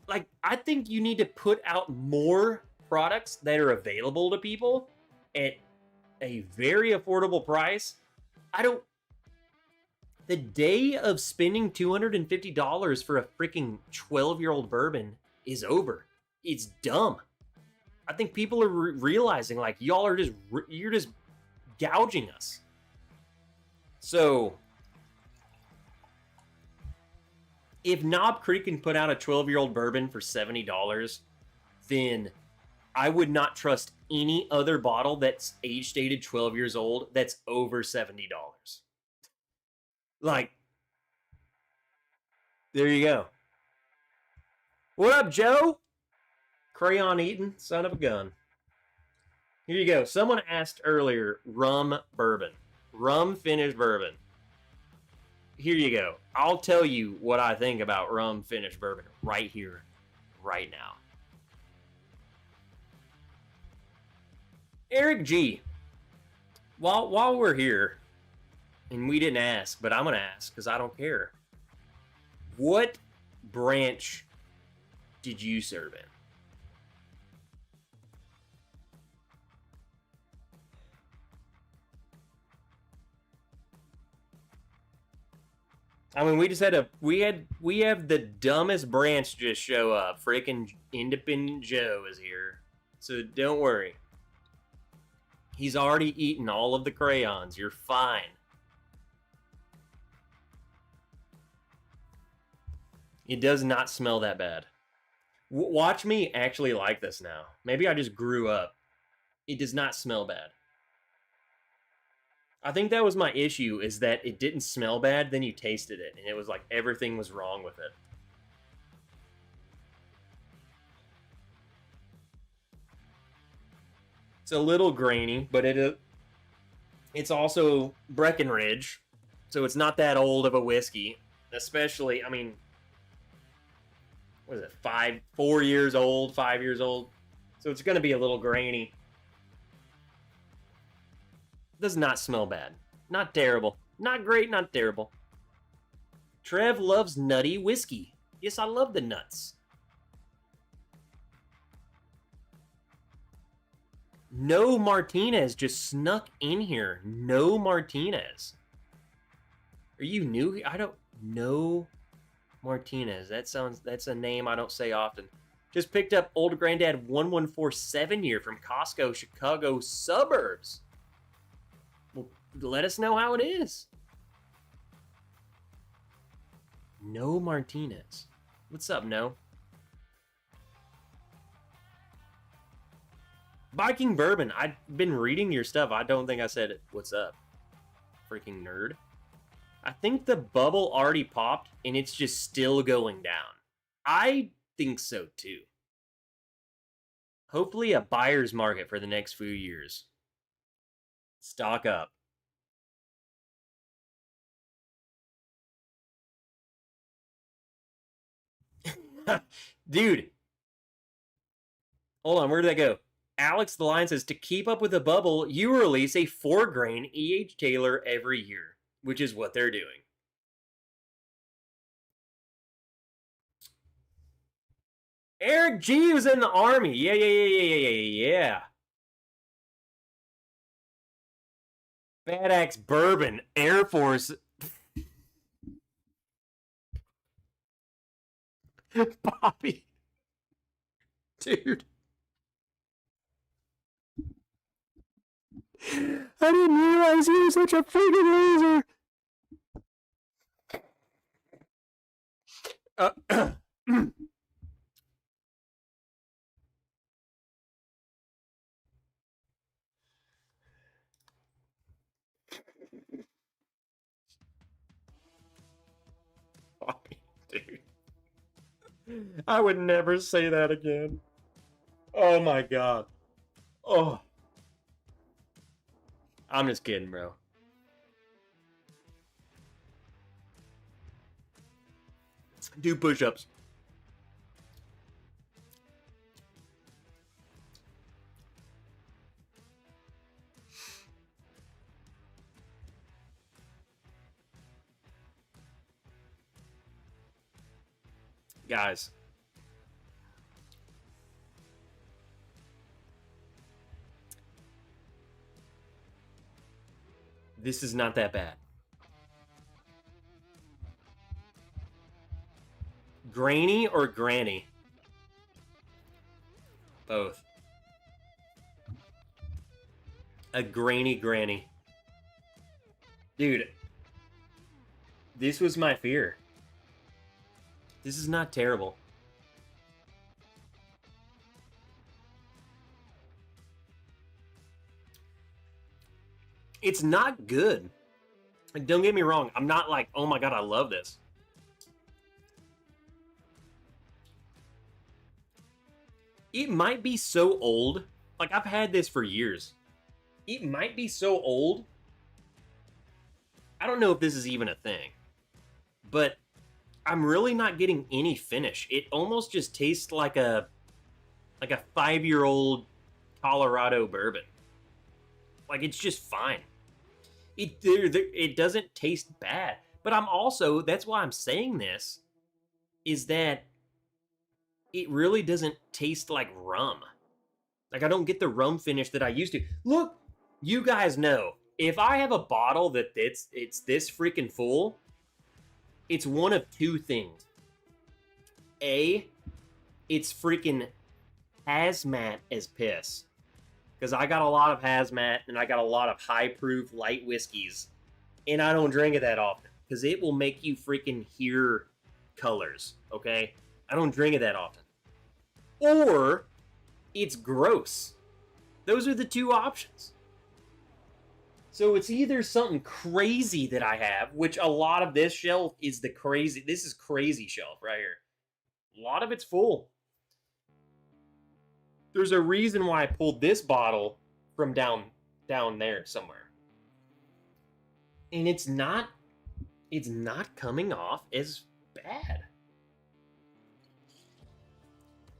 Like, I think you need to put out more products that are available to people at a very affordable price. The day of spending $250 for a freaking 12-year-old bourbon is over. It's dumb. I think people are realizing, like, you're just gouging us. So, if Knob Creek can put out a 12-year-old bourbon for $70, then I would not trust any other bottle that's age stated 12 years old that's over $70. Like, there you go. What up, Joe? Crayon eating, son of a gun. Here you go. Someone asked earlier, rum bourbon. Rum finished bourbon. Here you go. I'll tell you what I think about rum finished bourbon right here, right now. Eric G, while we're here, and we didn't ask, but I'm going to ask because I don't care. What branch did you serve in? I mean, we have the dumbest branch just show up. Freaking Independent Joe is here. So don't worry. He's already eaten all of the crayons. You're fine. It does not smell that bad. Watch me actually like this now. Maybe I just grew up. It does not smell bad. I think that was my issue, is that it didn't smell bad, then you tasted it, and it was like everything was wrong with it. It's a little grainy, but it's also Breckenridge, so it's not that old of a whiskey. Especially, I mean, what is it, 4 years old, 5 years old? So it's going to be a little grainy. Does not smell bad. Not terrible. Not great, not terrible. Trev loves nutty whiskey. Yes, I love the nuts. No Martinez just snuck in here. No Martinez. Are you new? I don't know Martinez. That's a name I don't say often. Just picked up Old Granddad 1147 year from Costco, Chicago suburbs. Well, let us know how it is. No Martinez. What's up, No? Viking Bourbon. I've been reading your stuff. I don't think I said it. What's up? Freaking nerd. I think the bubble already popped and it's just still going down. I think so too. Hopefully a buyer's market for the next few years. Stock up. Dude. Hold on, where did that go? Alex the Lion says, to keep up with the bubble, you release a 4-grain E.H. Taylor every year, which is what they're doing. Eric G was in the Army. Yeah. Bad Axe Bourbon, Air Force. Bobby. Dude. I didn't realize he was such a freaking loser. Dude. I would never say that again. Oh my god. Oh. I'm just kidding, bro. Do push-ups. Guys. This is not that bad. Grainy or granny? Both. A grainy granny. Dude. This was my fear. This is not terrible. It's not good. Like, don't get me wrong. I'm not like, oh my god, I love this. It might be so old. Like, I've had this for years. It might be so old. I don't know if this is even a thing. But I'm really not getting any finish. It almost just tastes like a 5-year-old Colorado bourbon. Like, it's just fine. It doesn't taste bad. But I'm also, that's why I'm saying this, is that it really doesn't taste like rum. Like, I don't get the rum finish that I used to. Look, you guys know, if I have a bottle that it's this freaking full, it's one of two things. A, it's freaking hazmat as piss. Because I got a lot of hazmat and I got a lot of high proof light whiskeys. And I don't drink it that often. Because it will make you freaking hear colors. Okay? I don't drink it that often. Or it's gross. Those are the two options. So it's either something crazy that I have, which a lot of this shelf is the crazy. This is crazy shelf right here. A lot of it's full. There's a reason why I pulled this bottle from down there somewhere. And it's not coming off as bad.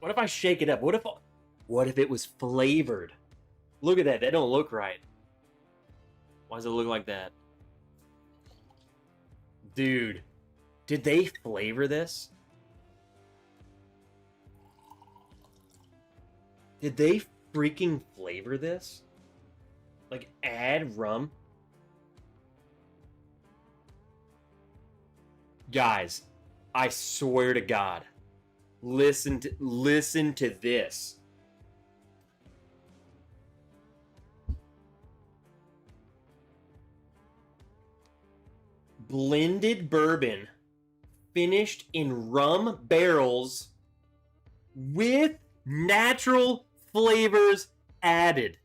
What if I shake it up? What if it was flavored? Look at that. That don't look right. Why does it look like that? Dude, did they flavor this? Did they freaking flavor this? Like, add rum? Guys, I swear to God. Listen to this. Blended bourbon finished in rum barrels with natural flavors added.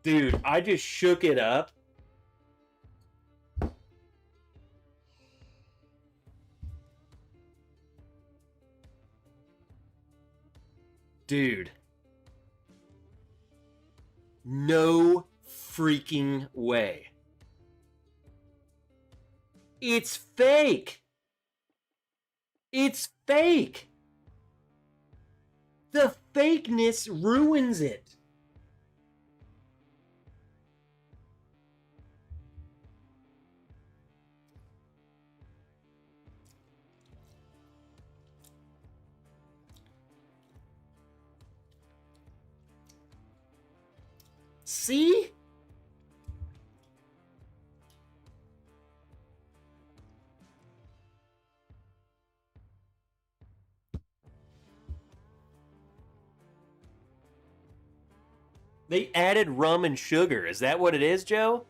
Dude, I just shook it up. Dude. No freaking way. It's fake. It's fake. The fakeness ruins it. See? They added rum and sugar. Is that what it is, Joe?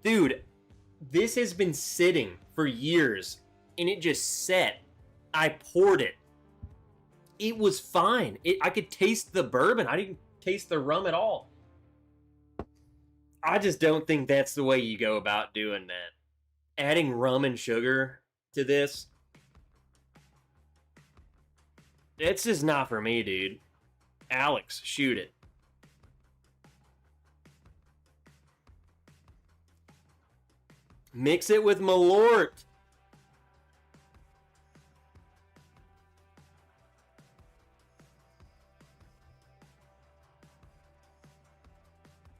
Dude, this has been sitting for years, and it just set. I poured it. It was fine. I could taste the bourbon. I didn't taste the rum at all. I just don't think that's the way you go about doing that. Adding rum and sugar to this, it's just not for me, dude. Alex, shoot it. Mix it with Malort.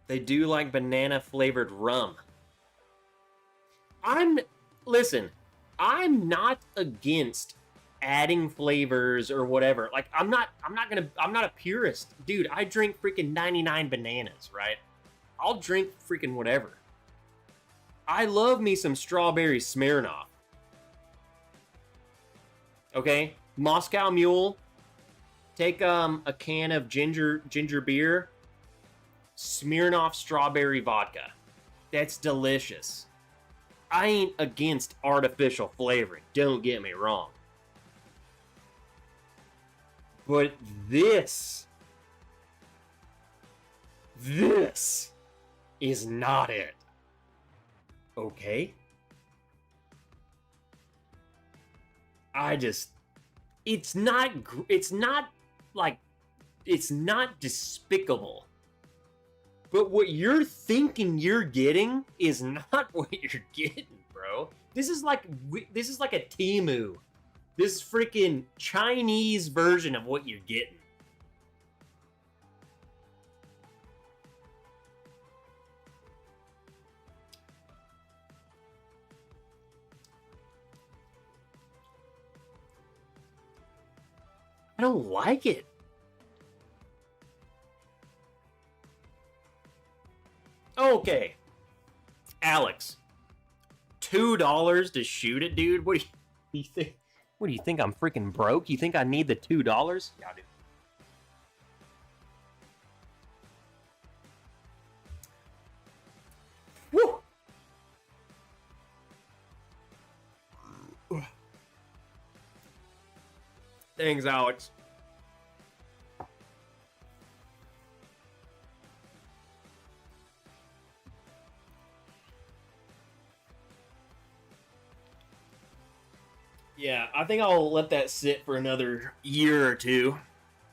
They do like banana flavored rum. Listen, I'm not against adding flavors or whatever. Like I'm not a purist. Dude, I drink freaking 99 bananas, right? I'll drink freaking whatever. I love me some strawberry Smirnoff. Okay? Moscow Mule. Take a can of ginger beer. Smirnoff strawberry vodka. That's delicious. I ain't against artificial flavoring. Don't get me wrong. But this is not it. Okay? It's not despicable. But what you're thinking you're getting is not what you're getting, bro. This is like a Temu. This freaking Chinese version of what you're getting. I don't like it. Okay. Alex. $2 to shoot it, dude? What do you think? What do you think? I'm freaking broke? You think I need the $2? Yeah, dude. Woo! Thanks, Alex. Yeah, I think I'll let that sit for another year or two.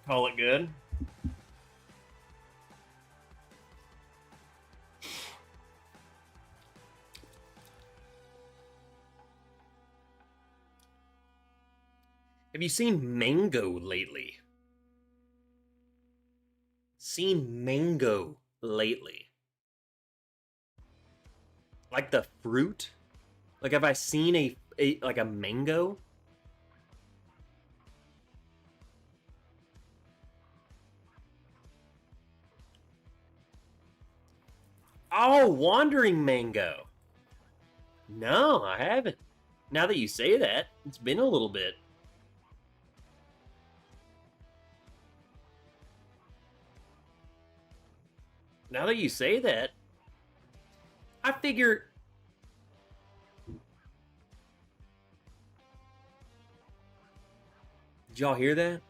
Call it good. Have you seen mango lately? Seen mango lately? Like the fruit? Like have I seen a mango? Oh, wandering mango. No, I haven't. Now that you say that, it's been a little bit. Now that you say that, I figure... Did y'all hear that?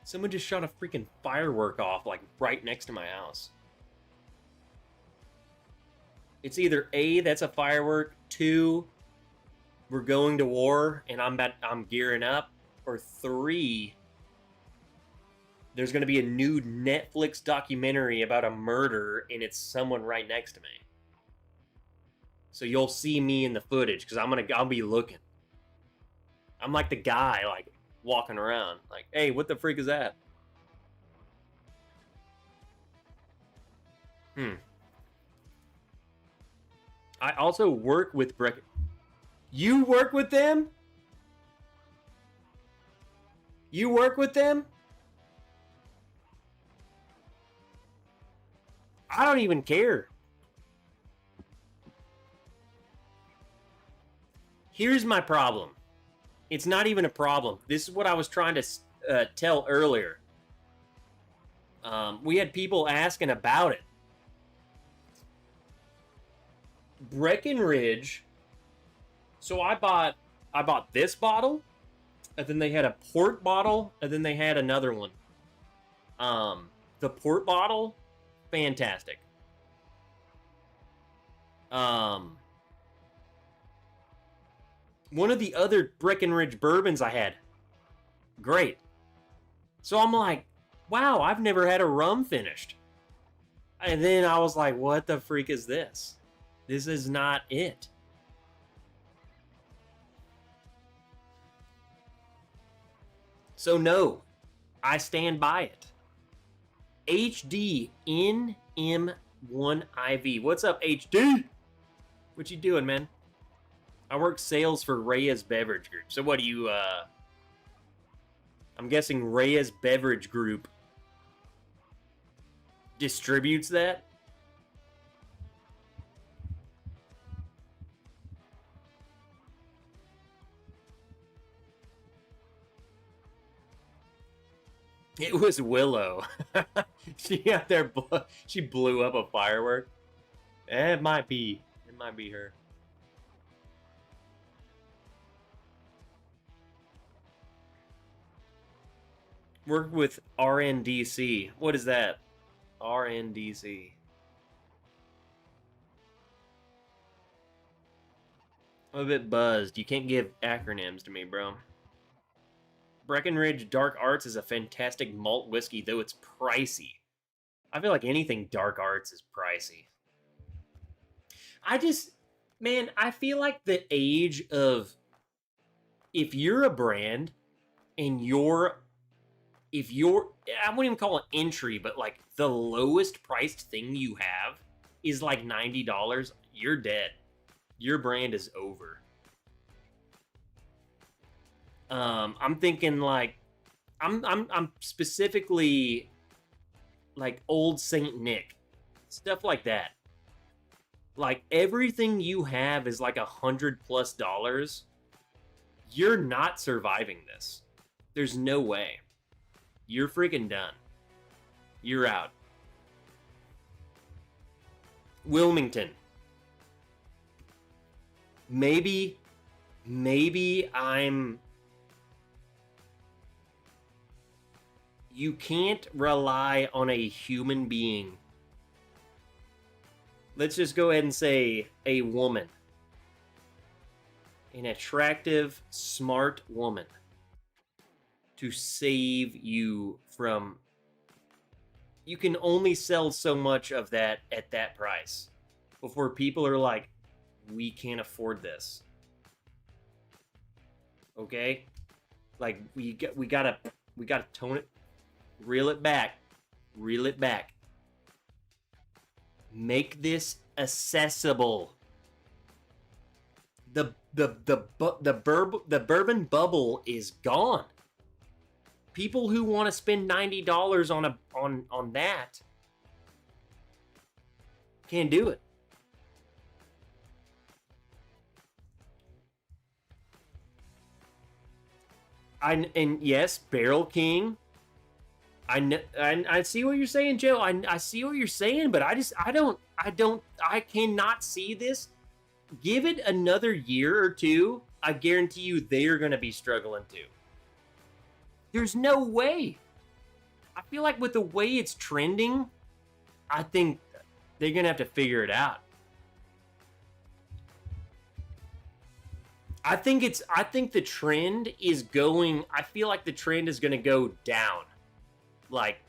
Someone just shot a freaking firework off, like, right next to my house. It's either A, that's a firework, 2, we're going to war, and I'm gearing up, or 3, there's going to be a new Netflix documentary about a murder, and it's someone right next to me. So you'll see me in the footage, because I'll be looking. I'm like the guy, like, walking around. Like, hey, what the freak is that? I also work with You work with them? You work with them? I don't even care. Here's my problem. It's not even a problem. This is what I was trying to tell earlier. We had people asking about it. Breckenridge. So I bought this bottle, and then they had a port bottle, and then they had another one. The port bottle, fantastic. One of the other Breckenridge bourbons I had, great. So I'm like, wow, I've never had a rum finished. And then I was like, what the freak is this? This is not it. So no, I stand by it. HD NM1IV. What's up, HD? What you doing, man? I work sales for Reyes Beverage Group. So what do you, I'm guessing Reyes Beverage Group distributes that? It was Willow. She out there, she blew up a firework. It might be her. Work with RNDC. What is that? RNDC. I'm a bit buzzed. You can't give acronyms to me, bro. Breckenridge Dark Arts is a fantastic malt whiskey, though it's pricey. I feel like anything Dark Arts is pricey. Man, I feel like the age of, if you're a brand and if you're, I wouldn't even call it entry, but like the lowest priced thing you have is like $90, you're dead. Your brand is over. I'm thinking like, I'm specifically like Old Saint Nick, stuff like that. Like everything you have is like $100+. You're not surviving this. There's no way. You're freaking done. You're out. Wilmington. Maybe I'm... You can't rely on a human being. Let's just go ahead and say a woman. An attractive, smart woman. To save you from... You can only sell so much of that at that price before people are like, we can't afford this. Okay? Like, we gotta tone it, reel it back. Make this accessible. The bourbon bubble is gone. People who want to spend $90 on that can't do it. And yes, Barrel King. I see what you're saying, Joe. I see what you're saying, but I cannot see this. Give it another year or two. I guarantee you they're going to be struggling too. There's no way. I feel like with the way it's trending, I think they're going to have to figure it out. I think the trend is going, I feel like the trend is going to go down. Like,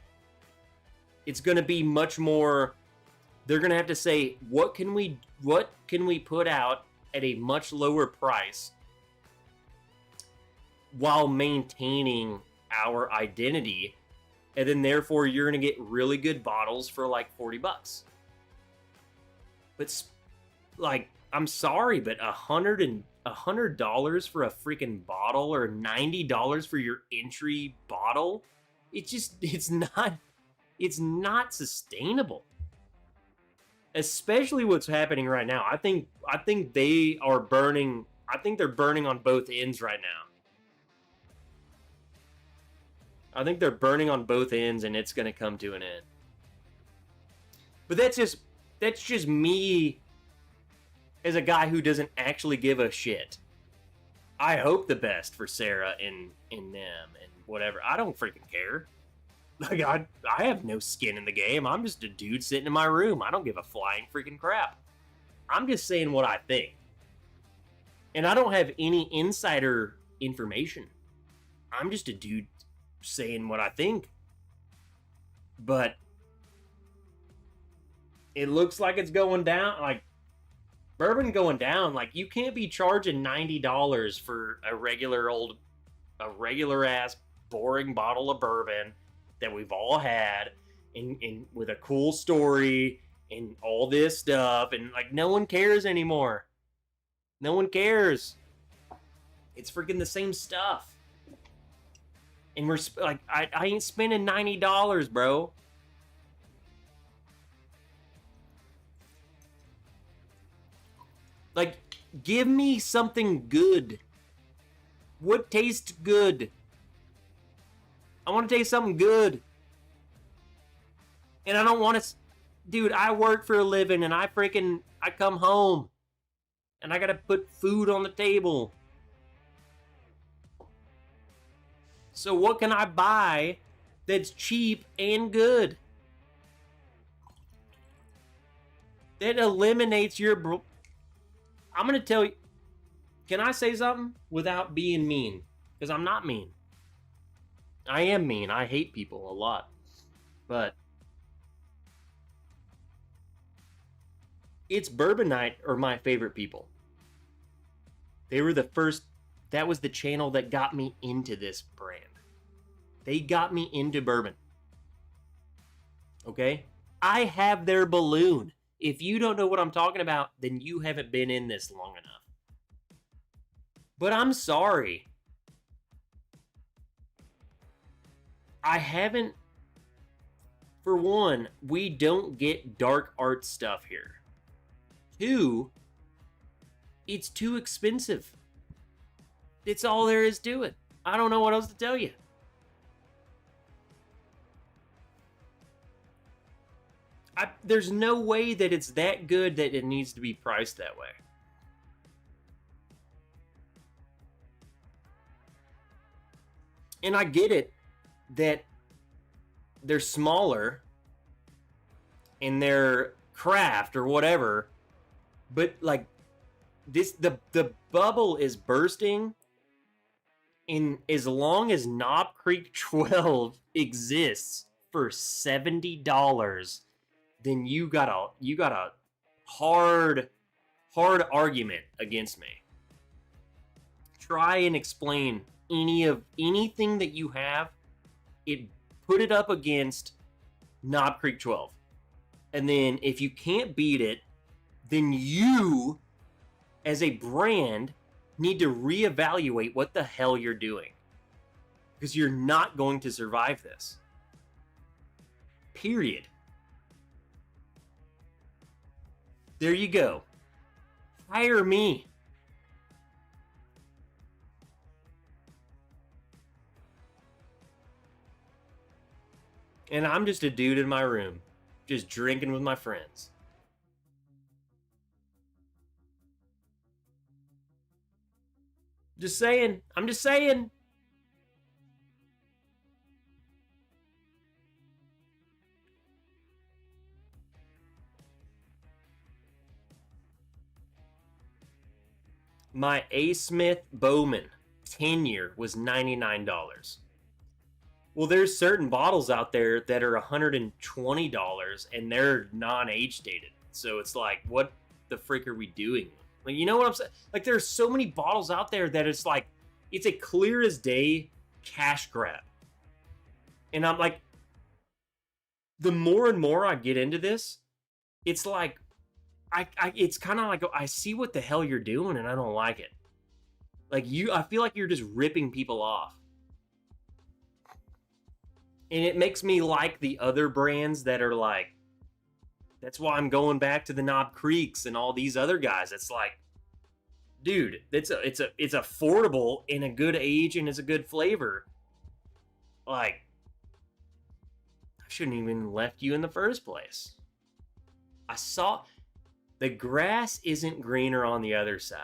it's going to be much more, they're going to have to say, what can we put out at a much lower price while maintaining our identity, and then therefore you're going to get really good bottles for like $40. But like, I'm sorry, but $100 $100 for a freaking bottle or $90 for your entry bottle. It's not sustainable. Especially what's happening right now. I think they are burning. I think they're burning on both ends right now. I think they're burning on both ends, and it's going to come to an end. But that's just me as a guy who doesn't actually give a shit. I hope the best for Sarah and them and whatever. I don't freaking care. Like, I have no skin in the game. I'm just a dude sitting in my room. I don't give a flying freaking crap. I'm just saying what I think. And I don't have any insider information. I'm just a dude saying what I think. But it looks like it's going down. Like, bourbon going down. Like, you can't be charging $90 for a regular ass boring bottle of bourbon that we've all had, and with a cool story and all this stuff, and like no one cares anymore. No one cares. It's freaking the same stuff. And we're like, I ain't spending $90, bro. Like, give me something good. What tastes good? I want to taste something good. And I don't want to... Dude, I work for a living, and I come home. And I got to put food on the table. So what can I buy that's cheap and good? That eliminates your... I'm going to tell you... Can I say something without being mean? Because I'm not mean. I am mean. I hate people a lot. But It's Bourbon Night are my favorite people. They were the first... That was the channel that got me into this brand. They got me into bourbon. Okay? I have their balloon. If you don't know what I'm talking about, then you haven't been in this long enough. But I'm sorry. I haven't... For one, we don't get dark art stuff here. Two, it's too expensive. It's all there is to it. I don't know what else to tell you. There's no way that it's that good that it needs to be priced that way. And I get it that they're smaller and they're craft or whatever, but like this, the bubble is bursting. And as long as Knob Creek 12 exists for $70, then you got a hard argument against me. Try and explain anything that you have. Put it up against Knob Creek 12. And then if you can't beat it, then you, as a brand, need to reevaluate what the hell you're doing. Because you're not going to survive this. Period. There you go. Hire me. And I'm just a dude in my room, just drinking with my friends. Just saying. I'm just saying. My A. Smith Bowman 10-year was $99. Well, there's certain bottles out there that are $120 and they're non-age dated. So it's like, what the frick are we doing? Like, you know what I'm saying? Like, there's so many bottles out there that it's like, it's a clear as day cash grab. And I'm like, the more and more I get into this, it's like, it's kind of like, I see what the hell you're doing and I don't like it. Like I feel like you're just ripping people off. And it makes me like the other brands that are like, that's why I'm going back to the Knob Creeks and all these other guys. It's like, dude, it's affordable in a good age and it's a good flavor. Like, I shouldn't even left you in the first place. I saw the grass isn't greener on the other side.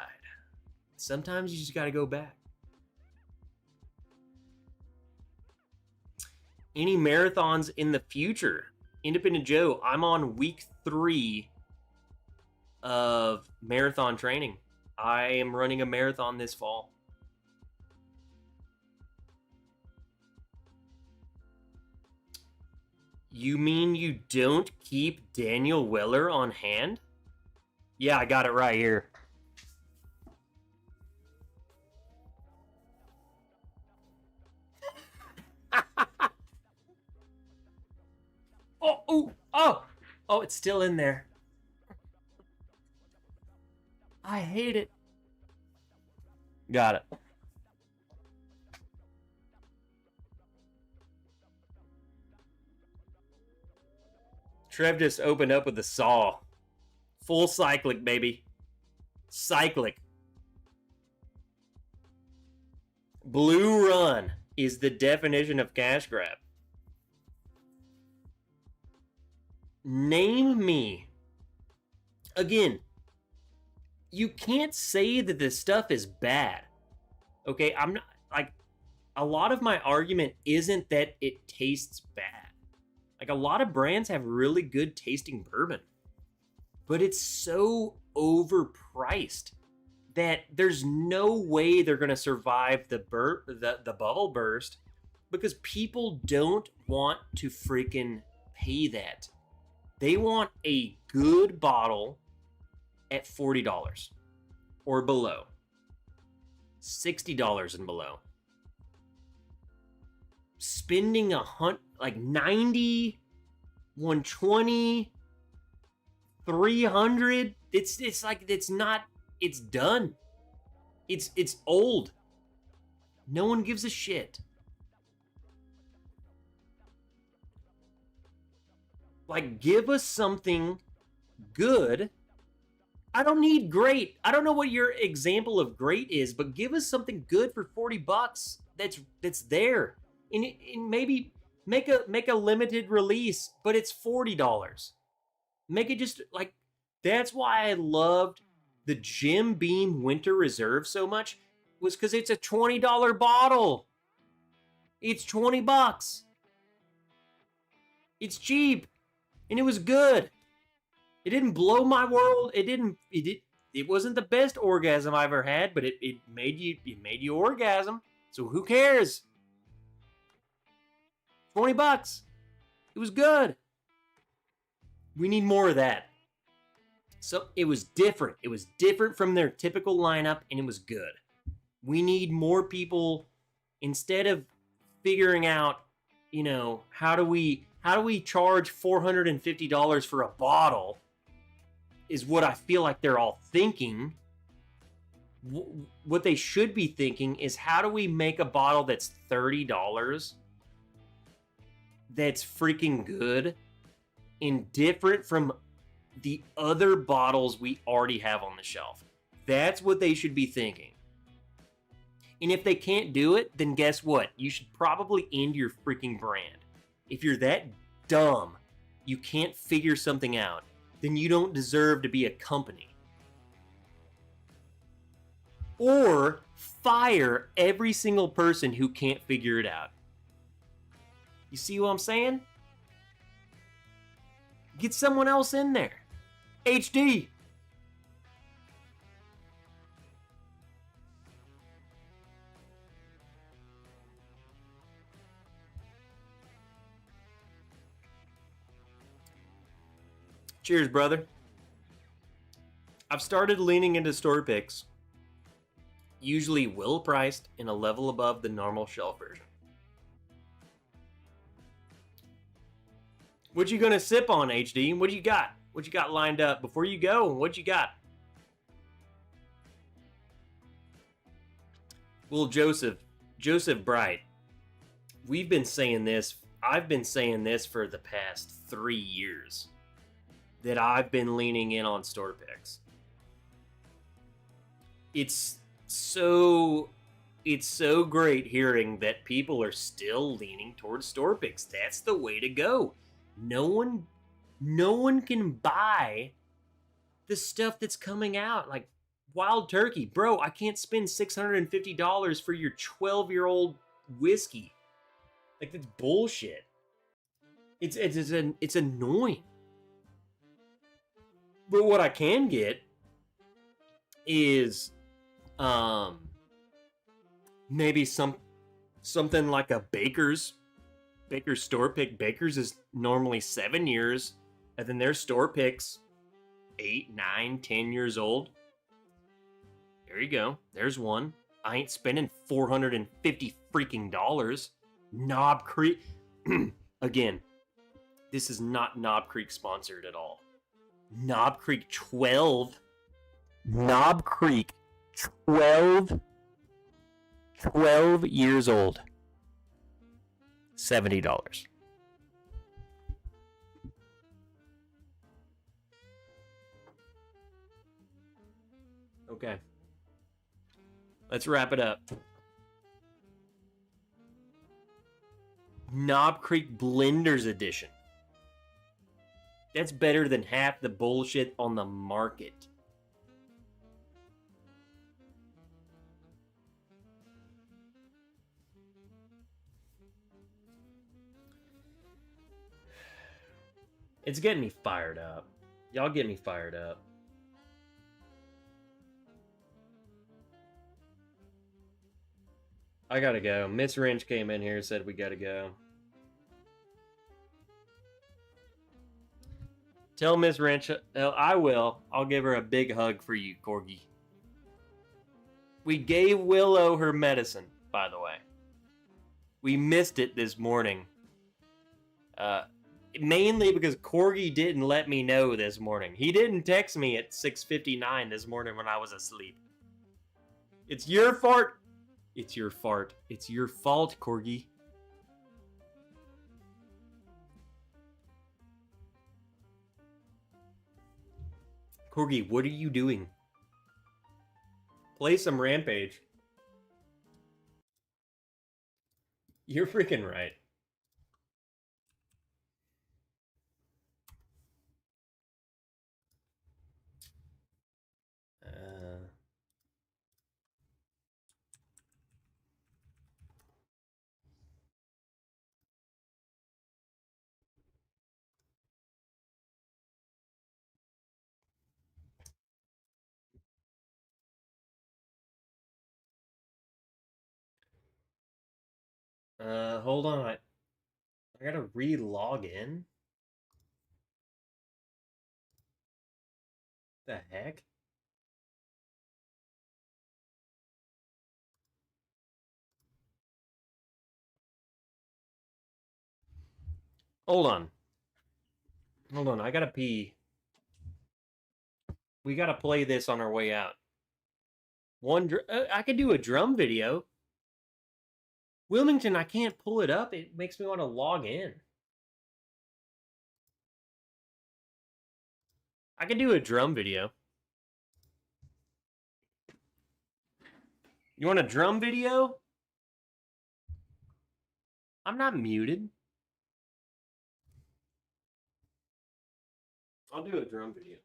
Sometimes you just got to go back. Any marathons in the future? Independent Joe, I'm on week 3 of marathon training. I am running a marathon this fall. You mean you don't keep Daniel Weller on hand? Yeah, I got it right here. Oh, it's still in there. I hate it. Got it. Trev just opened up with a saw. Full cyclic, baby. Cyclic. Blue run is the definition of cash grab. Name me. Again, you can't say that this stuff is bad. Okay, I'm not like, a lot of my argument isn't that it tastes bad. Like, a lot of brands have really good tasting bourbon, but it's so overpriced that there's no way they're going to survive the bubble burst, because people don't want to freaking pay that. They want a good bottle at $40 or below, $60 and below. Spending like 90, 120, 300. It's like, it's not, it's done. It's old. No one gives a shit. Like, give us something good. I don't need great. I don't know what your example of great is, but give us something good for $40 that's there. And maybe make a limited release, but it's $40. Make it just like, that's why I loved the Jim Beam Winter Reserve so much, was because it's a $20 bottle. It's $20. It's cheap. And it was good. It didn't blow my world. It wasn't the best orgasm I've ever had, but it made you orgasm. So who cares? $20. It was good. We need more of that. So it was different. It was different from their typical lineup, and it was good. We need more people, instead of figuring out, how do we charge $450 for a bottle, is what I feel like they're all thinking. What they should be thinking is, how do we make a bottle that's $30 that's freaking good and different from the other bottles we already have on the shelf? That's what they should be thinking. And if they can't do it, then guess what? You should probably end your freaking brand. If you're that dumb, you can't figure something out, then you don't deserve to be a company. Or fire every single person who can't figure it out. You see what I'm saying? Get someone else in there. HD. Cheers, brother. I've started leaning into store picks. Usually well priced and a level above the normal shelf version. What you gonna sip on, HD? What do you got? What you got lined up? Before you go, what you got? Well, Joseph Bright, we've been saying this. I've been saying this for the past 3 years that I've been leaning in on store picks. It's so it's so great hearing that people are still leaning towards store picks. That's the way to go. No one no one can buy the stuff that's coming out. Like Wild Turkey, bro, I can't spend $650 for your 12-year-old whiskey. Like that's bullshit. It's annoying. But what I can get is maybe something like a Baker's store pick. Baker's is normally 7 years, and then their store picks 8, 9, 10 years old. There you go. There's one. I ain't spending $450 freaking dollars. Knob Creek. Again, this is not Knob Creek sponsored at all. Knob Creek 12. Knob Creek 12 years old. $70. Okay. Let's wrap it up. Knob Creek Blenders Edition. That's better than half the bullshit on the market. It's getting me fired up. Y'all get me fired up. I gotta go. Miss Wrench came in here and said we gotta go. Tell Miss Wrench, I will. I'll give her a big hug for you, Corgi. We gave Willow her medicine, by the way. We missed it this morning. Mainly because Corgi didn't let me know this morning. He didn't text me at 6:59 this morning when I was asleep. It's your fart. It's your fart. It's your fault, Corgi. Corgi, what are you doing? Play some Rampage. You're freaking right. Hold on. I gotta re-log in. The heck? Hold on. Hold on. I gotta pee. We gotta play this on our way out. I could do a drum video. Wilmington, I can't pull it up. It makes me want to log in. I could do a drum video. You want a drum video? I'm not muted. I'll do a drum video.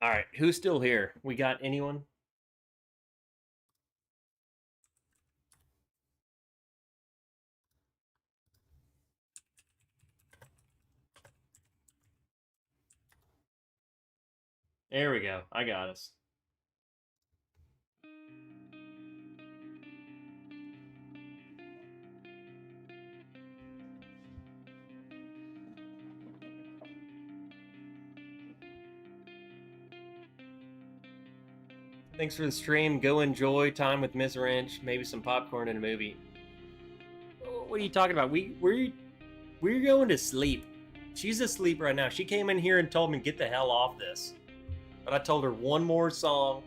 All right, who's still here? We got anyone? There we go. I got us. Thanks for the stream. Go enjoy time with Miss Wrench. Maybe some popcorn and a movie. What are you talking about? We're going to sleep. She's asleep right now. She came in here and told me get the hell off this. But I told her one more song.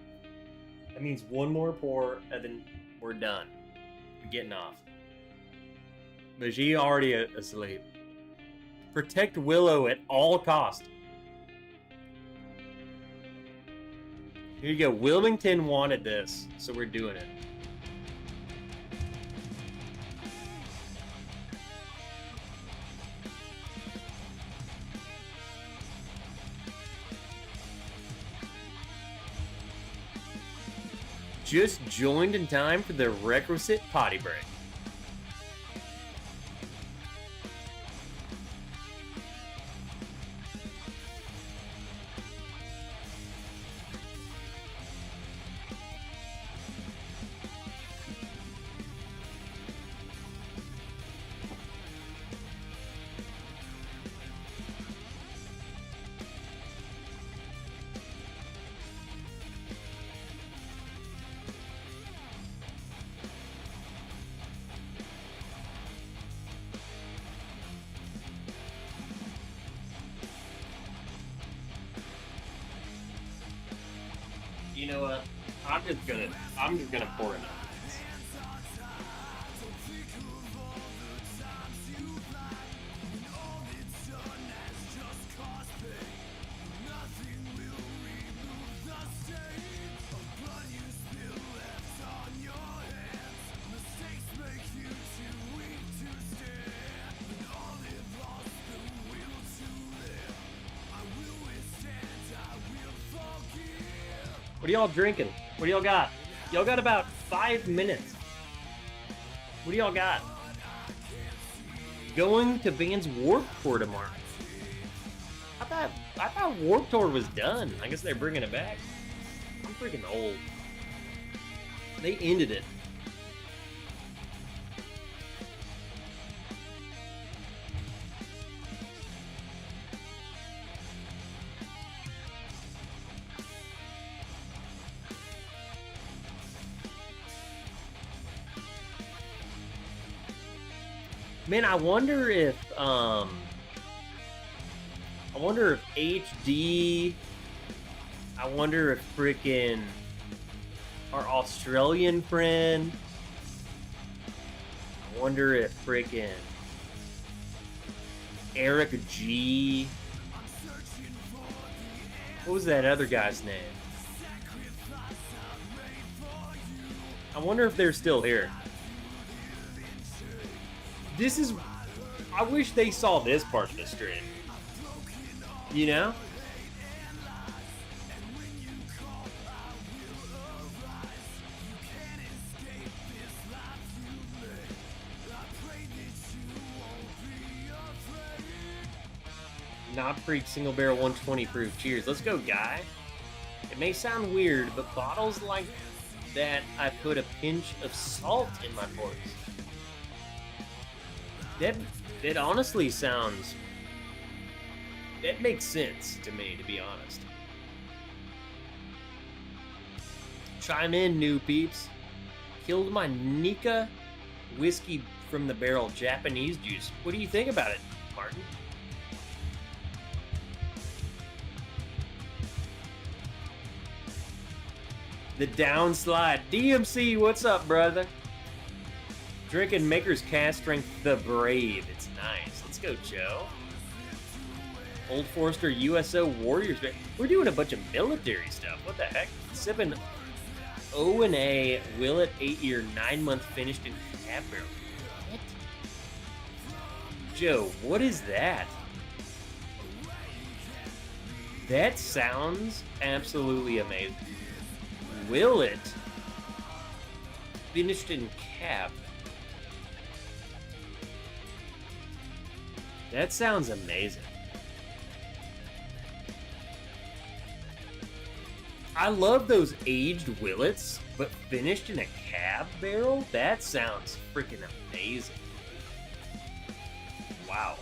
That means one more pour, and then we're done. We're getting off. But she already asleep. Protect Willow at all cost. Here you go. Wilmington wanted this, so we're doing it. Just joined in time for the requisite potty break. You know what? I'm just gonna pour it. What are y'all drinking? What do y'all got? Y'all got about 5 minutes. What do y'all got? Going to Vans Warped Tour tomorrow. I thought Warped Tour was done. I guess they're bringing it back. I'm freaking old. They ended it. Man, I wonder if HD, I wonder if freaking our Australian friend, I wonder if freaking Eric G, what was that other guy's name? I wonder if they're still here. I wish they saw this part of the stream. You know? Knob Creek Single Barrel 120 proof. Cheers. Let's go, guy. It may sound weird, but bottles like that, I put a pinch of salt in my pours. That honestly sounds... That makes sense to me, to be honest. Chime in, new peeps. Killed my Nika whiskey from the barrel Japanese juice. What do you think about it, Martin? The downslide. DMC, what's up, brother? Drinking Maker's Cast Strength The Brave. It's nice. Let's go, Joe. Old Forester USO Warriors. We're doing a bunch of military stuff. What the heck? Sipping O&A Willet 8-year 9-month finished in cab barrel. What? Joe, what is that? That sounds absolutely amazing. Will it finished in cab? That sounds amazing. I love those aged Willets, but finished in a cab barrel? That sounds freaking amazing. Wow.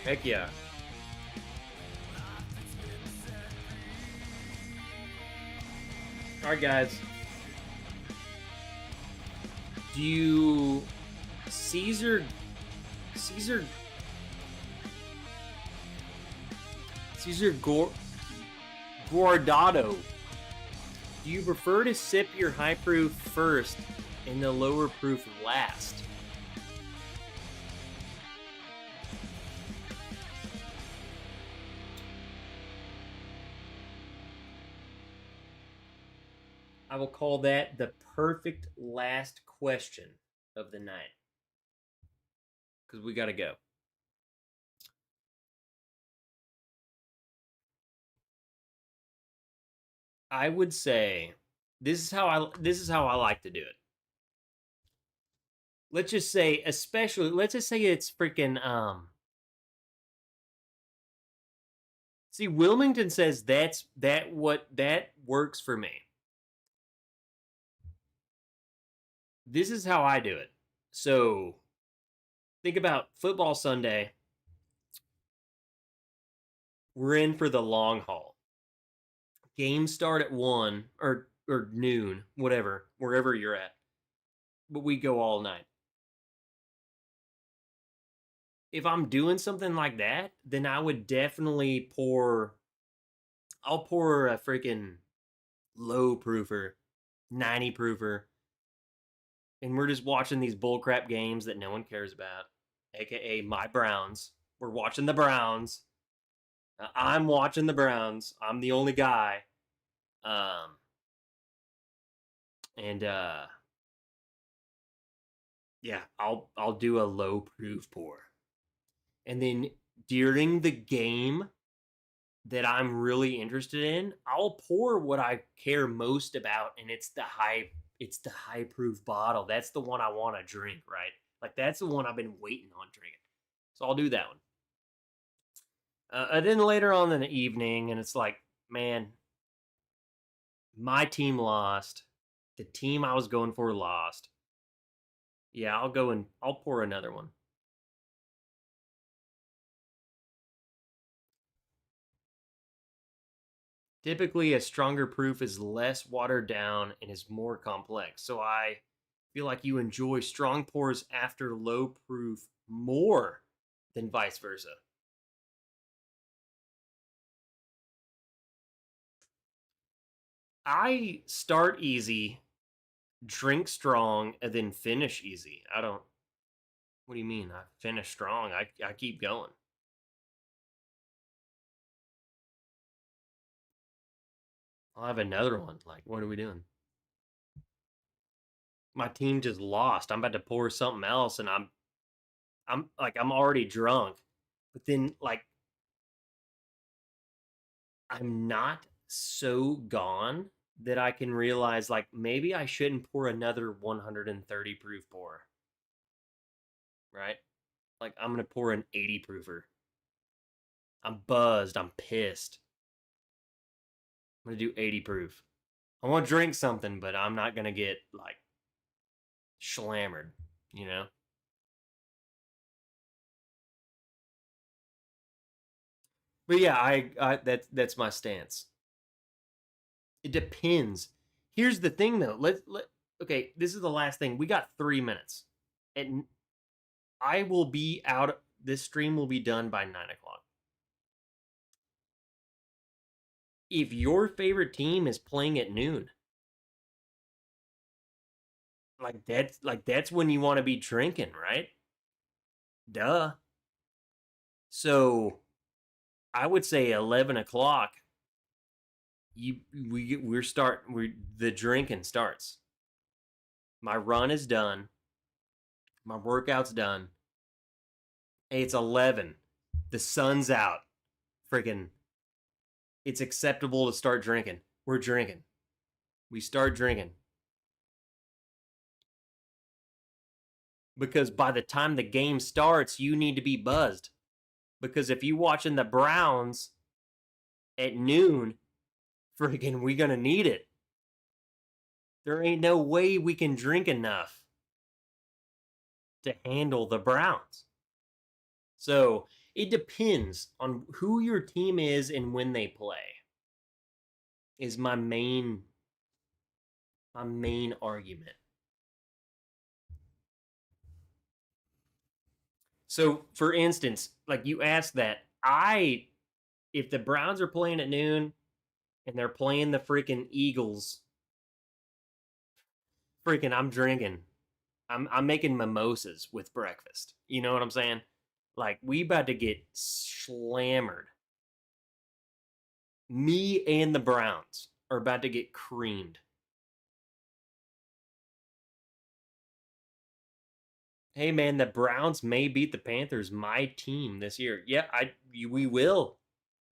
Heck yeah. Alright, guys. Do you... Caesar Guardado. Do you prefer to sip your high proof first and the lower proof last? I will call that the perfect last question of the night. Because we got to go. I would say this is how I like to do it. Let's just say, especially, let's just say it's freaking See, Wilmington says that works for me. This is how I do it. So think about football Sunday. We're in for the long haul. Games start at 1 or noon, whatever, wherever you're at. But we go all night. If I'm doing something like that, then I would definitely I'll pour a freaking low proofer, 90 proofer, and we're just watching these bullcrap games that no one cares about, aka my Browns. We're watching the Browns. I'm watching the Browns. I'm the only guy. Yeah, I'll do a low proof pour. And then during the game that I'm really interested in, I'll pour what I care most about, and it's the high proof bottle. That's the one I want to drink, right? Like that's the one I've been waiting on drinking. So I'll do that one. And then later on in the evening, and it's like, man, my team lost. The team I was going for lost. Yeah, I'll pour another one. Typically, a stronger proof is less watered down and is more complex. So I feel like you enjoy strong pours after low proof more than vice versa. I start easy, drink strong, and then finish easy. I don't. What do you mean? I finish strong. I keep going. I'll have another one. Like, what are we doing? My team just lost. I'm about to pour something else, and I'm already drunk. But then like I'm not so gone that I can realize like maybe I shouldn't pour another 130 proof pour. Right? Like I'm gonna pour an 80 proofer. I'm buzzed. I'm pissed. I'm gonna do 80 proof. I want to drink something, but I'm not gonna get like slammered, you know. But yeah, that's my stance. It depends. Here's the thing, though. Okay. This is the last thing. We got 3 minutes, and I will be out. This stream will be done by 9 o'clock. If your favorite team is playing at noon, that's when you want to be drinking, right? Duh. So I would say 11 o'clock. The drinking starts. My run is done. My workout's done. Hey, it's 11. The sun's out. Freaking, it's acceptable to start drinking. We're drinking. We start drinking. Because by the time the game starts, you need to be buzzed. Because if you watching the Browns at noon, freaking, we gonna need it. There ain't no way we can drink enough to handle the Browns. So it depends on who your team is and when they play. Is my main argument. So, for instance, like you asked that, if the Browns are playing at noon and they're playing the freaking Eagles, freaking, I'm drinking. I'm making mimosas with breakfast. You know what I'm saying? Like, we about to get slammered. Me and the Browns are about to get creamed. Hey man, the Browns may beat the Panthers, my team this year. Yeah, we will.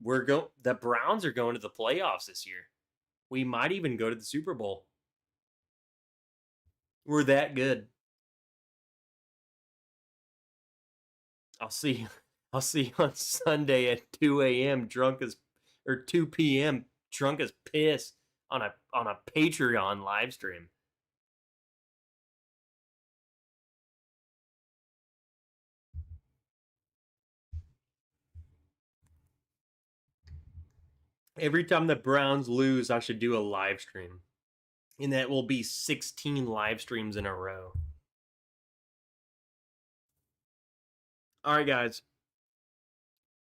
The Browns are going to the playoffs this year. We might even go to the Super Bowl. We're that good. I'll see you on Sunday at 2 a.m. 2 p.m. drunk as piss on a Patreon live stream. Every time the Browns lose, I should do a live stream. And that will be 16 live streams in a row. All right, guys.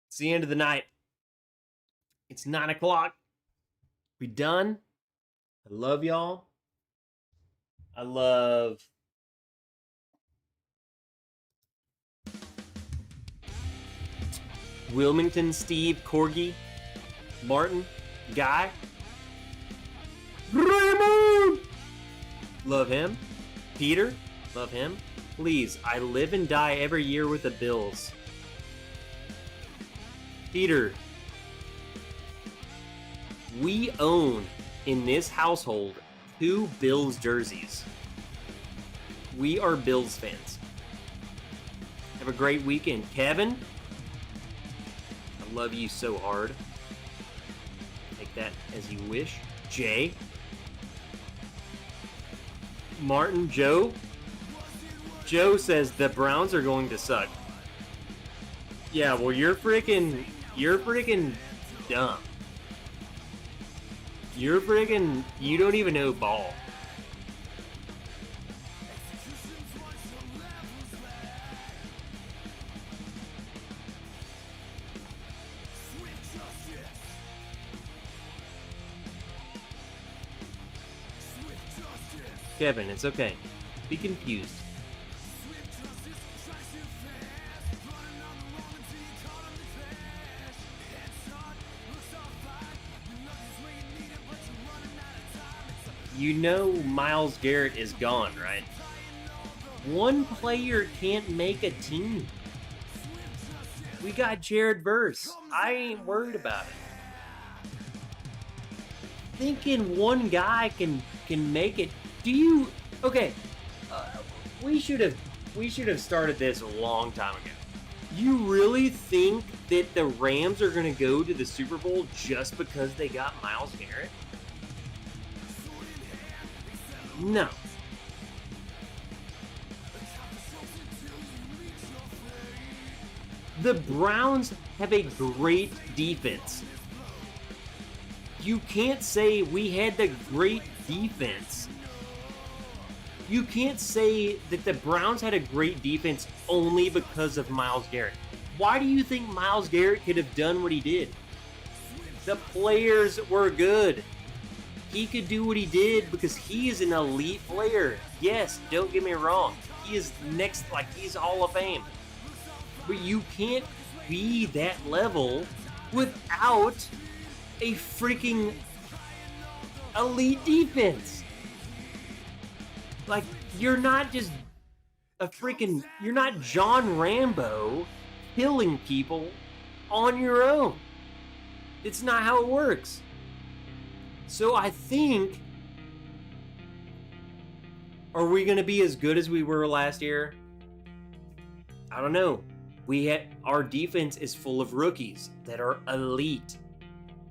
It's the end of the night. It's 9 o'clock. We done. I love y'all. I love Wilmington, Steve, Corgi, Martin, Guy, Raymond. Love him. Peter. Love him. Please, I live and die every year with the Bills. Peter, we own in this household 2 Bills jerseys. We are Bills fans. Have a great weekend. Kevin, I love you so hard. Take that as you wish. Jay, Martin, Joe. Joe says the Browns are going to suck. Yeah, well, you're freaking dumb. You don't even know ball. Kevin, it's okay. Be confused. You know Myles Garrett is gone, right? One player can't make a team. We got Jared Verse. I ain't worried about it. Thinking one guy can make it. Do you? Okay. We should have started this a long time ago. You really think that the Rams are going to go to the Super Bowl just because they got Myles Garrett? No. The Browns have a great defense. You can't say we had the great defense. You can't say that the Browns had a great defense only because of Myles Garrett. Why do you think Myles Garrett could have done what he did? The players were good. He could do what he did because he is an elite player. Yes, don't get me wrong. He is next, like he's Hall of Fame. But you can't be that level without a freaking elite defense. Like, you're not just you're not John Rambo killing people on your own. It's not how it works. So I think, are we going to be as good as we were last year? I don't know. Our defense is full of rookies that are elite.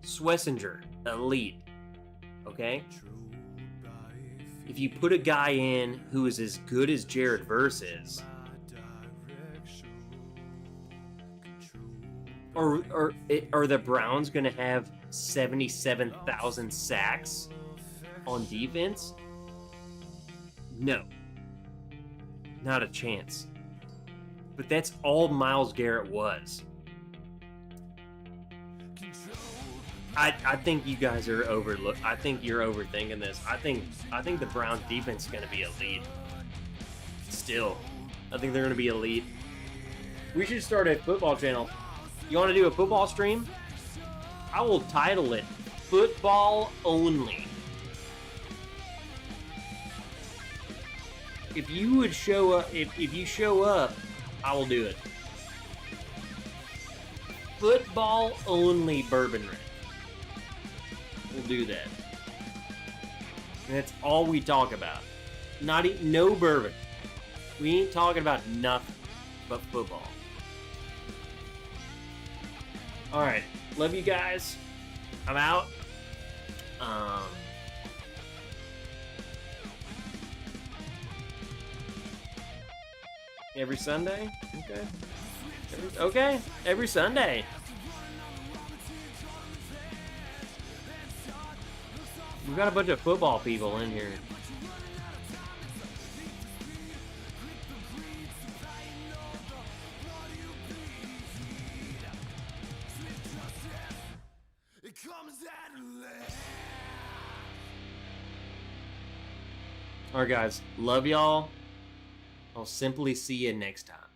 Schlesinger, elite. Okay? If you put a guy in who is as good as Jared Verse is, are the Browns going to have 77,000 sacks on defense? No. Not a chance. But that's all Myles Garrett was. I think you guys are I think you're overthinking this. I think the Browns defense is going to be elite. Still, I think they're going to be elite. We should start a football channel. You want to do a football stream? I will title it Football Only. If you would show up, if you show up, I will do it. Football Only Bourbon Wrench. We'll do that. And that's all we talk about. No bourbon. We ain't talking about nothing but football. Alright. Love you guys. I'm out. Every Sunday? Okay. Every Sunday. We've got a bunch of football people in here. Alright guys, love y'all. I'll simply see you next time.